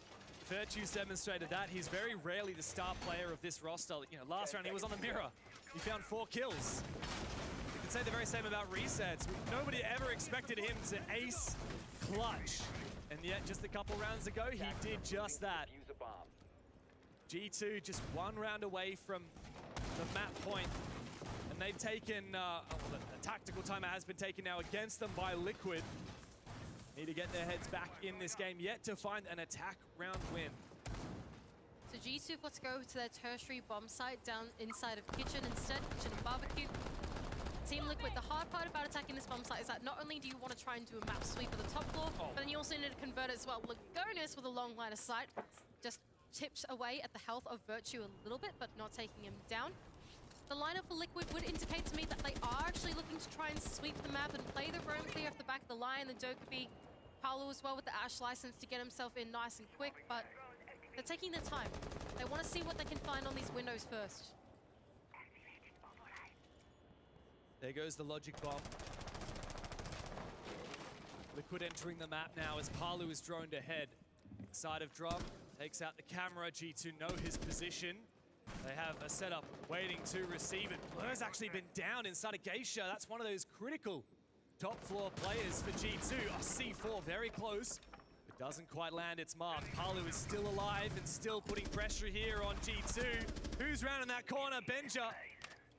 Virtue's demonstrated that. He's very rarely the star player of this roster. You know, last round he was on the mirror. He found 4 kills. You can say the very same about resets. Nobody ever expected him to ace clutch. And yet, just a couple rounds ago, he did just that. G2 just 1 round away from the map point. And they've taken, a tactical timer has been taken now against them by Liquid. Need to get their heads back in this game, yet to find an attack round win. So G2 got to go to their tertiary bomb site down inside of Kitchen instead, Kitchen and Barbecue. Team Liquid, the hard part about attacking this bomb site is that not only do you want to try and do a map sweep of the top floor, but then you also need to convert it as well. Lagonis with a long line of sight just chips away at the health of Virtue a little bit, but not taking him down. The lineup for Liquid would indicate to me that they are actually looking to try and sweep the map and play the roam clear off the back of the line. The Dokkaebi, Paolo as well with the Ashe license to get himself in nice and quick, but they're taking their time. They want to see what they can find on these windows first. There goes the logic bomb. Liquid entering the map now as Palu is droned ahead. Side of drop, takes out the camera. G2 know his position. They have a setup waiting to receive it. Blur's actually been down inside of Geisha. That's one of those critical top floor players for G2. Oh, C4 very close. It doesn't quite land its mark. Palu is still alive and still putting pressure here on G2. Who's round in that corner? Benja.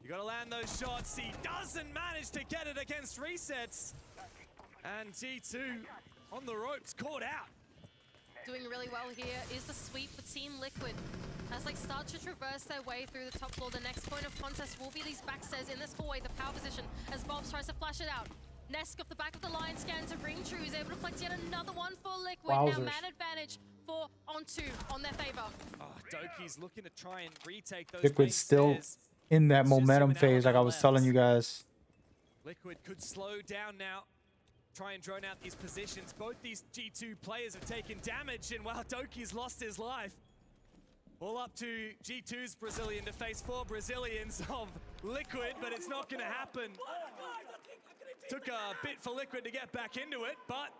You gotta land those shots. He doesn't manage to get it against resets. And G2 on the ropes, caught out. Doing really well here is the sweep for Team Liquid. As they start to traverse their way through the top floor, the next point of contest will be these backstairs in this hallway, the power position, as Bobs tries to flash it out. Nesk off the back of the line scan to ring true, is able to collect yet another one for Liquid. Wowzers. Now man advantage for On2 on their favor. Oh, Doki's looking to try and retake those Liquid main still stairs. in that momentum phase, like I was telling you guys. Liquid could slow down now. Try and drone out these positions. Both these G2 players have taken damage, and while Doki's lost his life. All up to G2's Brazilian to face 4 Brazilians of Liquid, but it's not going to happen. Took a bit for Liquid to get back into it, but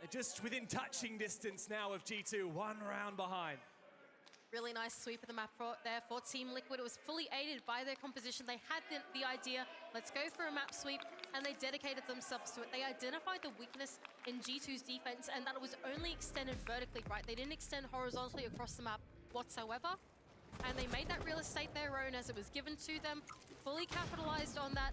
they're just within touching distance now of G2, 1 round behind. Really nice sweep of the map there for Team Liquid. It was fully aided by their composition. They had the idea, let's go for a map sweep, and they dedicated themselves to it. They identified the weakness in G2's defense, and that it was only extended vertically, right? They didn't extend horizontally across the map whatsoever, and they made that real estate their own as it was given to them, fully capitalized on that.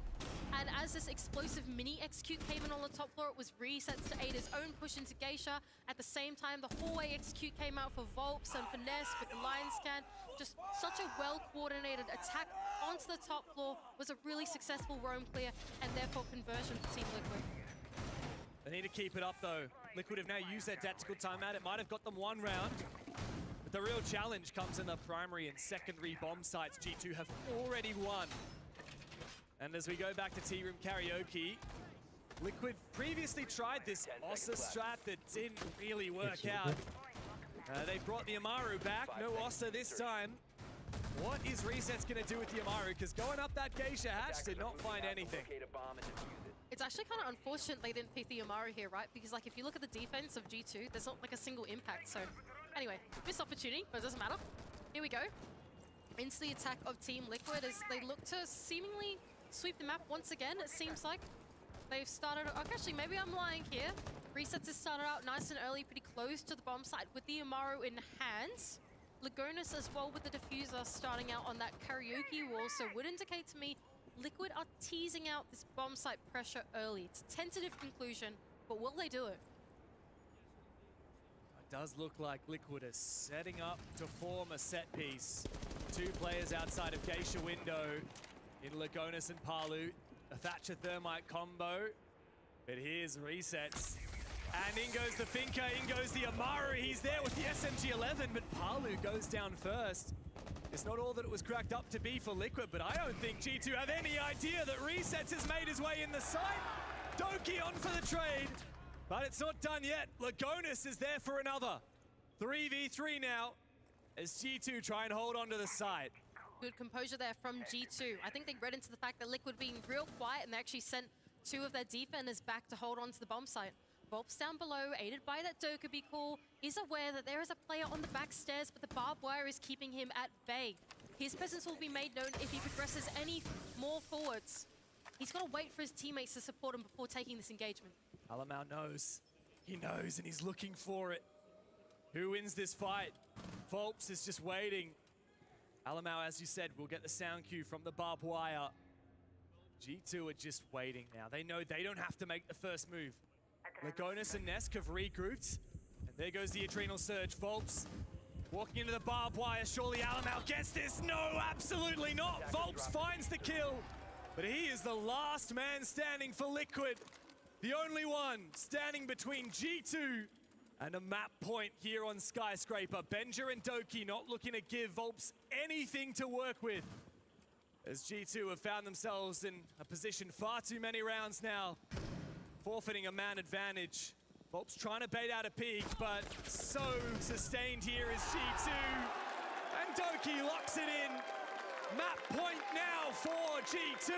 And as this explosive mini execute came in on the top floor, it was resets to aid his own push into Geisha. At the same time, the hallway execute came out for Volps and Finesse with the line scan. Just such a well-coordinated attack onto the top floor. Was a really successful roam clear and therefore conversion for Team Liquid. They need to keep it up though. Liquid have now used their tactical timeout. It might have got them 1 round. But the real challenge comes in the primary and secondary bomb sites. G2 have already won. And as we go back to Tea Room Karaoke, Liquid previously tried this Ossa strat that didn't really work out. They brought the Amaru back, no Ossa this time. What is Resets gonna do with the Amaru? Because going up that Geisha hatch did not find anything. It's actually kind of unfortunate they didn't pick the Amaru here, right? Because like if you look at the defense of G2, there's not like a single impact. So anyway, missed opportunity, but it doesn't matter. Here we go. Into the attack of Team Liquid as they look to seemingly sweep the map once again. It seems like they've started. Oh, actually, maybe I'm lying here. Resets has started out nice and early, pretty close to the bomb site with the Amaru in hand. Lagonis as well with the diffuser starting out on that karaoke wall, so would indicate to me Liquid are teasing out this bomb site pressure early. It's a tentative conclusion, but will they do it? It does look like Liquid is setting up to form a set piece. 2 players outside of Geisha window in Lagonis and Palu. A Thatcher Thermite combo. But here's Resets. And in goes the Finka, in goes the Amaru. He's there with the SMG-11, but Palu goes down first. It's not all that it was cracked up to be for Liquid, but I don't think G2 have any idea that Resets has made his way in the site. Doki on for the trade, but it's not done yet. Lagonis is there for another. 3v3 now, as G2 try and hold on to the site. Good composure there from G2. I think they read into the fact that Liquid being real quiet, and they actually sent 2 of their defenders back to hold on to the bomb site. Volps down below, aided by that Dokkaebi call, is aware that there is a player on the back stairs, but the barbed wire is keeping him at bay. His presence will be made known if he progresses any more forwards. He's got to wait for his teammates to support him before taking this engagement. Alamau knows. He knows, and he's looking for it. Who wins this fight? Volps is just waiting. Alamau, as you said, will get the sound cue from the barbed wire. G2 are just waiting now. They know they don't have to make the first move. Lagonis and Nesk have regrouped. And there goes the Adrenal Surge. Volps walking into the barbed wire. Surely Alamau gets this. No, absolutely not. Volps finds the kill. But he is the last man standing for Liquid. The only one standing between G2 and a map point here on Skyscraper. Benja and Doki not looking to give Volps anything to work with, as G2 have found themselves in a position far too many rounds now, forfeiting a man advantage. Volps trying to bait out a peek, but so sustained here is G2. And Doki locks it in. Map point now for G2.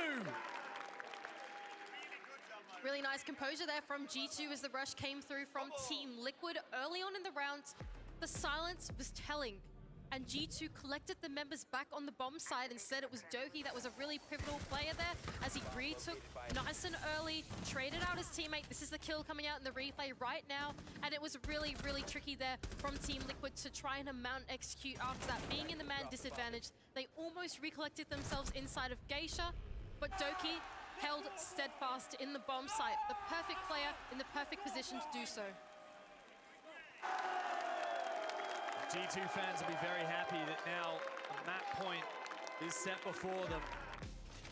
Really nice composure there from G2 as the rush came through from Team Liquid. Early on in the round, the silence was telling, and G2 collected the members back on the bomb side and said it was Doki that was a really pivotal player there, as he retook nice and early, traded out his teammate. This is the kill coming out in the replay right now, and it was really, really tricky there from Team Liquid to try and mount execute after that. Being in the man disadvantage, they almost recollected themselves inside of Geisha, but Doki held steadfast in the bomb site. The perfect player in the perfect position to do so. G2 fans will be very happy that now a map point is set before them.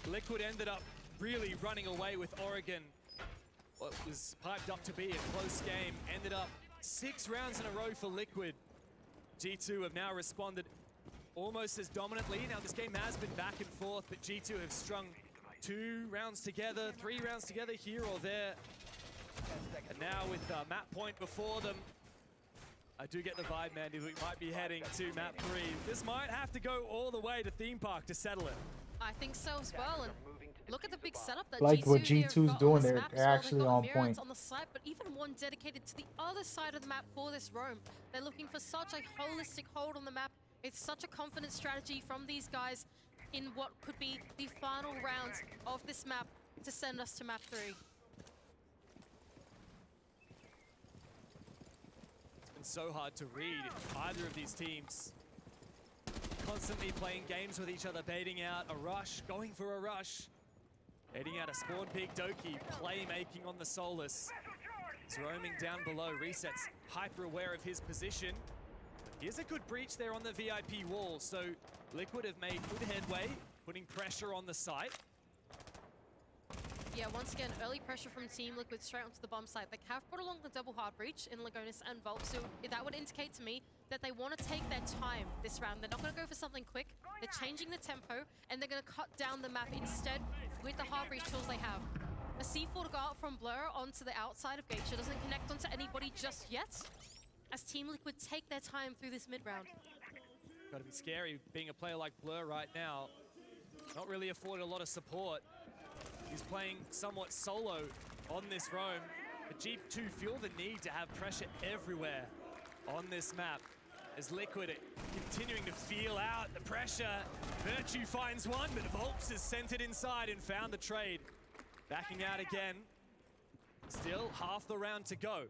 Liquid ended up really running away with Oregon. What was piped up to be a close game ended up 6 rounds in a row for Liquid. G2 have now responded almost as dominantly. Now this game has been back and forth, but G2 have strung 2 rounds together, 3 rounds together here or there. And now with map point before them, I do get the vibe, Mandy, we might be heading to map 3. This might have to go all the way to Theme Park to settle it. I think so as well, and look at the big setup that Like what G2's G2's doing there, they're actually on point. On the site, but even one dedicated to the other side of the map for this roam. They're looking for such a holistic hold on the map. It's such a confident strategy from these guys in what could be the final round of this map to send us to map 3. It's been so hard to read either of these teams. Constantly playing games with each other, baiting out a rush, going for a rush. Baiting out a spawn peak. Doki playmaking on the Solus. He's roaming down below. Resets hyper aware of his position. Here's a good breach there on the VIP wall, so Liquid have made good headway, putting pressure on the site. Yeah, once again, early pressure from Team Liquid straight onto the bomb site. They have brought along the double hard breach in Lagonis and Volp, so that would indicate to me that they want to take their time this round. They're not going to go for something quick. They're changing the tempo, and they're going to cut down the map instead with the hard breach tools they have. A C4 to go out from Blur onto the outside of Geisha doesn't connect onto anybody just yet, as Team Liquid take their time through this mid-round. Gotta be scary being a player like Blur right now. Not really afforded a lot of support. He's playing somewhat solo on this roam. But G2 feel the need to have pressure everywhere on this map, as Liquid are continuing to feel out the pressure. Virtue finds one, but Volps has sent it inside and found the trade. Backing out again. Still half the round to go.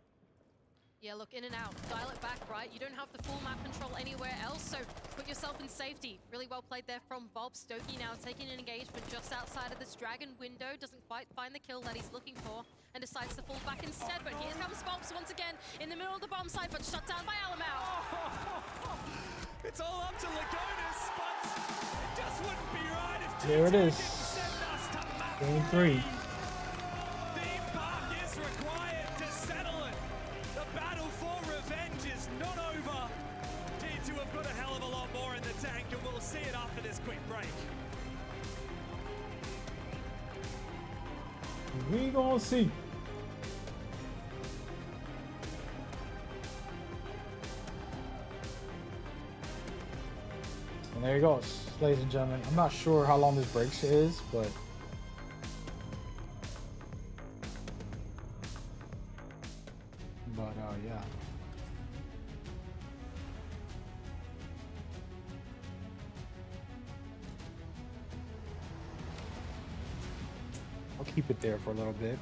Yeah, look, in and out. Dial it back, right? You don't have the full map control anywhere else, so put yourself in safety. Really well played there from Volps. Doki now taking an engagement just outside of this dragon window. Doesn't quite find the kill that he's looking for and decides to fall back instead. But here comes Volps once again in the middle of the bomb site, but shut down by Alamau. It's all up to Lagonis, but it just wouldn't be right if there it is. Game 3. Theme Park is required to settle it. see it after this quick break. We gonna see. And there you go, ladies and gentlemen. I'm not sure how long this break is, but yeah. I'll keep it there for a little bit.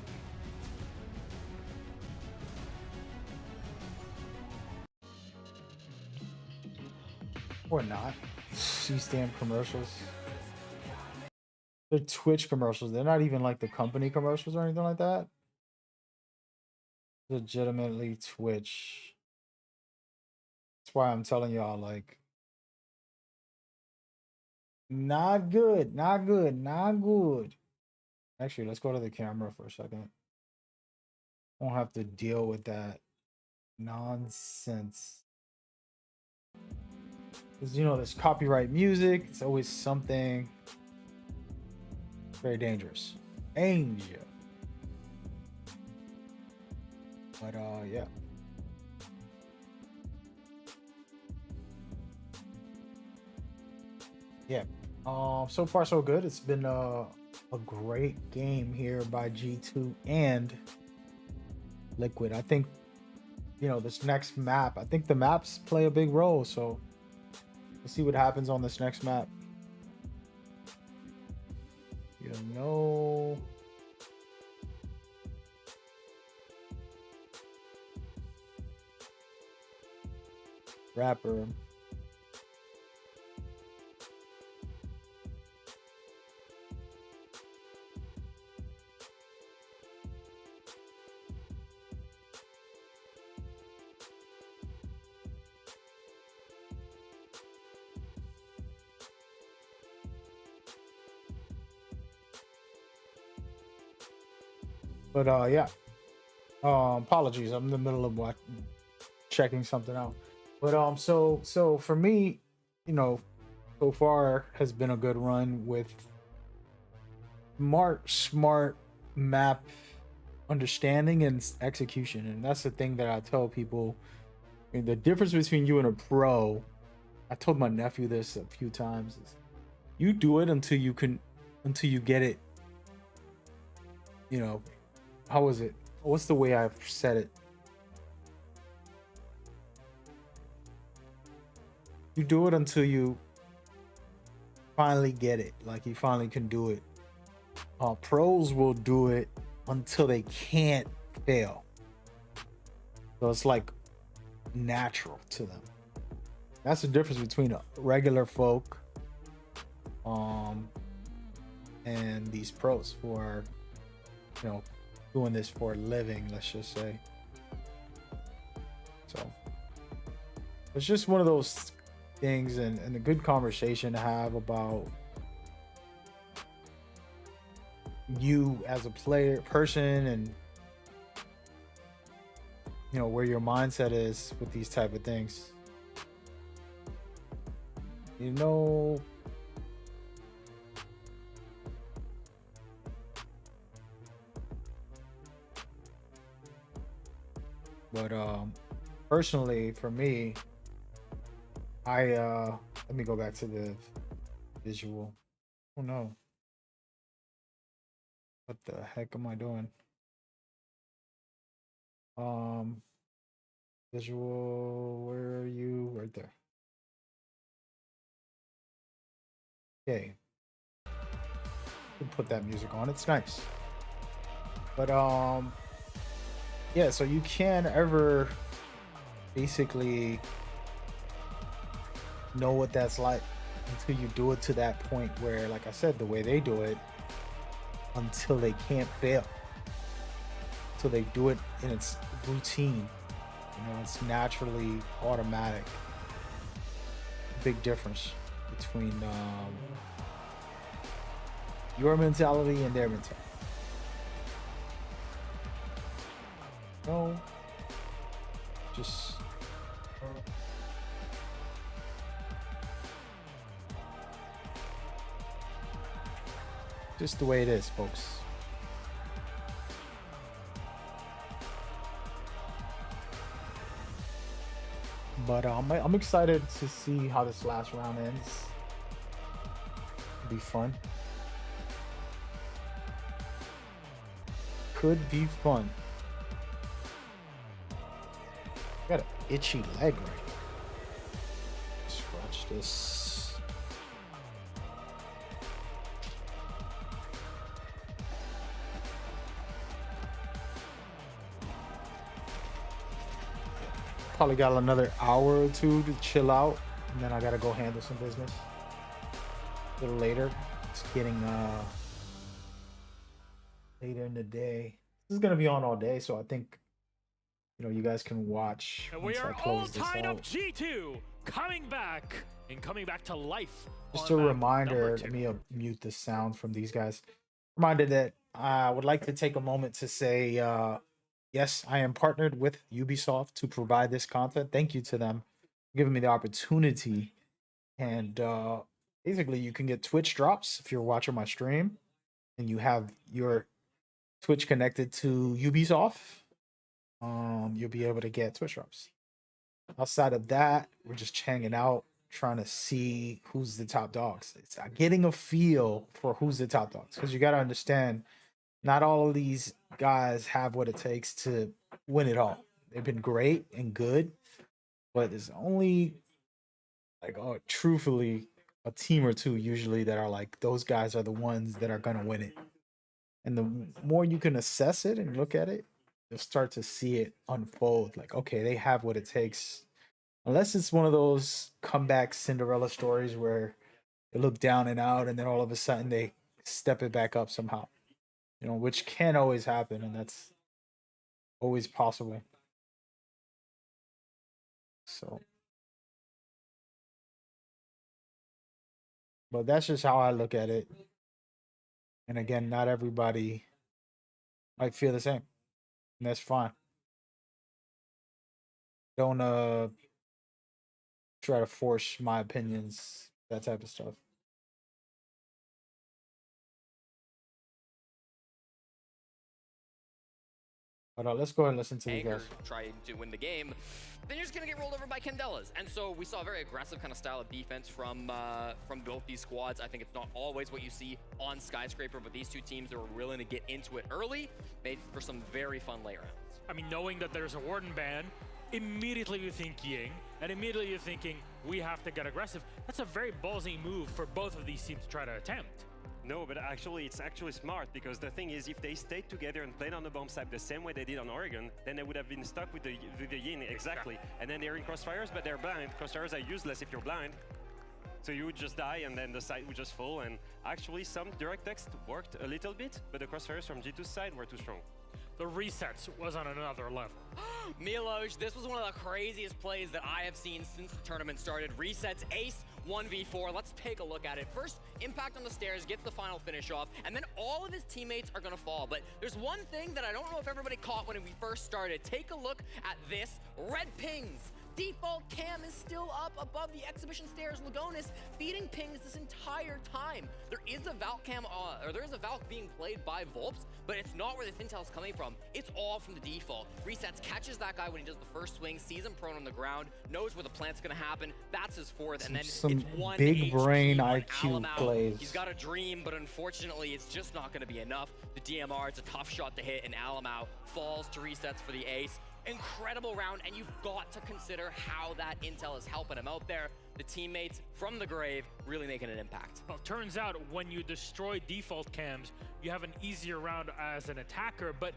Or not. These damn commercials. They're Twitch commercials. They're not even like the company commercials or anything like that. Legitimately Twitch. That's why I'm telling y'all, like, not good, not good, not good. Actually, let's go to the camera for a second. Won't have to deal with that nonsense. Because, you know, there's copyright music. It's always something very dangerous. Danger. But, yeah. Yeah. So far, so good. It's been a great game here by G2 and Liquid. I think, you know, this next map, I think the maps play a big role. So we'll see what happens on this next map. You know, rapper. But yeah, apologies, I'm in the middle of checking something out. But so for me, you know, so far has been a good run with smart map understanding and execution. And that's the thing that I tell people. I mean, the difference between you and a pro, I told my nephew this a few times, is you do it until you get it, you know. How was it? What's the way I've said it? You do it until you finally get it. Like you finally can do it. Pros will do it until they can't fail. So it's like natural to them. That's the difference between regular folk and these pros who are, you know, doing this for a living, let's just say. So it's just one of those things, and a good conversation to have about you as a person, and you know where your mindset is with these type of things. You know, but personally for me, let me go back to the visual. Oh no, what the heck am I doing? Visual, where are you? Right there. Okay, put that music on, it's nice. But yeah, so you can't ever basically know what that's like until you do it to that point where, like I said, the way they do it, until they can't fail, until they do it in its routine, you know, it's naturally automatic. Big difference between your mentality and their mentality. No, just Just the way it is, folks. But I'm excited to see how this last round ends. It'll be fun. Could be fun. Got an itchy leg right here. Scratch this. Probably got another hour or two to chill out, and then I gotta go handle some business a little later. It's getting later in the day. This is gonna be on all day, so I think, you know, you guys can watch. And we are all tied up. G2 coming back and coming back to life. Just a reminder, let me mute the sound from these guys. Reminder that I would like to take a moment to say, yes, I am partnered with Ubisoft to provide this content. Thank you to them for giving me the opportunity. And basically, you can get Twitch drops if you're watching my stream and you have your Twitch connected to Ubisoft. You'll be able to get Twitch drops. Outside of that, we're just hanging out, trying to see who's the top dogs. It's getting a feel for who's the top dogs, because you got to understand, not all of these guys have what it takes to win it all. They've been great and good, but there's only, like, truthfully, a team or two usually that are like, those guys are the ones that are gonna win it. And the more you can assess it and look at it, you'll start to see it unfold. Like, okay, they have what it takes. Unless it's one of those comeback Cinderella stories where they look down and out and then all of a sudden they step it back up somehow. You know, which can always happen, and that's always possible. So, but that's just how I look at it. And again, not everybody might feel the same, and that's fine. Don't try to force my opinions, that type of stuff. But let's go ahead and listen to these guys. Trying to win the game, then you're just gonna get rolled over by Candelas. And so we saw a very aggressive kind of style of defense from both these squads. I think it's not always what you see on Skyscraper, but these two teams that were willing to get into it early made for some very fun late rounds. I mean, knowing that there's a Warden ban, immediately you think Ying, and immediately you're thinking, we have to get aggressive. That's a very ballsy move for both of these teams to try to attempt. No, but actually, it's actually smart, because the thing is, if they stayed together and played on the bomb site the same way they did on Oregon, then they would have been stuck with the Yin, exactly. And then they're in crossfires, but they're blind. Crossfires are useless if you're blind. So you would just die, and then the site would just fall. And actually, some direct text worked a little bit, but the crossfires from G2's side were too strong. The resets was on another level. Milos, this was one of the craziest plays that I have seen since the tournament started. Resets Ace 1v4. Let's take a look at it. First, impact on the stairs, gets the final finish off, and then all of his teammates are gonna fall. But there's one thing that I don't know if everybody caught when we first started. Take a look at this. Red pings. Default cam is still up above the exhibition stairs. Lagonis feeding pings this entire time. There is a Valk cam, or there is a Valk being played by Volps, but it's not where the intel's coming from. It's all from the default. Resets, catches that guy when he does the first swing, sees him prone on the ground, knows where the plant's gonna happen. That's his fourth, and then Some it's one big brain HP IQ Alamau. plays. He's got a dream, but unfortunately, it's just not gonna be enough. The DMR, it's a tough shot to hit, and Alamau falls to resets for the ace. Incredible round, and you've got to consider how that intel is helping him out there. The teammates from the grave really making an impact. Well, turns out when you destroy default cams, you have an easier round as an attacker, but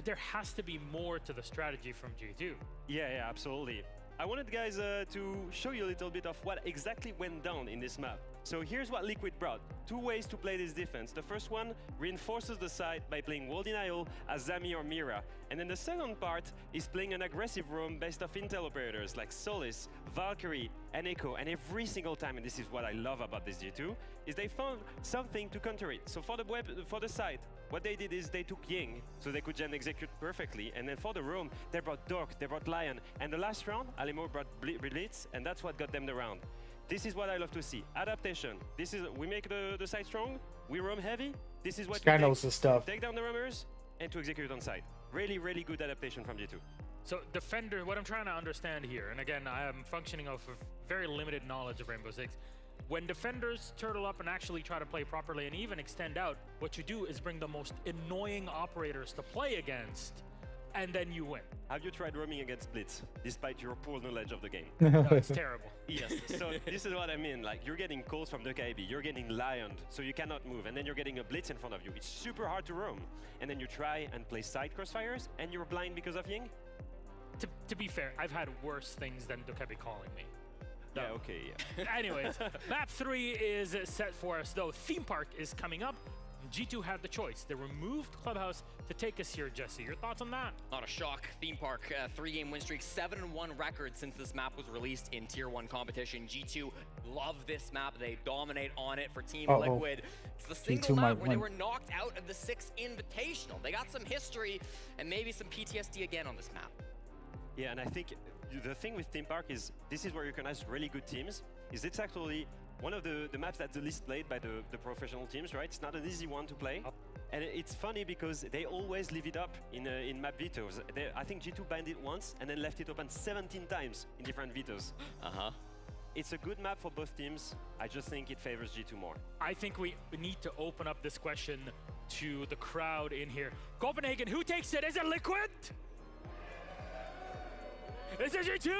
there has to be more to the strategy from G2. Yeah, absolutely. I wanted, guys, to show you a little bit of what exactly went down in this map. So here's what Liquid brought. Two ways to play this defense. The first one reinforces the site by playing Wall Denial as Zami or Mira. And then the second part is playing an aggressive roam based off intel operators like Solis, Valkyrie, and Echo. And every single time, and this is what I love about this G2, is they found something to counter it. So for the site, what they did is they took Ying, so they could gen execute perfectly. And then for the roam, they brought Dork, they brought Lion. And the last round, Alemo brought Blitz, and that's what got them the round. This is what I love to see. Adaptation. This is, we make the side strong, we roam heavy. This is what This guy we knows his stuff. take down the roamers and to execute on side. Really, really good adaptation from G2. So defender, what I'm trying to understand here, and again, I am functioning off of very limited knowledge of Rainbow Six. When defenders turtle up and actually try to play properly and even extend out, what you do is bring the most annoying operators to play against, and then you win. Have you tried roaming against Blitz, despite your poor knowledge of the game? No, it's terrible. Yes, so this is what I mean. Like, you're getting calls from the KIB, you're getting lioned, so you cannot move, and then you're getting a Blitz in front of you. It's super hard to roam. And then you try and play side crossfires, and you're blind because of Ying? To be fair, I've had worse things than Dokkaebi calling me. Yeah, okay, yeah. Anyways, map 3 is set for us, though. Theme Park is coming up. G2 had the choice. They removed Clubhouse to take us here, Jesse. Your thoughts on that? Not a shock. Theme Park, 3-game win streak, 7-1 record since this map was released in Tier 1 competition. G2 love this map. They dominate on it for Team Liquid. It's the single map where they were knocked out of the 6 Invitational. They got some history and maybe some PTSD again on this map. Yeah, and I think the thing with Theme Park is this is where you can have really good teams. Is it's actually one of the maps that's the least played by the professional teams, right? It's not an easy one to play. And it's funny because they always leave it up in map vetoes. I think G2 banned it once and then left it open 17 times in different vetoes. It's a good map for both teams. I just think it favors G2 more. I think we need to open up this question to the crowd in here. Copenhagen, who takes it? Is it Liquid? Is it G2?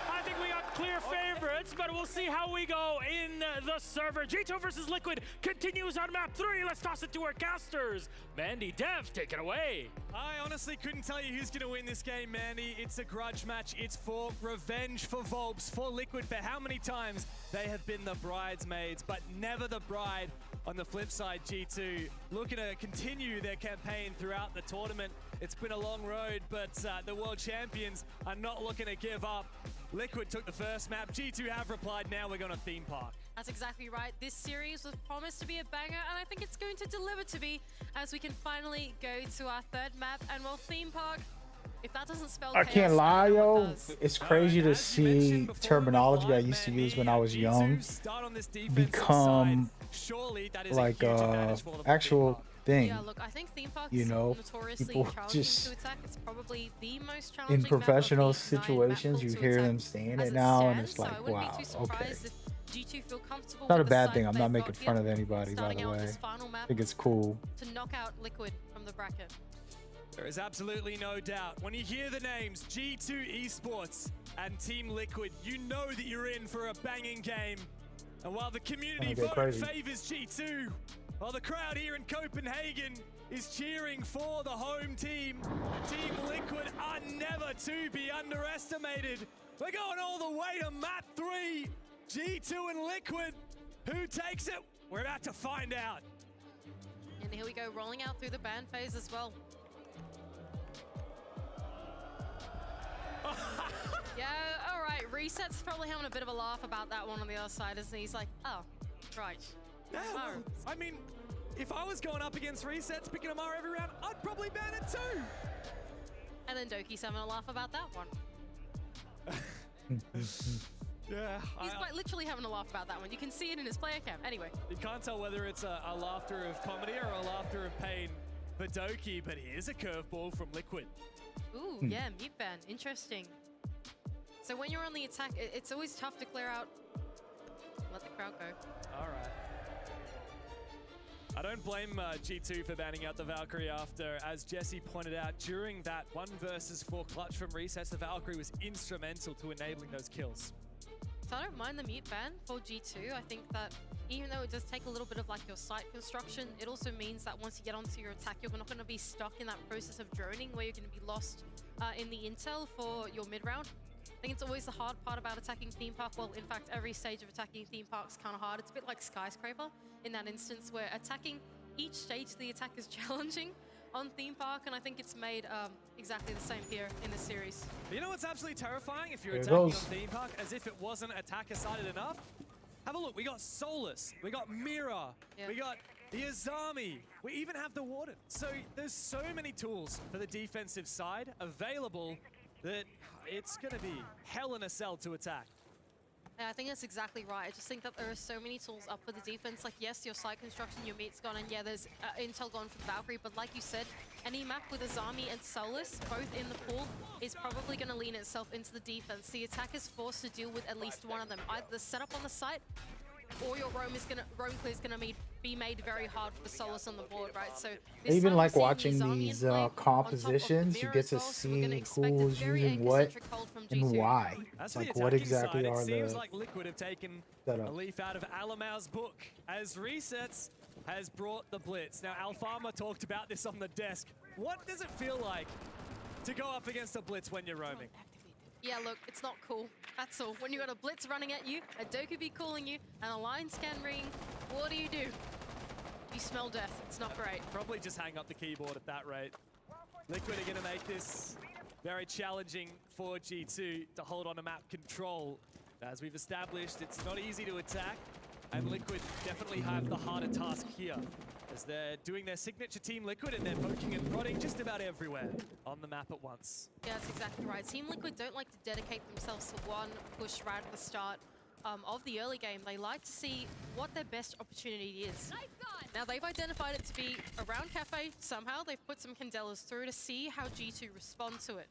I think we got clear favorites, but we'll see how we go in the server. G2 versus Liquid continues on map 3. Let's toss it to our casters. Mandy, Dev, take it away. I honestly couldn't tell you who's going to win this game, Mandy. It's a grudge match. It's for revenge for Volps, for Liquid, for how many times they have been the bridesmaids, but never the bride. On the flip side, G2 looking to continue their campaign throughout the tournament. It's been a long road, but the world champions are not looking to give up. Liquid took the first map. G2 have replied. Now we're going to Theme Park. That's exactly right. This series was promised to be a banger, and I think it's going to deliver to be, as we can finally go to our third map. And well, Theme Park, if that doesn't spell I chaos, can't lie, I don't know what yo. does. It's crazy to see terminology I used to use when I was young become like actual thing. Yeah, look, I think Theme Park You is know, notoriously people challenging just to attack. It's probably the most challenging in map of professional the 9 situations, map you pool to hear attack them saying as it now, and stands, it's so I like, wouldn't wow, be too okay. surprised if G2 feel comfortable Not a with the bad side thing. I'm they've not got making fun here, of anybody, by starting the out way. this final I map think it's cool. to knock out Liquid from the bracket. There is absolutely no doubt. When you hear the names G2 Esports and Team Liquid, you know that you're in for a banging game. And while the community Gonna go vote crazy. favors G2, while the crowd here in Copenhagen is cheering for the home team, Team Liquid are never to be underestimated. We're going all the way to map 3. G2 and Liquid. Who takes it? We're about to find out. And here we go, rolling out through the ban phase as well. Yeah, all right. Reset's probably having a bit of a laugh about that one on the other side, isn't he? He's like, oh, right. Yeah, well, I mean, if I was going up against Resets, picking Amara every round, I'd probably ban it too. And then Doki's having a laugh about that one. Yeah. He's quite literally having a laugh about that one. You can see it in his player cam. Anyway. You can't tell whether it's a laughter of comedy or a laughter of pain for Doki, but here's a curveball from Liquid. Ooh, yeah, mute ban. Interesting. So when you're on the attack, it's always tough to clear out. Let the crowd go. All right. I don't blame G2 for banning out the Valkyrie after, as Jesse pointed out, during that 1 versus 4 clutch from Resets, the Valkyrie was instrumental to enabling those kills. So I don't mind the mute ban for G2. I think that even though it does take a little bit of like your site construction, it also means that once you get onto your attack, you're not going to be stuck in that process of droning where you're going to be lost in the intel for your mid-round. I think it's always the hard part about attacking Theme Park. Well, in fact, every stage of attacking Theme Park is kind of hard. It's a bit like Skyscraper in that instance where attacking each stage of the attack is challenging on Theme Park, and I think it's made exactly the same here in this series. You know what's absolutely terrifying? If you're There it attacking on goes. Theme Park as if it wasn't attacker-sided enough. Have a look, we got Solus, we got Mira, we got the Azami, we even have the Warden. So there's so many tools for the defensive side available that it's gonna be hell in a cell to attack. Yeah, I think that's exactly right. I just think that there are so many tools up for the defense. Like, yes, your site construction, your meat's gone, and yeah, there's intel gone for the Valkyrie, but like you said, any map with Azami and Solus both in the pool is probably going to lean itself into the defense. The attack is forced to deal with at least one of them. Either the setup on the site, or your roam clear is going to be made very hard for the Solus on the board, right? So I even like watching these compositions. You get to see who's using what and why. As for Like, the what attacking exactly side, are it seems the like Liquid have taken setup? a leaf out of Alamao's book as Resets has brought the blitz. Now, Alfama talked about this on the desk. What does it feel like to go up against a blitz when you're roaming? Yeah, look, it's not cool. That's all. When you got a blitz running at you, a Dokkaebi calling you, and a line scan ring, what do? You smell death. It's not great. Probably just hang up the keyboard at that rate. Liquid are going to make this very challenging for G2 to hold on to map control. As we've established, it's not easy to attack, and Liquid definitely have the harder task here, as they're doing their signature Team Liquid and they're poking and prodding just about everywhere on the map at once. Yeah, that's exactly right. Team Liquid don't like to dedicate themselves to one push right at the start of the early game. They like to see what their best opportunity is. Now, they've identified it to be around Cafe. Somehow, they've put some Candelas through to see how G2 respond to it.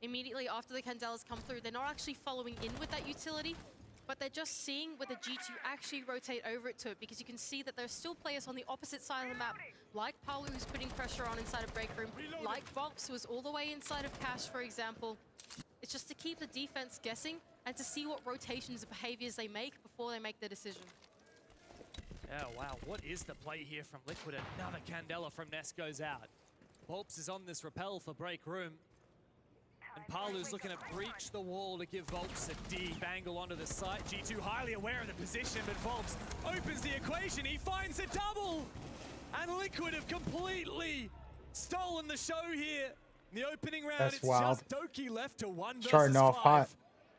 Immediately after the Candelas come through, they're not actually following in with that utility, but they're just seeing whether G2 actually rotate over it to it, because you can see that there's still players on the opposite side of the map, like Paolo, who's putting pressure on inside of Break Room, like Volps, who was all the way inside of Cash, for example. It's just to keep the defense guessing and to see what rotations and behaviors they make before they make their decision. Oh, wow. What is the play here from Liquid? Another Candela from Ness goes out. Volps is on this rappel for Break Room. And Palu's looking to breach the wall to give Volps a deep angle onto the site. G2 highly aware of the position, but Volps opens the equation. He finds a double! And Liquid have completely stolen the show here. In the opening round, That's it's wild. just Doki left to 1 versus Starting off 5. hot.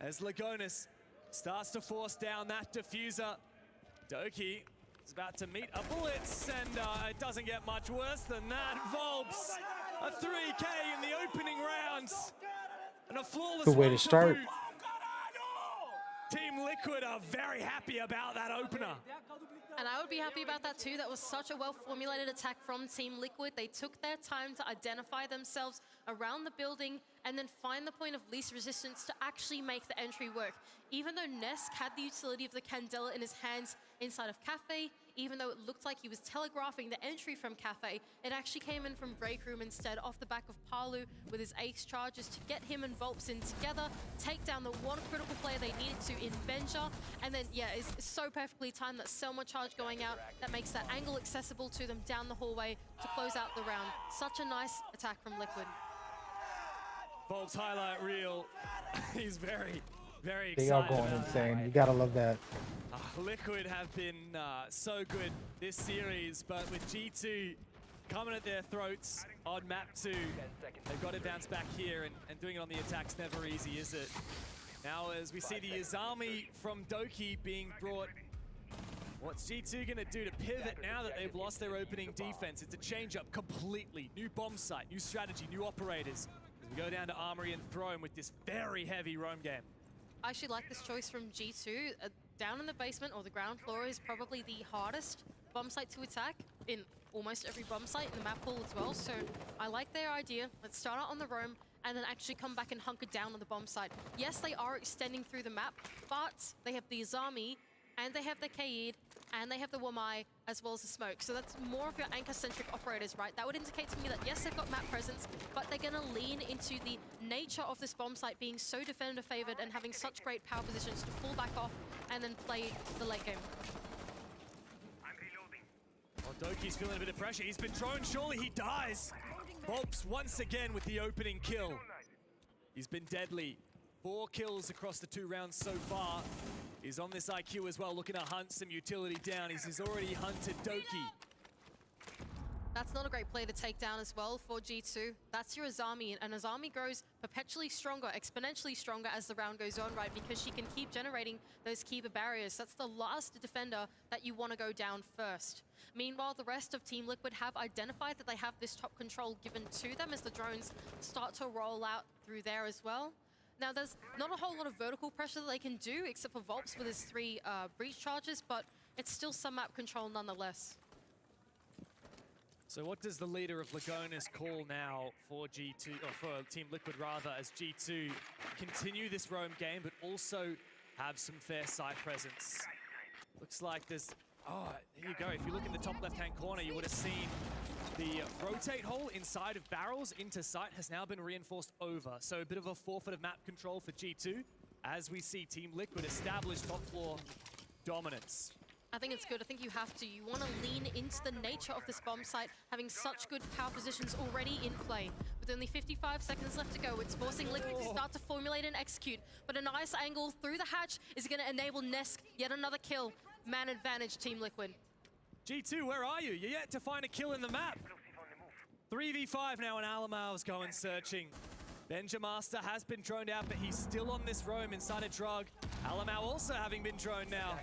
As Lagonis starts to force down that diffuser. Doki is about to meet a blitz, and it doesn't get much worse than that. Volps, a 3K in the opening rounds. And a flawless Good way to one start. boot. Team Liquid are very happy about that opener. And I would be happy about that too. That was such a well-formulated attack from Team Liquid. They took their time to identify themselves around the building and then find the point of least resistance to actually make the entry work. Even though Nesk had the utility of the Candela in his hands inside of Cafe, even though it looked like he was telegraphing the entry from Cafe, it actually came in from Break Room instead, off the back of Palu with his ace charges to get him and Volps in together, take down the one critical player they needed to in Benja, and then, yeah, it's so perfectly timed that Selma charge going out that makes that angle accessible to them down the hallway to close out the round. Such a nice attack from Liquid. Volps highlight reel. He's very, very excited. They are going about insane. You gotta love that. Liquid have been so good this series, but with G2 coming at their throats on map 2, they've got to bounce back here, and doing it on the attack's never easy, is it? Now, as we see the Izami from Doki being brought, what's G2 going to do to pivot now that they've lost their opening defense? It's a change-up completely. New bomb site, new strategy, new operators. As we go down to Armory and Throne with this very heavy roam game. I actually like this choice from G2. Down in the basement or the ground floor is probably the hardest bomb site to attack in almost every bomb site in the map pool as well. So I like their idea. Let's start out on the roam and then actually come back and hunker down on the bomb site. Yes, they are extending through the map, but they have the Izami and they have the Kaid and they have the Wamai as well as the Smoke. So that's more of your anchor-centric operators, right? That would indicate to me that yes, they've got map presence, but they're gonna lean into the nature of this bomb site being so defender-favored and having such great power positions to pull back off and then play the late game. Well, Doki's feeling a bit of pressure. He's been thrown, surely he dies. Volps once again with the opening kill. He's been deadly. 4 kills across the 2 rounds so far. He's on this IQ as well, looking to hunt some utility down. He's already hunted Doki. That's not a great play to take down as well for G2. That's your Azami, and Azami grows perpetually stronger, exponentially stronger as the round goes on, right? Because she can keep generating those Kiba barriers. That's the last defender that you want to go down first. Meanwhile, the rest of Team Liquid have identified that they have this top control given to them as the drones start to roll out through there as well. Now, there's not a whole lot of vertical pressure that they can do, except for volpz with his 3 breach charges, but it's still some map control nonetheless. So what does the leader of Lagonis call now for G2, or for Team Liquid rather, as G2 continue this roam game, but also have some fair site presence? Looks like there's, oh, there you go. If you look in the top left-hand corner, you would have seen the rotate hole inside of barrels into site has now been reinforced over. So a bit of a forfeit of map control for G2 as we see Team Liquid establish top floor dominance. I think it's good. I think you have to. You want to lean into the nature of this bomb site, having such good power positions already in play. With only 55 seconds left to go, it's forcing Liquid to start to formulate and execute. But a nice angle through the hatch is going to enable Nesk yet another kill. Man advantage, Team Liquid. G2, where are you? You're yet to find a kill in the map. 3v5 now, and Alamao's going searching. Benjamaster has been droned out, but he's still on this roam inside a drug. Alamao also having been droned now.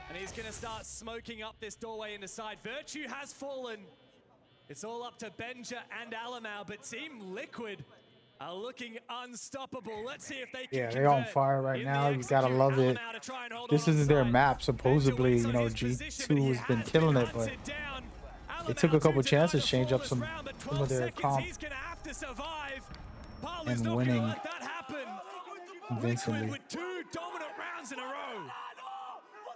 And he's going to start smoking up this doorway into side. Virtue has fallen. It's all up to Benja and Alamao, but Team Liquid are looking unstoppable. Let's see if they can they're on fire right now. You gotta love it. This isn't their map. Supposedly, you know, G2 has been killing it, but they took a couple chances, change up some of their comp, and winning convincingly. With 2 dominant rounds in a row.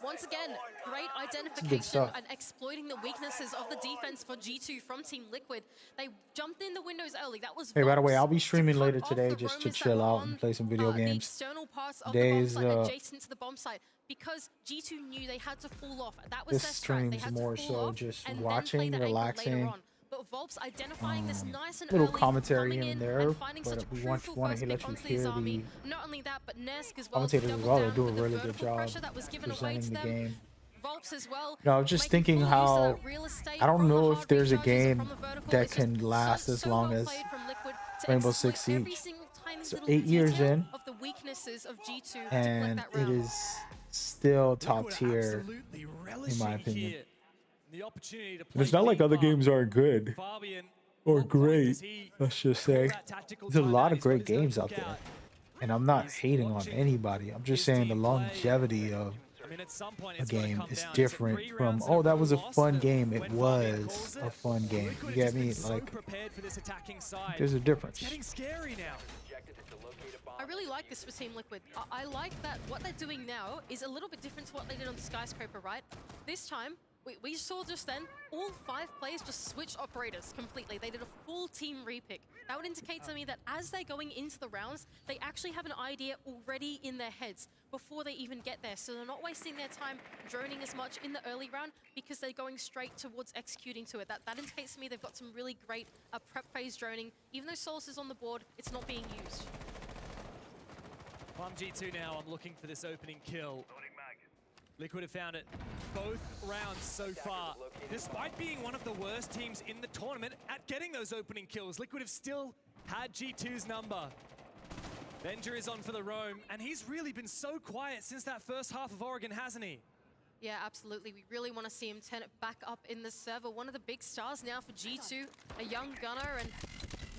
Once again, great identification and exploiting the weaknesses of the defense for G2 from Team Liquid. They jumped in the windows early. That was Hey, by the way, I'll be streaming later today just to chill out and play some video games. The external parts of the bomb site adjacent to the bomb site, because G2 knew they had to fall off. That was This their strat. They stream's had to more fall so off just and watching, then play the angle relaxing. later on. But volpz identifying this nice and Little early, commentary coming here and in there, and finding but such a we crucial want first to pick let you onto his hear army. the Not only that, but Nesk as well. commentators as well. They do a really good job pressure that was given away to presenting the them. game. volpz as well. No, I was just thinking how I don't know if there's a game that can last as long as Rainbow Six Siege. So 8 years in, of the weaknesses of G2 and it is still top tier in my opinion. It's not like other games aren't good or great, let's just say. There's a lot of great games out there, and I'm not hating on anybody. I'm just saying the longevity of a game is different from, oh, that was a fun game. It was a fun game. You get me? Like, there's a difference. I really like this for Team Liquid. I like that what they're doing now is a little bit different to what they did on the Skyscraper, right? This time, we saw just then, all 5 players just switch operators completely. They did a full team repick. That would indicate to me that as they're going into the rounds, they actually have an idea already in their heads before they even get there. So they're not wasting their time droning as much in the early round because they're going straight towards executing to it. That indicates to me they've got some really great prep phase droning. Even though Solus is on the board, it's not being used. Plum G2 now, I'm looking for this opening kill. Liquid have found it both rounds so far. Despite being one of the worst teams in the tournament at getting those opening kills, Liquid have still had G2's number. Benja is on for the roam, and he's really been so quiet since that first half of Oregon, hasn't he? Yeah, absolutely. We really want to see him turn it back up in the server. One of the big stars now for G2, a young gunner, and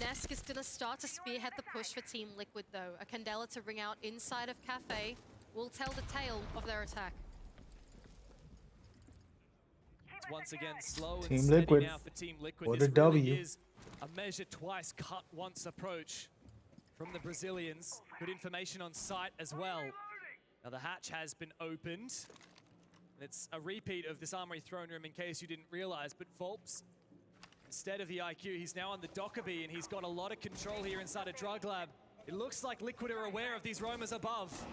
Nesk is going to start to spearhead the push for Team Liquid, though. A Candela to ring out inside of Cafe will tell the tale of their attack. Once again, slow and Team steady Liquid now for Team Liquid. for This the really W. is a measure twice, cut once approach from the Brazilians. Good information on site as well. Now the hatch has been opened. It's a repeat of this Armory throne room in case you didn't realize, but volpz, instead of the IQ, he's now on the Dockerby, and he's got a lot of control here inside a drug lab. It looks like Liquid are aware of these roamers above.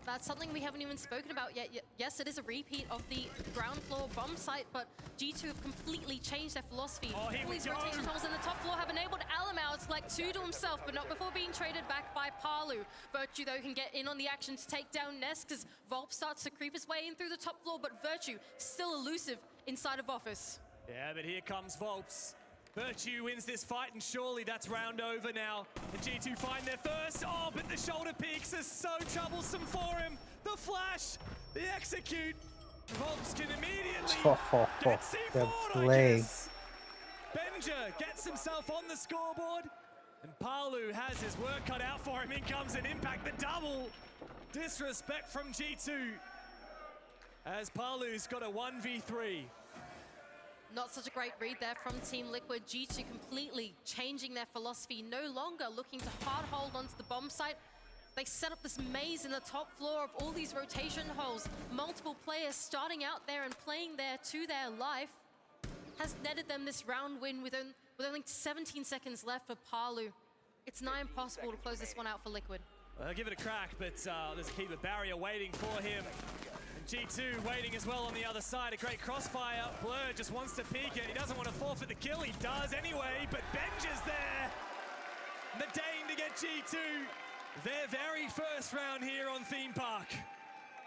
That's something we haven't even spoken about yet. Yes, it is a repeat of the ground floor bomb site, but G2 have completely changed their philosophy. All these rotation holes in the top floor have enabled Alamao to like 2 to himself, but not before being traded back by Palu. Virtue, though, can get in on the action to take down Nesk as volpz starts to creep his way in through the top floor, but Virtue still elusive inside of Office. Yeah, but here comes volpz. Virtue wins this fight, and surely that's round over now. And G2 find their first. Oh, but the shoulder peaks are so troublesome for him. The flash, the execute. volpz can immediately get C4, play. I guess. Benja gets himself on the scoreboard. And Palu has his work cut out for him. In comes an impact, the double. Disrespect from G2. As Palu's got a 1v3. Not such a great read there from Team Liquid. G2 completely changing their philosophy, no longer looking to hard hold onto the bomb site. They set up this maze in the top floor of all these rotation holes. Multiple players starting out there and playing there to their life has netted them this round win with only 17 seconds left for Palu. It's nigh impossible to close this one out for Liquid. They'll give it a crack, but there's a keeper barrier waiting for him. And G2 waiting as well on the other side. A great crossfire. Blur just wants to peek it. He doesn't want to forfeit the kill. He does anyway, but Benj is there. The Dane to get G2 their very first round here on Theme Park.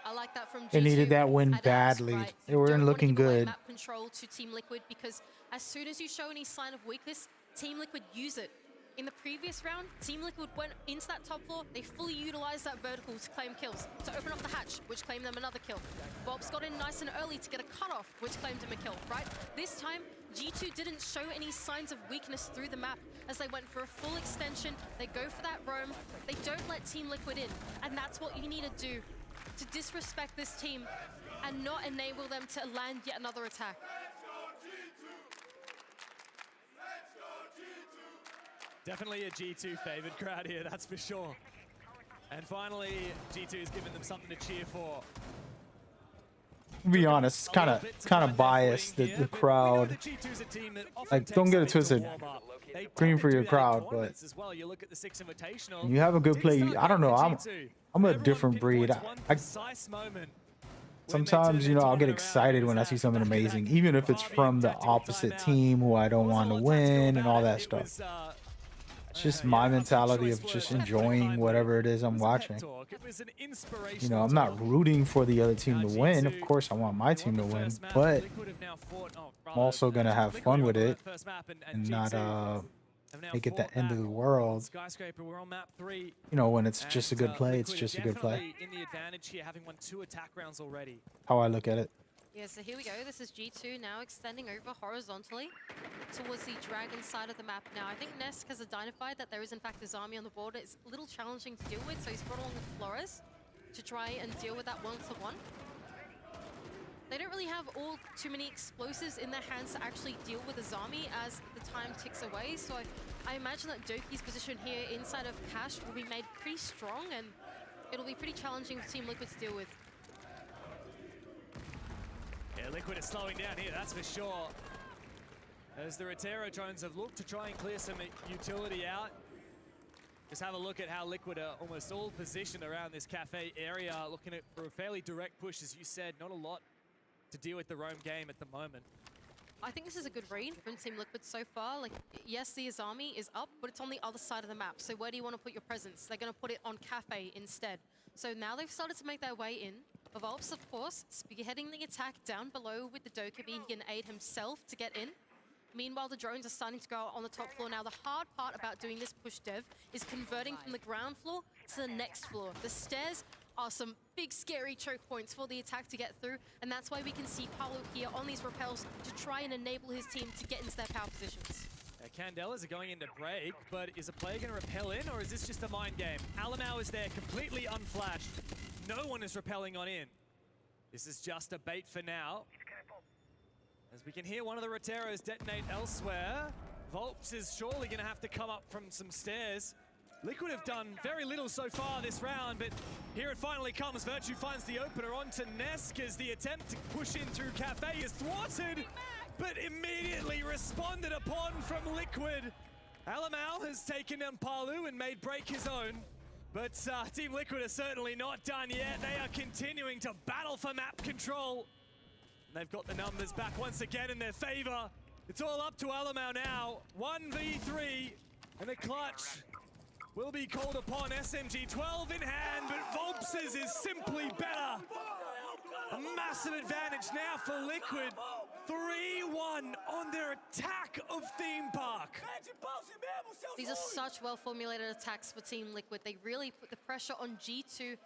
I like that from G2. They needed that win badly. Right. They weren't looking good. Map control to Team Liquid, because as soon as you show any sign of weakness, Team Liquid use it. In the previous round, Team Liquid went into that top floor. They fully utilized that vertical to claim kills, to open up the hatch, which claimed them another kill. Bob's got in nice and early to get a cutoff, which claimed him a kill, right? This time, G2 didn't show any signs of weakness through the map as they went for a full extension. They go for that roam. They don't let Team Liquid in, and that's what you need to do to disrespect this team and not enable them to land yet another attack. Definitely a G2 favored crowd here, that's for sure. And finally, G2 has given them something to cheer for. To be honest, kind of biased, the crowd. Like, don't get it twisted. Scream for your crowd, but you have a good play. I don't know. I'm a different breed. Sometimes, you know, I'll get excited when I see something amazing, even if it's from the opposite team who I don't want to win and all that stuff. It's just my mentality of just enjoying whatever it is I'm watching. You know, I'm not rooting for the other team to win. Of course, I want my team to win, but I'm also going to have fun with it and not make it the end of the world. You know, when it's just a good play, it's just a good play. How I look at it. Yeah, so here we go. This is G2 now extending over horizontally towards the dragon side of the map now. I think Nesk has identified that there is in fact a Zami on the board. It's a little challenging to deal with, so he's brought along the Flores to try and deal with that one-to-one. They don't really have too many explosives in their hands to actually deal with a Zami as the time ticks away, so I imagine that Doki's position here inside of Cash will be made pretty strong, and it'll be pretty challenging for Team Liquid to deal with. Yeah, Liquid is slowing down here, that's for sure. As the Rotero drones have looked to try and clear some utility out. Just have a look at how Liquid are almost all positioned around this cafe area, looking at for a fairly direct push, as you said. Not a lot to deal with the roam game at the moment. I think this is a good read from Team Liquid so far. Like, yes, the Azami is up, but it's on the other side of the map. So where do you want to put your presence? They're going to put it on cafe instead. So now they've started to make their way in. Volps, of course, spearheading the attack down below with the Dokkaebi. He can aid himself to get in. Meanwhile, the drones are starting to go on the top floor. Now, the hard part about doing this push dev is converting from the ground floor to the next floor. The stairs are some big, scary choke points for the attack to get through, and that's why we can see Paolo here on these repels to try and enable his team to get into their power positions. Candelas are going into break, but is a player going to repel in, or is this just a mind game? Alamau is there, completely unflashed. No one is repelling on in. This is just a bait for now. As we can hear one of the Roteros detonate elsewhere. Volps is surely going to have to come up from some stairs. Liquid have done very little so far this round, but here it finally comes. Virtue finds the opener onto Nesk as the attempt to push in through Cafe is thwarted, but immediately responded upon from Liquid. Alamau has taken down Palu and made break his own. But Team Liquid are certainly not done yet. They are continuing to battle for map control. And they've got the numbers back once again in their favor. It's all up to Alamau now. 1v3, and the clutch will be called upon. SMG 12 in hand, but Volps's is simply better. A massive advantage now for Liquid. 3-1 on their attack of Theme Park. These are such well-formulated attacks for Team Liquid. They really put the pressure on G2,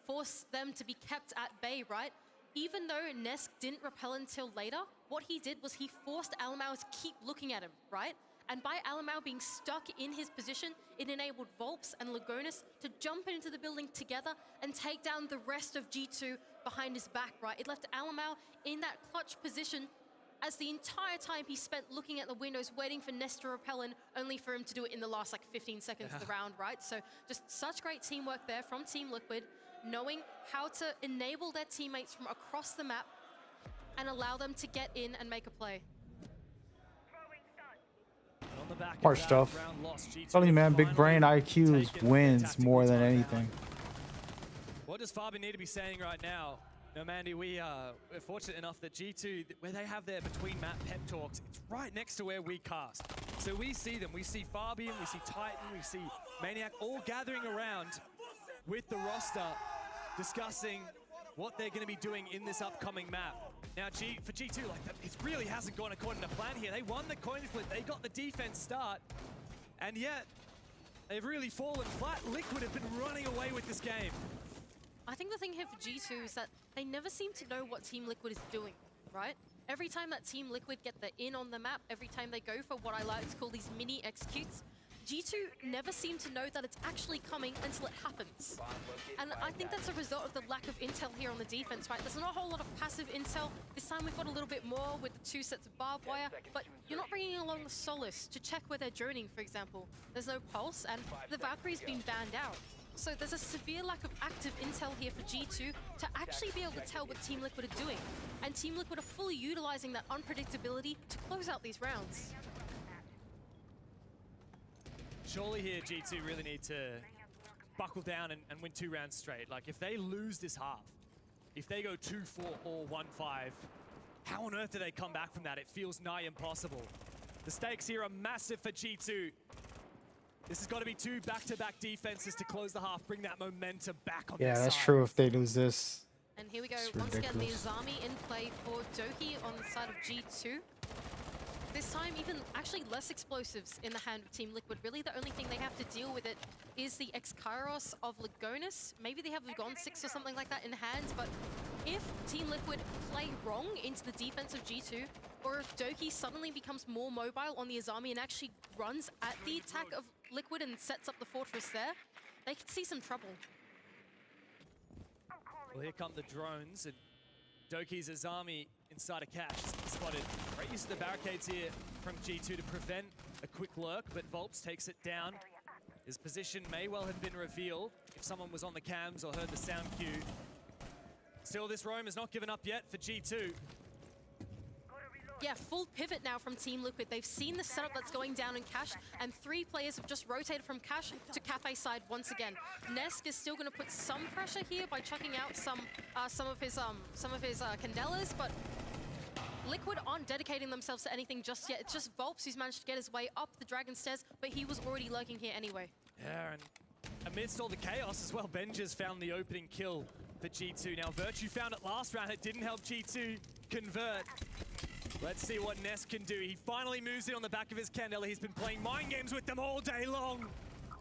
force them to be kept at bay, right? Even though Nesk didn't repel until later, what he did was he forced Alamau to keep looking at him, right? And by Alamau being stuck in his position, it enabled Volps and Lagonis to jump into the building together and take down the rest of G2 behind his back, right? It left Alamau in that clutch position as the entire time he spent looking at the windows, waiting for Ness to repel in, only for him to do it in the last like 15 seconds of the round, right? So just such great teamwork there from Team Liquid, knowing how to enable their teammates from across the map and allow them to get in and make a play. On the back Hard of that stuff. round loss, G2 Telling you, man, big finally brain IQs taken wins tactical more than timeout. anything. What does Fabian need to be saying right now? No, Mandy, we're fortunate enough that G2, where they have their between map pep talks, it's right next to where we cast. So we see them. We see Fabian, we see Titan, we see Maniac all gathering around with the roster, discussing what they're going to be doing in this upcoming map. Now, for G2, like, it really hasn't gone according to plan here. They won the coin flip, they got the defense start, and yet they've really fallen flat. Liquid have been running away with this game. I think the thing here for G2 is that they never seem to know what Team Liquid is doing, right? Every time that Team Liquid get the in on the map, every time they go for what I like to call these mini executes, G2 never seem to know that it's actually coming until it happens. And I think that's a result of the lack of intel here on the defense, right? There's not a whole lot of passive intel. This time we've got a little bit more with the 2 sets of barbed wire, but you're not bringing along the Solace to check where they're droning, for example. There's no pulse, and the Valkyrie's been banned out. So there's a severe lack of active intel here for G2 to actually be able to tell what Team Liquid are doing. And Team Liquid are fully utilizing that unpredictability to close out these rounds. Surely here, G2 really need to buckle down and win 2 rounds straight. Like, if they lose this half, if they go 2-4 or 1-5, how on earth do they come back from that? It feels nigh impossible. The stakes here are massive for G2. This has got to be 2 back-to-back defenses to close the half, bring that momentum back on Yeah, their that's side. true. If they lose this, And here we go, It's once again, the ridiculous. Azami in play for Doki on the side of G2. This time, even actually less explosives in the hand of Team Liquid. Really, the only thing they have to deal with it is the X-Kairos of Lagonis. Maybe they have Lugon 6 or something like that in hand, but if Team Liquid play wrong into the defense of G2, or if Doki suddenly becomes more mobile on the Azami and actually runs at the attack of Liquid and sets up the fortress there, they could see some trouble. Well, here come the drones, and Doki's Azami inside a cache spotted. Great use of the barricades here from G2 to prevent a quick lurk, but Volps takes it down. His position may well have been revealed if someone was on the cams or heard the sound cue. Still, this roam is not given up yet for G2. Yeah, full pivot now from Team Liquid. They've seen the setup that's going down in Cache, and 3 players have just rotated from Cache to Cafe side once again. Nesk is still going to put some pressure here by chucking out some of his Candelas, but Liquid aren't dedicating themselves to anything just yet. It's just Volps who's managed to get his way up the Dragon Stairs, but he was already lurking here anyway. Yeah, and amidst all the chaos as well, Benja's found the opening kill for G2. Now, Virtue found it last round. It didn't help G2 convert. Let's see what Ness can do. He finally moves in on the back of his Candela. He's been playing mind games with them all day long,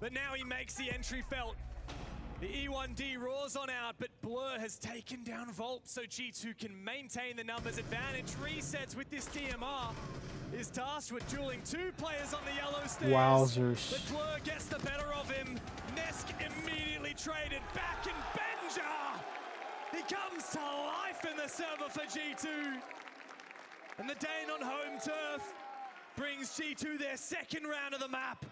but now he makes the entry felt. The E1D roars on out, but Blur has taken down Volp, so G2 can maintain the numbers advantage. Resets with this DMR. Is tasked with dueling 2 players on the yellow stairs. Wowzers. But Blur gets the better of him. Nesk immediately traded back, and Benja! He comes to life in the server for G2. And the Dane on home turf brings G2 their 2nd round of the map.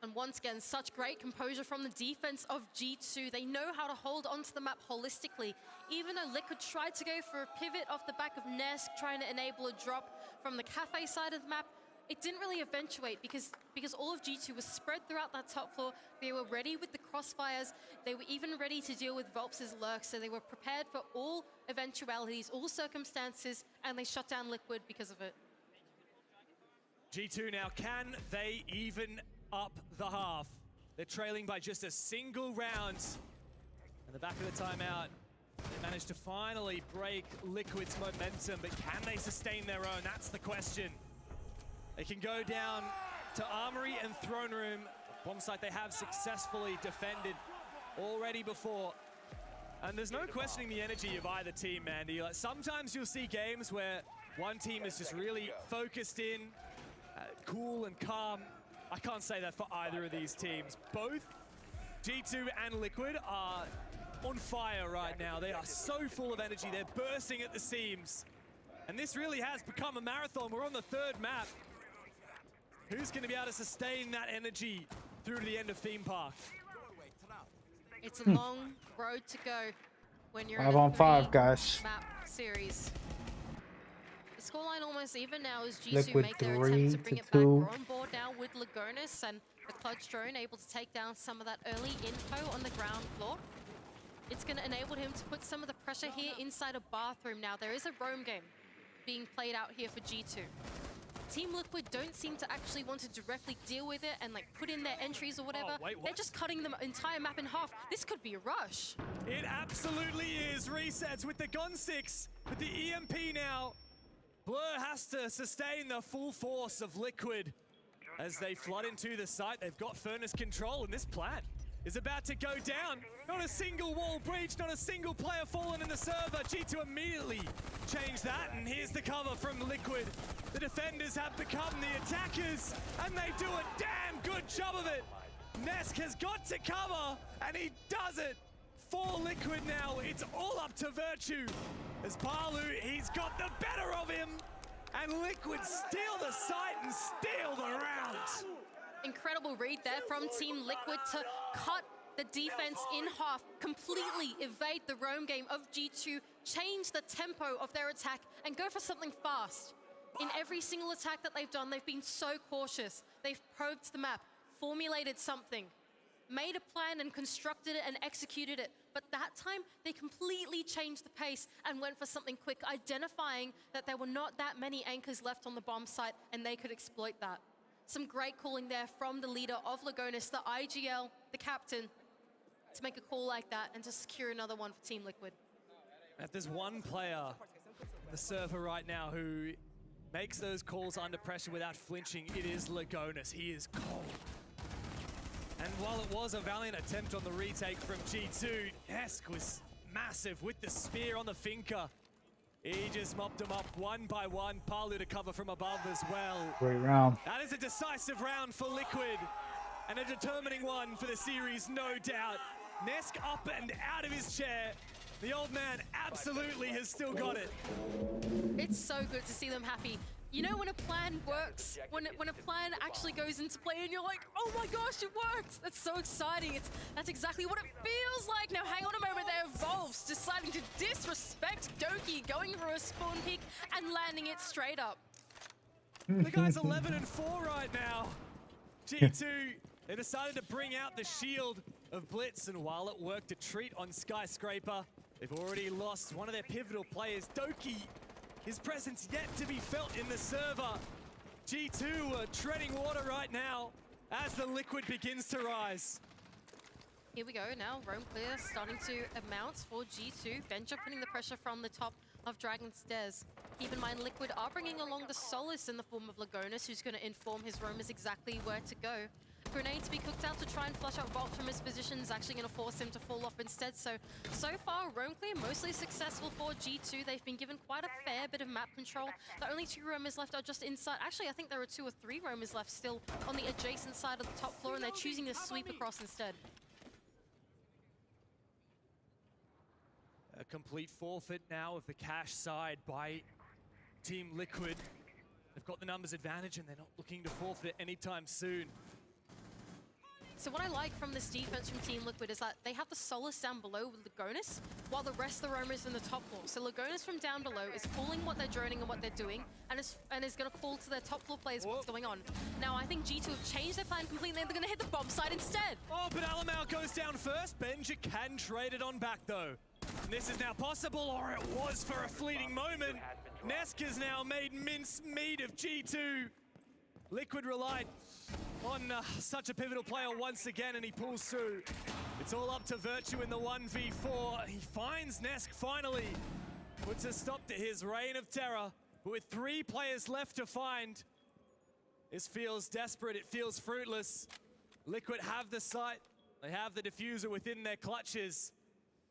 And once again, such great composure from the defense of G2. They know how to hold onto the map holistically. Even though Liquid tried to go for a pivot off the back of Nesk, trying to enable a drop from the Cafe side of the map, it didn't really eventuate because all of G2 was spread throughout that top floor. They were ready with the crossfires. They were even ready to deal with Volps' lurk, so they were prepared for all eventualities, all circumstances, and they shut down Liquid because of it. G2 now, can they even up the half? They're trailing by just a single round. In the back of the timeout, they managed to finally break Liquid's momentum, but can they sustain their own? That's the question. They can go down to Armory and Throne Room, a bomb site they have successfully defended already before. And there's no questioning the energy of either team, Mandy. Like, sometimes you'll see games where one team is just really focused in cool and calm. I can't say that for either of these teams. Both G2 and Liquid are on fire right now. They are so full of energy. They're bursting at the seams. And this really has become a marathon. We're on the third map. Who's going to be able to sustain that energy through to the end of Theme Park? It's a long road to go when you're 5 in a on 5, 3 guys. map series. The scoreline almost even now as G2 Liquid make their 3 attempt to bring to it back. 2. We're on board now with Lagonis and the Clutch drone able to take down some of that early info on the ground floor. It's going to enable him to put some of the pressure here inside a bathroom now. There is a roam game being played out here for G2. Team Liquid don't seem to actually want to directly deal with it and like put in their entries or whatever. They're just cutting the entire map in half. This could be a rush. It absolutely is. Resets with the Gun 6, with the EMP now. Blur has to sustain the full force of Liquid as they flood into the site. They've got furnace control, and this plant is about to go down. Not a single wall breach, not a single player fallen in the server. G2 immediately changed that, and here's the cover from Liquid. The defenders have become the attackers, and they do a damn good job of it. Nesk has got to cover, and he does it for Liquid now. It's all up to Virtue. As Palu, he's got the better of him, and Liquid steal the site and steal the round. Incredible read there from Team Liquid to cut the defense in half, completely evade the roam game of G2, change the tempo of their attack, and go for something fast. In every single attack that they've done, they've been so cautious. They've probed the map, formulated something, made a plan and constructed it and executed it. But that time, they completely changed the pace and went for something quick, identifying that there were not that many anchors left on the bomb site and they could exploit that. Some great calling there from the leader of Lagonis, the IGL, the captain, to make a call like that and to secure another one for Team Liquid. If there's one player on the server right now who makes those calls under pressure without flinching, it is Lagonis. He is cold. And while it was a valiant attempt on the retake from G2, Nesk was massive with the spear on the Finca. He just mopped them up one by one. Palu to cover from above as well. Great round. That is a decisive round for Liquid and a determining one for the series, no doubt. Nesk up and out of his chair. The old man absolutely has still got it. It's so good to see them happy. You know when a plan works, when a plan actually goes into play and you're like, oh my gosh, it worked. That's so exciting. That's exactly what it feels like. Now hang on a moment, there Volves deciding to disrespect Doki, going for a spawn peek and landing it straight up. The guy's 11-4 right now. G2, they decided to bring out the shield of Blitz, and while it worked a treat on Skyscraper, they've already lost one of their pivotal players, Doki. His presence yet to be felt in the server. G2 are treading water right now as the Liquid begins to rise. Here we go now, roam clear starting to amount for G2. Venture putting the pressure from the top of Dragon's Stairs. Keep in mind, Liquid are bringing along the Solace in the form of Lagonis, who's going to inform his roamers exactly where to go. Grenade to be cooked out to try and flush out Vault from his position is actually going to force him to fall off instead. So far, roam clear mostly successful for G2. They've been given quite a fair bit of map control. The only 2 roamers left are just inside. Actually, I think there are 2 or 3 roamers left still on the adjacent side of the top floor, and they're choosing to sweep across instead. A complete forfeit now of the cash side by Team Liquid. They've got the numbers advantage and they're not looking to forfeit anytime soon. So what I like from this defense from Team Liquid is that they have the Solace down below with Lagonis, while the rest of the roamers in the top floor. So Lagonis from down below is calling what they're droning and what they're doing, and is going to call to their top floor players what's going on. Now I think G2 have changed their plan completely, and they're going to hit the bomb site instead. Oh, but Alamau goes down first. Benja can trade it on back though. And this is now possible, or it was for a fleeting moment. Nesk has now made mincemeat of G2. Liquid relied on such a pivotal player once again, and he pulls through. It's all up to Virtue in the 1v4. He finds Nesk finally. Puts a stop to his reign of terror. But with 3 players left to find, this feels desperate, it feels fruitless. Liquid have the site, they have the diffuser within their clutches.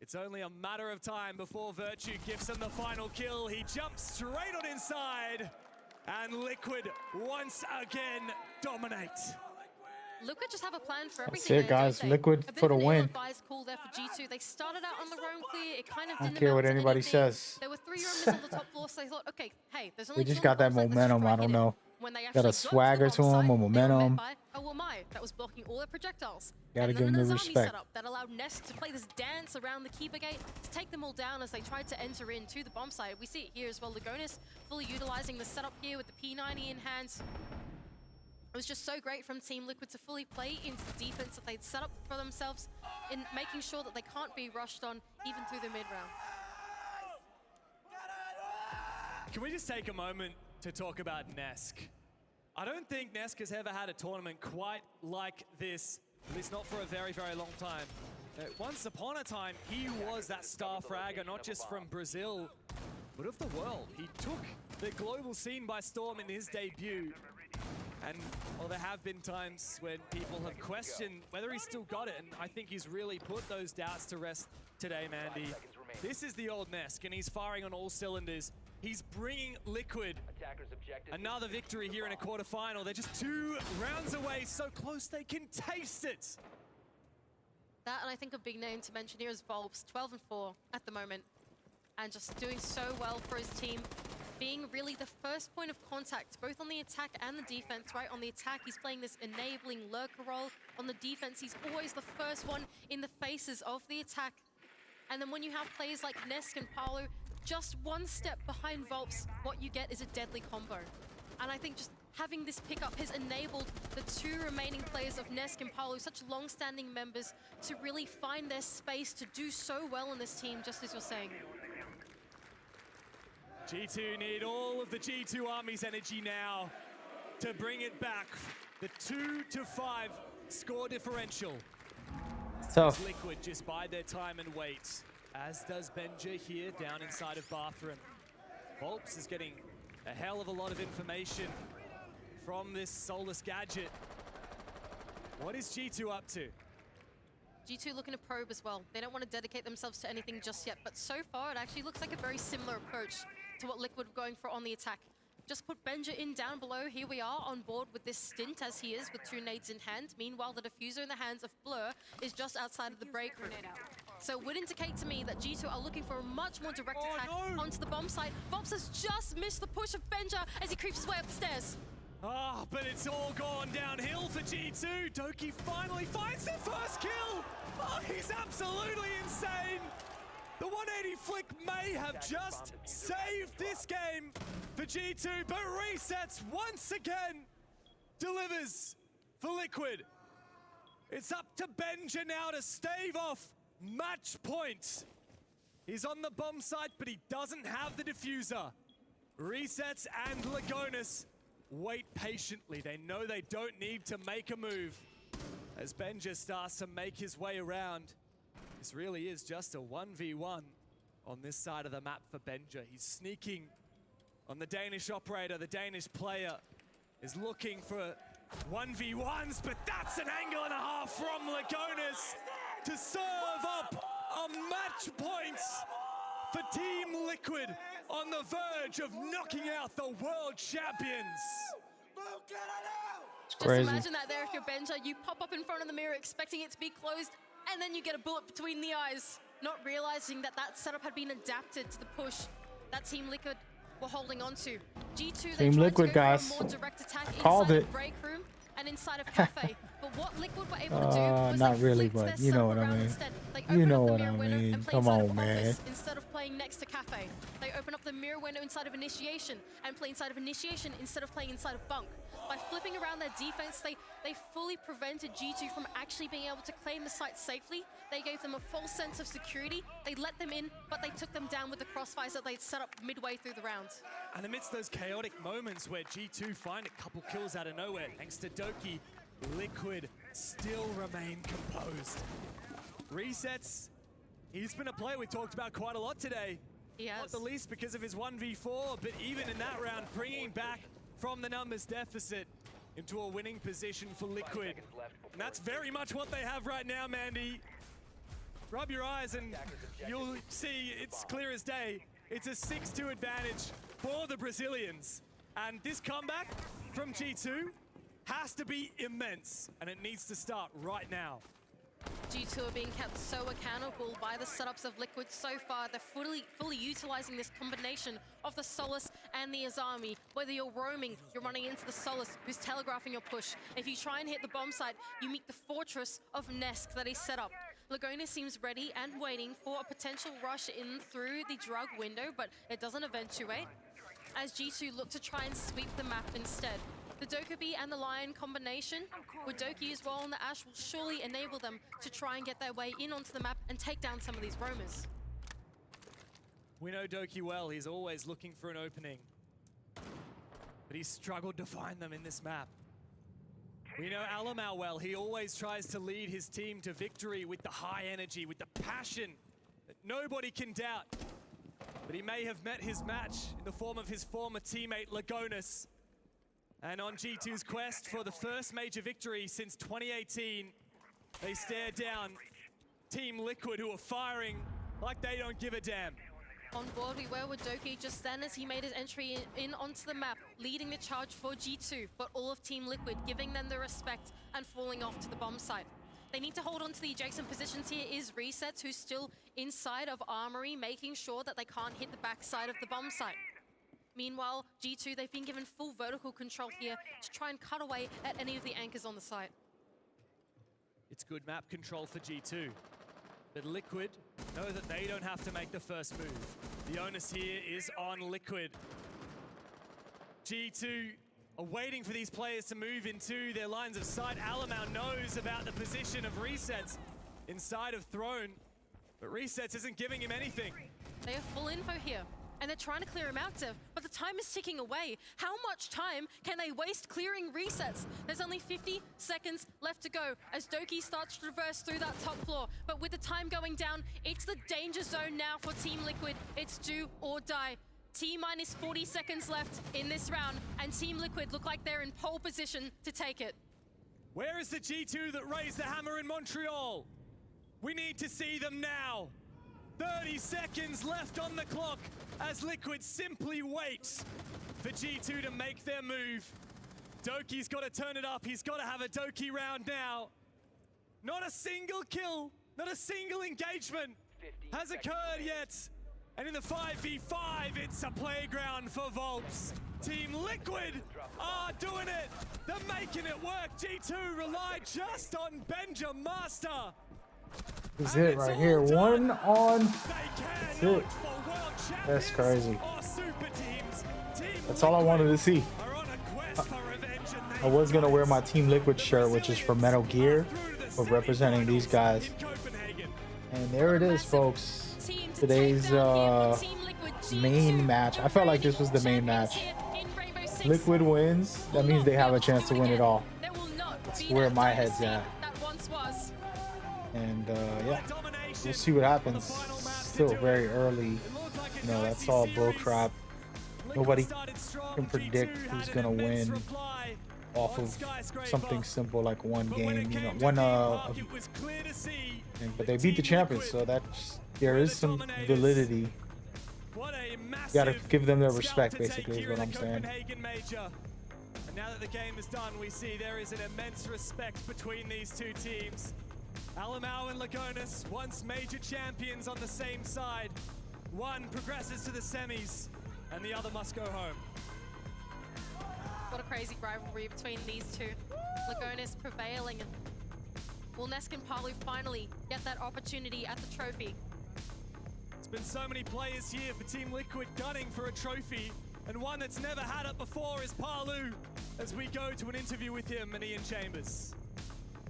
It's only a matter of time before Virtue gives him the final kill. He jumps straight on inside, And Liquid once again dominate. Liquid just have a plan for That's everything. it, guys. Liquid for the win. Advised call there for G2. They started out on the roam clear. It kind of I don't didn't care what amount to anybody anything. says. There were 3 roamers on the top floor, so they thought, okay, hey, there's only They just 2 on got the that bomb site, let's momentum. try I hit don't it. know. When they Got actually a got swagger to to the bomb him, site, a they were momentum. met by a Wamai that was blocking all their projectiles. Gotta And give then him the an Azami respect. setup that allowed Nest to play this dance around the Keeper Gate to take them all down as they tried to enter into the bomb site. We see it here as well. Lagonis fully utilizing the setup here with the P90 in hand. It was just so great from Team Liquid to fully play into the defense that they'd set up for themselves in making sure that they can't be rushed on even through the mid-round. Can we just take a moment to talk about Nesk? I don't think Nesk has ever had a tournament quite like this, at least not for a very, very long time. Once upon a time, he was that star fragger, not just from Brazil, but of the world. He took the global scene by storm in his debut. And, well, there have been times when people have questioned whether he's still got it, and I think he's really put those doubts to rest today, Mandy. This is the old Nesk, and he's firing on all cylinders. He's bringing Liquid another victory here in a quarterfinal. They're just 2 rounds away, so close they can taste it. That, and I think a big name to mention here is Volps, 12-4 at the moment, and just doing so well for his team, being really the first point of contact, both on the attack and the defense, right? On the attack, he's playing this enabling lurker role. On the defense, he's always the first one in the faces of the attack. And then when you have players like Nesk and Paolo, just one step behind Volps, what you get is a deadly combo. And I think just having this pickup has enabled the 2 remaining players of Nesk and Paolo, such long-standing members, to really find their space to do so well in this team, just as you're saying. G2 need all of the G2 Army's energy now to bring it back. The 2-5 score differential. Tough. Liquid just bide their time and wait, as does Benja here down inside of Bathroom. Volps is getting a hell of a lot of information from this soulless gadget. What is G2 up to? G2 looking to probe as well. They don't want to dedicate themselves to anything just yet, but so far it actually looks like a very similar approach to what Liquid were going for on the attack. Just put Benja in down below. Here we are on board with this stint as he is with 2 nades in hand. Meanwhile, the diffuser in the hands of Blur is just outside of the break room. So it would indicate to me that G2 are looking for a much more direct attack onto the bomb site. Volps has just missed the push of Benja as he creeps his way up the stairs. Ah, but it's all gone downhill for G2. Doki finally finds their first kill. Oh, he's absolutely insane. The 180 flick may have just saved this game for G2, but Resets once again delivers for Liquid. It's up to Benja now to stave off match point. He's on the bomb site, but he doesn't have the diffuser. Resets and Lagonis wait patiently. They know they don't need to make a move as Benja starts to make his way around. This really is just a 1v1 on this side of the map for Benja. He's sneaking on the Danish operator. The Danish player is looking for 1v1s, but that's an angle and a half from Lagonis to serve up a match point for Team Liquid on the verge of knocking out the world champions. Just crazy. imagine that there if you're Benja, you pop up in front of the mirror expecting it to be closed, and then you get a bullet between the eyes, not realizing that that setup had been adapted to the push that Team Liquid were holding on to. G2, they Team tried Liquid, to go guys. for a more direct attack Called inside it. the break room and inside of Cafe. But what Liquid were able to do was Not they really, flipped but their you know setup what I around mean. instead. They You opened know up the what mirror I window mean. and played Come inside on, of man. Office instead of playing next to Cafe. They open up the mirror window inside of Initiation and play inside of Initiation instead of playing inside of Bunk. By flipping around their defense, they fully prevented G2 from actually being able to claim the site safely. They gave them a false sense of security. They let them in, but they took them down with the crossfires that they'd set up midway through the round. And amidst those chaotic moments where G2 find a couple kills out of nowhere, thanks to Doki, Liquid still remain composed. Resets, he's been a player we talked about quite a lot today. He has. Not the least because of his 1v4, but even in that round, bringing back from the numbers deficit into a winning position for Liquid. And that's very much what they have right now, Mandy. Rub your eyes and you'll see it's clear as day. It's a 6-2 advantage for the Brazilians And this comeback from G2 has to be immense, and it needs to start right now. G2 are being kept so accountable by the setups of Liquid so far. They're fully utilizing this combination of the Solis and the Azami. Whether you're roaming, you're running into the Solis, who's telegraphing your push. If you try and hit the bomb site, you meet the fortress of Nesk that is set up. Lagona seems ready and waiting for a potential rush in through the drug window, but it doesn't eventuate, as G2 look to try and sweep the map instead. The Dokkaebi and the Lion combination with Doki as well, and the Ashe will surely enable them to try and get their way in onto the map and take down some of these roamers. We know Doki well, he's always looking for an opening, but he's struggled to find them in this map. We know Alamau well, he always tries to lead his team to victory with the high energy, with the passion that nobody can doubt. But he may have met his match in the form of his former teammate Lagonis. And on G2's quest for the first major victory since 2018, they stare down Team Liquid, who are firing like they don't give a damn. On board we were with Doki just then as he made his entry in onto the map, leading the charge for G2, but all of Team Liquid giving them the respect and falling off to the bomb site. They need to hold on to the adjacent positions here. Is Resets, who's still inside of Armory, making sure that they can't hit the backside of the bomb site. Meanwhile, G2, they've been given full vertical control here to try and cut away at any of the anchors on the site. It's good map control for G2. But Liquid know that they don't have to make the first move. The onus here is on Liquid. G2 are waiting for these players to move into their lines of sight. Alamau knows about the position of Resets inside of Throne, but Resets isn't giving him anything. They have full info here, and they're trying to clear him out, Dev, but the time is ticking away. How much time can they waste clearing Resets? There's only 50 seconds left to go as Doki starts to traverse through that top floor. But with the time going down, it's the danger zone now for Team Liquid. It's do or die. T-minus 40 seconds left in this round, and Team Liquid look like they're in pole position to take it. Where is the G2 that raised the hammer in Montreal? We need to see them now. 30 seconds left on the clock as Liquid simply waits for G2 to make their move. Doki's got to turn it up. He's got to have a Doki round now. Not a single kill, not a single engagement has occurred yet. And in the 5v5, it's a playground for Volps. Team Liquid are doing it. They're making it work. G2 rely just on Benja Master. This is it right here. 1 on. That's it. That's crazy. That's all I wanted to see. I was gonna wear my Team Liquid shirt, which is from Metal Gear, but representing these guys. And there it is, folks. Today's main match. I felt like this was the main match. Liquid wins. That means they have a chance to win it all. That's where my head's at. And yeah, we'll see what happens. Still very early. You know, that's all bull crap. Nobody can predict who's gonna win off of something simple like one game. You know, but they beat the champions, so there is some validity. You gotta give them their respect, basically, is what I'm saying. And now that the game is done, we see there is an immense respect between these two teams. Alamau and Lagonis, once major champions on the same side. One progresses to the semis, and the other must go home. What a crazy rivalry between these two. Lagonis prevailing. Will Nesk and Palu finally get that opportunity at the trophy? It's been so many players here for Team Liquid gunning for a trophy, and one that's never had it before is Palu, as we go to an interview with him and Ian Chambers.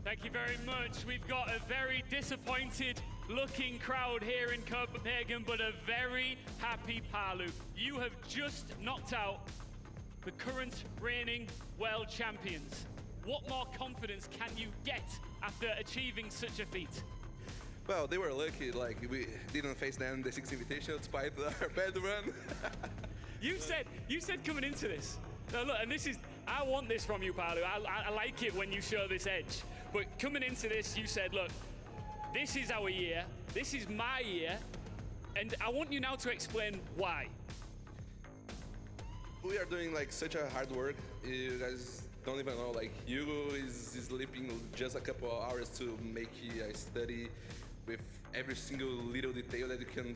Thank you very much. We've got a very disappointed looking crowd here in Copenhagen, but a very happy Palu. You have just knocked out the current reigning world champions. What more confidence can you get after achieving such a feat? Well, they were lucky, like we didn't face them in the 6th Invitational despite our bad run. You said coming into this, now look, and this is, I want this from you, Palu. I like it when you show this edge. But coming into this, you said, look, this is our year, this is my year, and I want you now to explain why. we are doing like such a hard work. You guys don't even know. Like Hugo is sleeping just a couple of hours to make a study with every single little detail that you can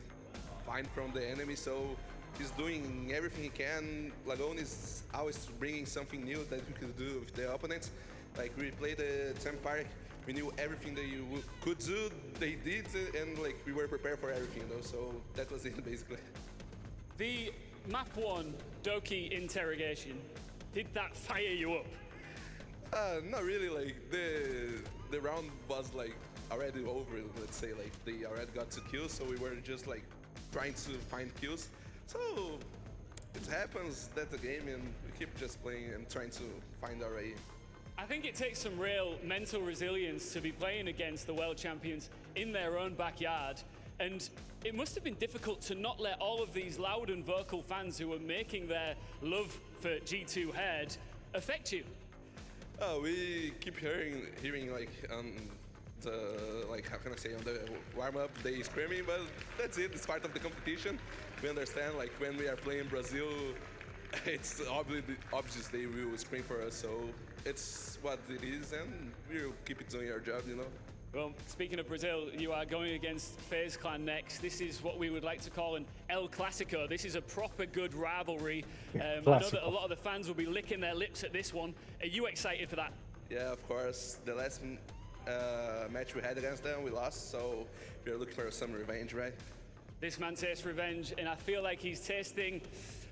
find from the enemy. So he's doing everything he can. Lagone is always bringing something new that we could do with the opponents. Like we played the Tem Park, we knew everything that you could do, they did, and like we were prepared for everything though. So that was it basically. The map 1 Doki interrogation, did that fire you up? Not really. Like the round was like already over. Let's say like they already got 2 kills, so we were just like trying to find kills. So it happens. That's the game, and we keep just playing and trying to find our way. I think it takes some real mental resilience to be playing against the world champions in their own backyard. And it must have been difficult to not let all of these loud and vocal fans who were making their love for G2 heard affect you. We keep hearing like how can I say, on the warm-up they screaming, but that's it. It's part of the competition. We understand, like when we are playing Brazil, it's obvious they will scream for us. So it's what it is, and we'll keep doing our job, you know. Well, speaking of Brazil, you are going against FaZe Clan next. This is what we would like to call an El Clasico. This is a proper good rivalry. I know that a lot of the fans will be licking their lips at this one. Are you excited for that? Yeah, of course. The last match we had against them, we lost, so we're looking for some revenge, right? This man tastes revenge, and I feel like he's tasting,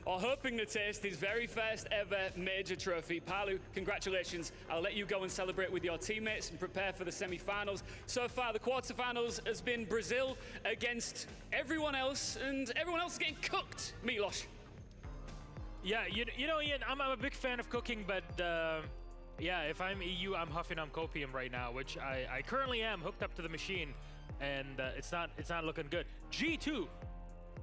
or hoping to taste, his very first ever major trophy. Palu, congratulations. I'll let you go and celebrate with your teammates and prepare for the semi-finals. So far, the quarterfinals has been Brazil against everyone else, and everyone else is getting cooked. Milos. Yeah, you know, Ian, I'm a big fan of cooking, but yeah, if I'm EU, I'm huffing on copium right now, which I currently am hooked up to the machine, and it's not looking good. G2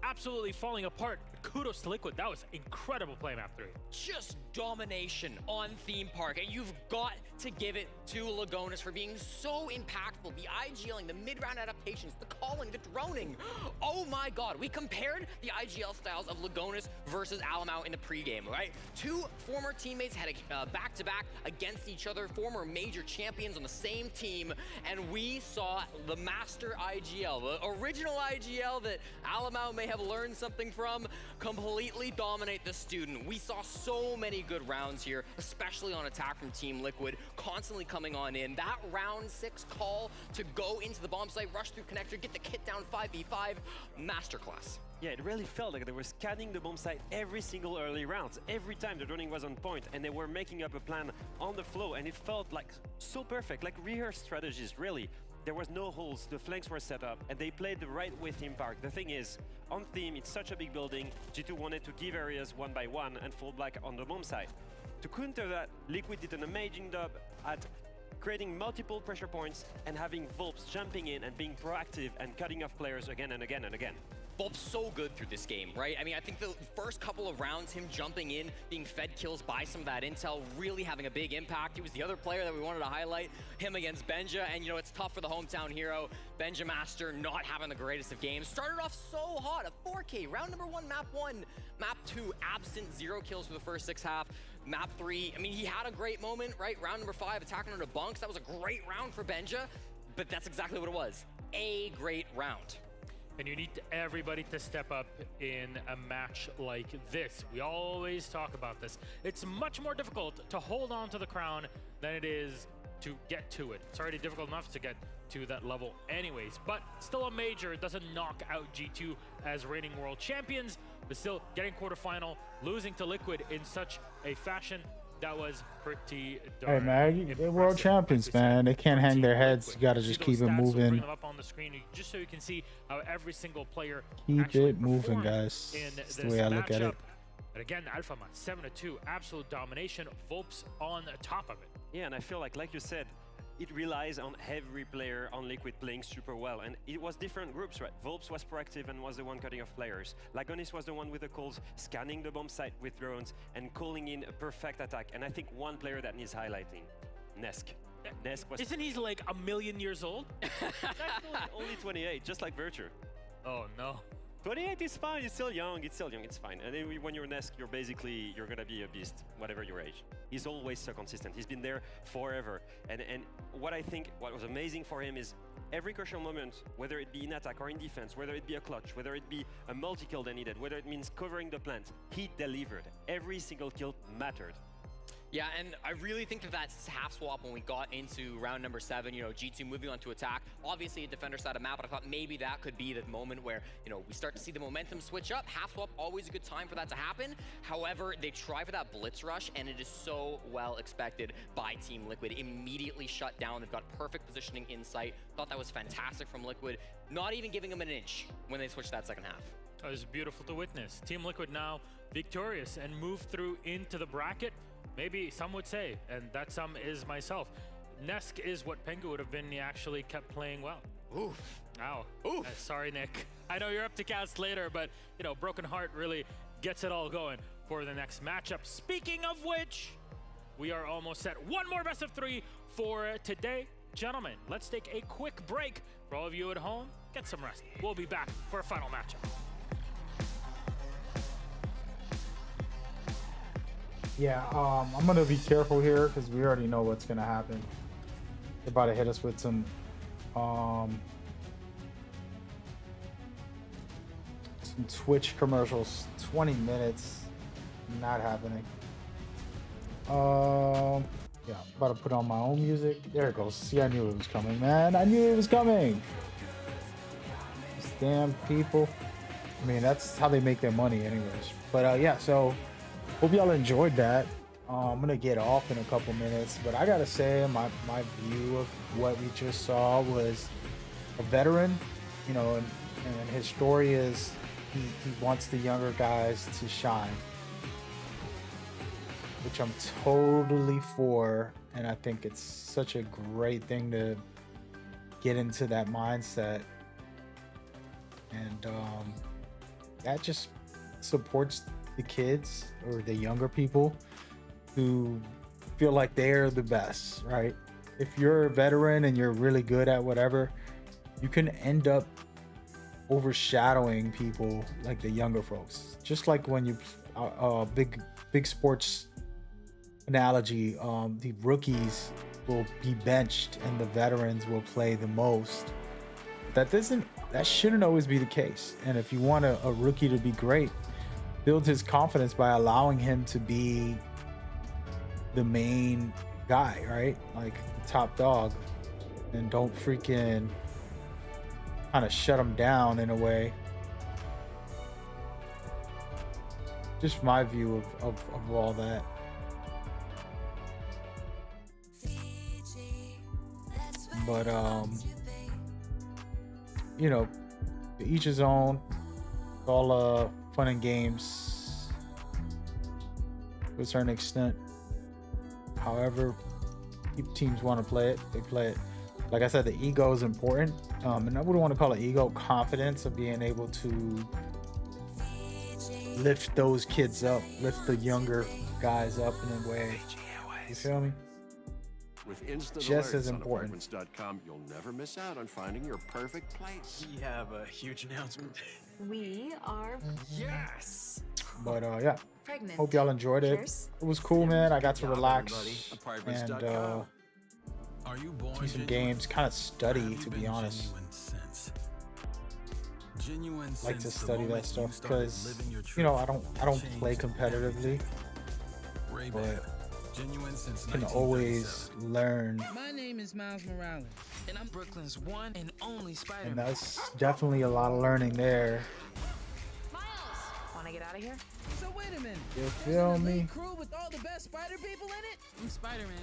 absolutely falling apart. Kudos to Liquid. That was incredible play map 3. Just domination on Theme Park, and you've got to give it to Lagonis for being so impactful. The IGLing, the mid-round adaptations, the calling, the droning. Oh my god, we compared the IGL styles of Lagonis versus Alamau in the pregame, right? 2 former teammates had a back-to-back against each other, former major champions on the same team, and we saw the master IGL, the original IGL that Alamau may have learned something from, completely dominate the student. We saw so many good rounds here, especially on attack from Team Liquid, constantly coming on in. That round 6 call to go into the bomb site, rush through connector, get the kit down 5v5, masterclass. Yeah, it really felt like they were scanning the bomb site every single early round. Every time the droning was on point, and they were making up a plan on the flow, and it felt like so perfect, like rehearsed strategies, really. There was no holes, the flanks were set up, and they played the right way Theme Park. The thing is, on Theme, it's such a big building, G2 wanted to give areas one by one and fall back on the bomb site. To counter that, Liquid did an amazing job at creating multiple pressure points and having Volps jumping in and being proactive and cutting off players again and again and again. Volp's so good through this game, right? I mean, I think the first couple of rounds, him jumping in, being fed kills by some of that intel, really having a big impact. He was the other player that we wanted to highlight, him against Benja, and you know, it's tough for the hometown hero. Benja Master not having the greatest of games. Started off so hot, a 4K, round number 1, map 1. Map 2, absent, 0 kills for the first 6 half. Map 3, I mean, he had a great moment, right? Round number 5, attacking under bunks. That was a great round for Benja, but that's exactly what it was. A great round. And you need everybody to step up in a match like this. We always talk about this. It's much more difficult to hold on to the crown than it is to get to it. It's already difficult enough to get to that level anyways, but still a major. It doesn't knock out G2 as reigning world champions, but still getting quarterfinal, losing to Liquid in such a fashion that was pretty darn Hey man, they're world champions, man. They can't hang their heads. You gotta just keep it moving. Bring them up on the screen just so you can see how every single player Keep it moving, guys. That's the way I look at it. But again, Alphama 7-2, absolute domination. Volps on top of it. Yeah, and I feel like you said, it relies on every player on Liquid playing super well, and it was different groups, right? Volps was proactive and was the one cutting off players. Lagonis was the one with the calls, scanning the bomb site with drones and calling in a perfect attack. And I think one player that needs highlighting, Nesk. Nesk was... Isn't he like 1,000,000 years old? Actually, only 28, just like Virtue. Oh no. 28 is fine. He's still young. It's still young. It's fine. And then when you're Nesk, you're gonna be a beast, whatever your age. He's always so consistent. He's been there forever. And what was amazing for him is every crucial moment, whether it be in attack or in defense, whether it be a clutch, whether it be a multi-kill they needed, whether it means covering the plant, he delivered. Every single kill mattered. Yeah, and I really think that half swap when we got into round number 7, you know, G2 moving on to attack, obviously a defender side of map, but I thought maybe that could be the moment where, you know, we start to see the momentum switch up. Half swap, always a good time for that to happen. However, they try for that blitz rush, and it is so well expected by Team Liquid. Immediately shut down. They've got perfect positioning in sight. Thought that was fantastic from Liquid. Not even giving them an inch when they switched that second half. It was beautiful to witness. Team Liquid now victorious and move through into the bracket. Maybe some would say, and that some is myself, Nesk is what Pengu would have been. He actually kept playing well. Oof. Ow. Oof. Sorry, Nick. I know you're up to cast later, but, you know, Broken Heart really gets it all going for the next matchup. Speaking of which, we are almost set. One more best of 3 for today. Gentlemen, let's take a quick break. For all of you at home, get some rest. We'll be back for a final matchup. Yeah, I'm gonna be careful here because we already know what's gonna happen. They're about to hit us with some Twitch commercials. 20 minutes, not happening. Yeah, I'm about to put on my own music. There it goes. See, I knew it was coming, man. I knew it was coming. These damn people. I mean, that's how they make their money, anyways. But yeah, so. Hope y'all enjoyed that. I'm gonna get off in a couple minutes, but I gotta say my view of what we just saw was a veteran, you know, and his story is he wants the younger guys to shine, which I'm totally for, and I think it's such a great thing to get into that mindset, and that just supports the kids or the younger people who feel like they're the best, right? If you're a veteran and you're really good at whatever, you can end up overshadowing people like the younger folks. Just like when you big sports analogy, the rookies will be benched and the veterans will play the most. That shouldn't always be the case. And if you want a rookie to be great, build his confidence by allowing him to be the main guy, right? Like the top dog, and don't freaking kind of shut him down in a way. Just my view of all that. But you know, to each his own. It's all fun and games to a certain extent. However, teams want to play it, they play it. Like I said, the ego is important, and I wouldn't want to call it ego, confidence of being able to lift those kids up, lift the younger guys up in a way. You feel me? With instant just alerts as on important. Apartments.com, you'll never miss out on finding your perfect place. We have a huge announcement. We are Yes! But yeah, pregnant. hope y'all enjoyed it. Cheers. It was cool, man. I got to relax and Apartments.com. Are you born see some genuine? games, kind of study, Have you to been be honest. genuine since? Genuine Like to since the study that moment stuff you started because living your you know truth, I don't changed play competitively, Ray-Ban. but Genuine since can 1937. always learn, My name is Miles Morales, and I'm Brooklyn's one and only Spider-Man. and that's definitely a lot of learning there. Want to get out of here? So wait a minute. You There's feel an elite me? crew with all the best spider people in it? I'm Spider-Man.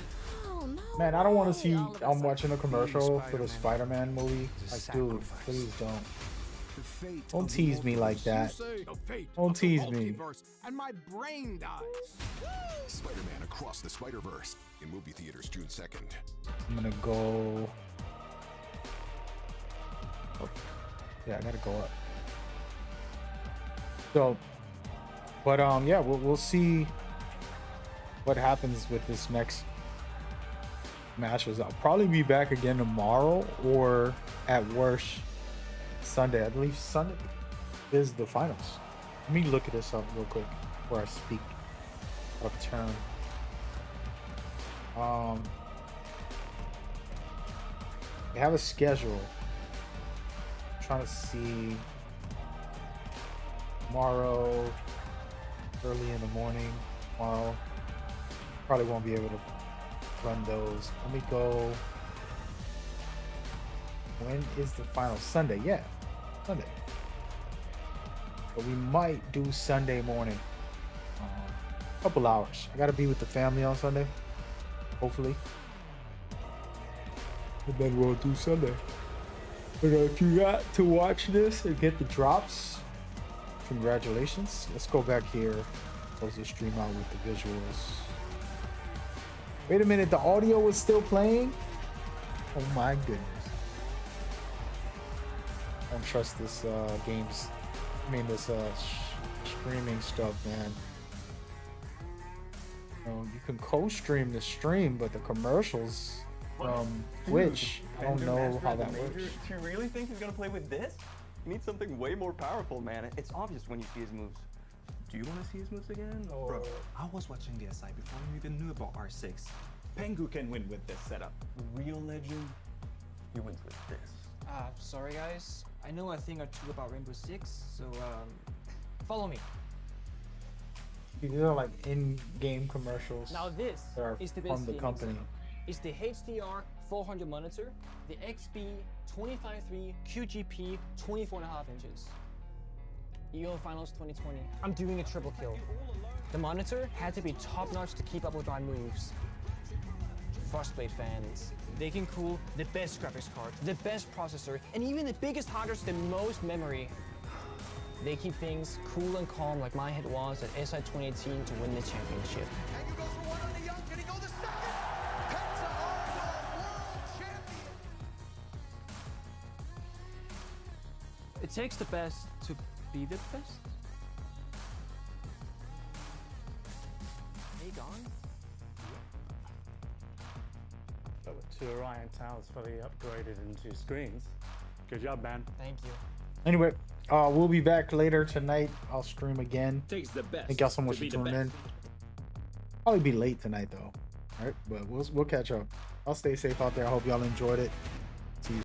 Oh no. Man, I don't want to see. I'm watching a commercial for the Spider-Man movie. Like, dude, please don't. Don't tease me like that. Don't tease me. And my brain dies. Spider-Man Across the Spider-Verse in movie theaters June 2nd. I'm gonna go. Oh, yeah, I gotta go up. So, but yeah, we'll see what happens with this next matches. I'll probably be back again tomorrow, or at worst Sunday. I believe Sunday is the finals. Let me look at this up real quick before I speak of turn. They have a schedule. I'm trying to see tomorrow, early in the morning. Tomorrow, probably won't be able to run those. Let me go. When is the final? Sunday, yeah, Sunday. But we might do Sunday morning. Couple hours. I gotta be with the family on Sunday, hopefully. And then we'll do Sunday. But if you got to watch this and get the drops, congratulations. Let's go back here. Close the stream out with the visuals. Wait a minute, the audio was still playing? Oh my goodness. I don't trust this this streaming stuff, man. You can co-stream the stream, but the commercials from Twitch, I don't know how that works. Do you really think he's gonna play with this? You need something way more powerful, man. It's obvious when you see his moves. Do you want to see his moves again? Or... Bro, I was watching the SI before you even knew about R6. Pengu can win with this setup. Real legend, he wins with this. Sorry guys. I know a thing or two about Rainbow Six, so follow me. These are like in-game commercials. Now this is the best from the company. It's the HDR 400 monitor, the XB 253 QGP 24.5 inches. EO Finals 2020. I'm doing a triple kill. The monitor had to be top-notch to keep up with my moves. Frostblade fans, they can cool the best graphics card, the best processor, and even the biggest hard drive, the most memory. They keep things cool and calm like my head was at SI 2018 to win the championship. It takes the best to be the best. Hey, Don. So to Orion Towers fully upgraded into screens. Good job, man. Thank you. Anyway, we'll be back later tonight. I'll stream again. Takes the best. Thank y'all so much for tuning in. Probably be late tonight though. All right, but we'll catch up. I'll stay safe out there. I hope y'all enjoyed it.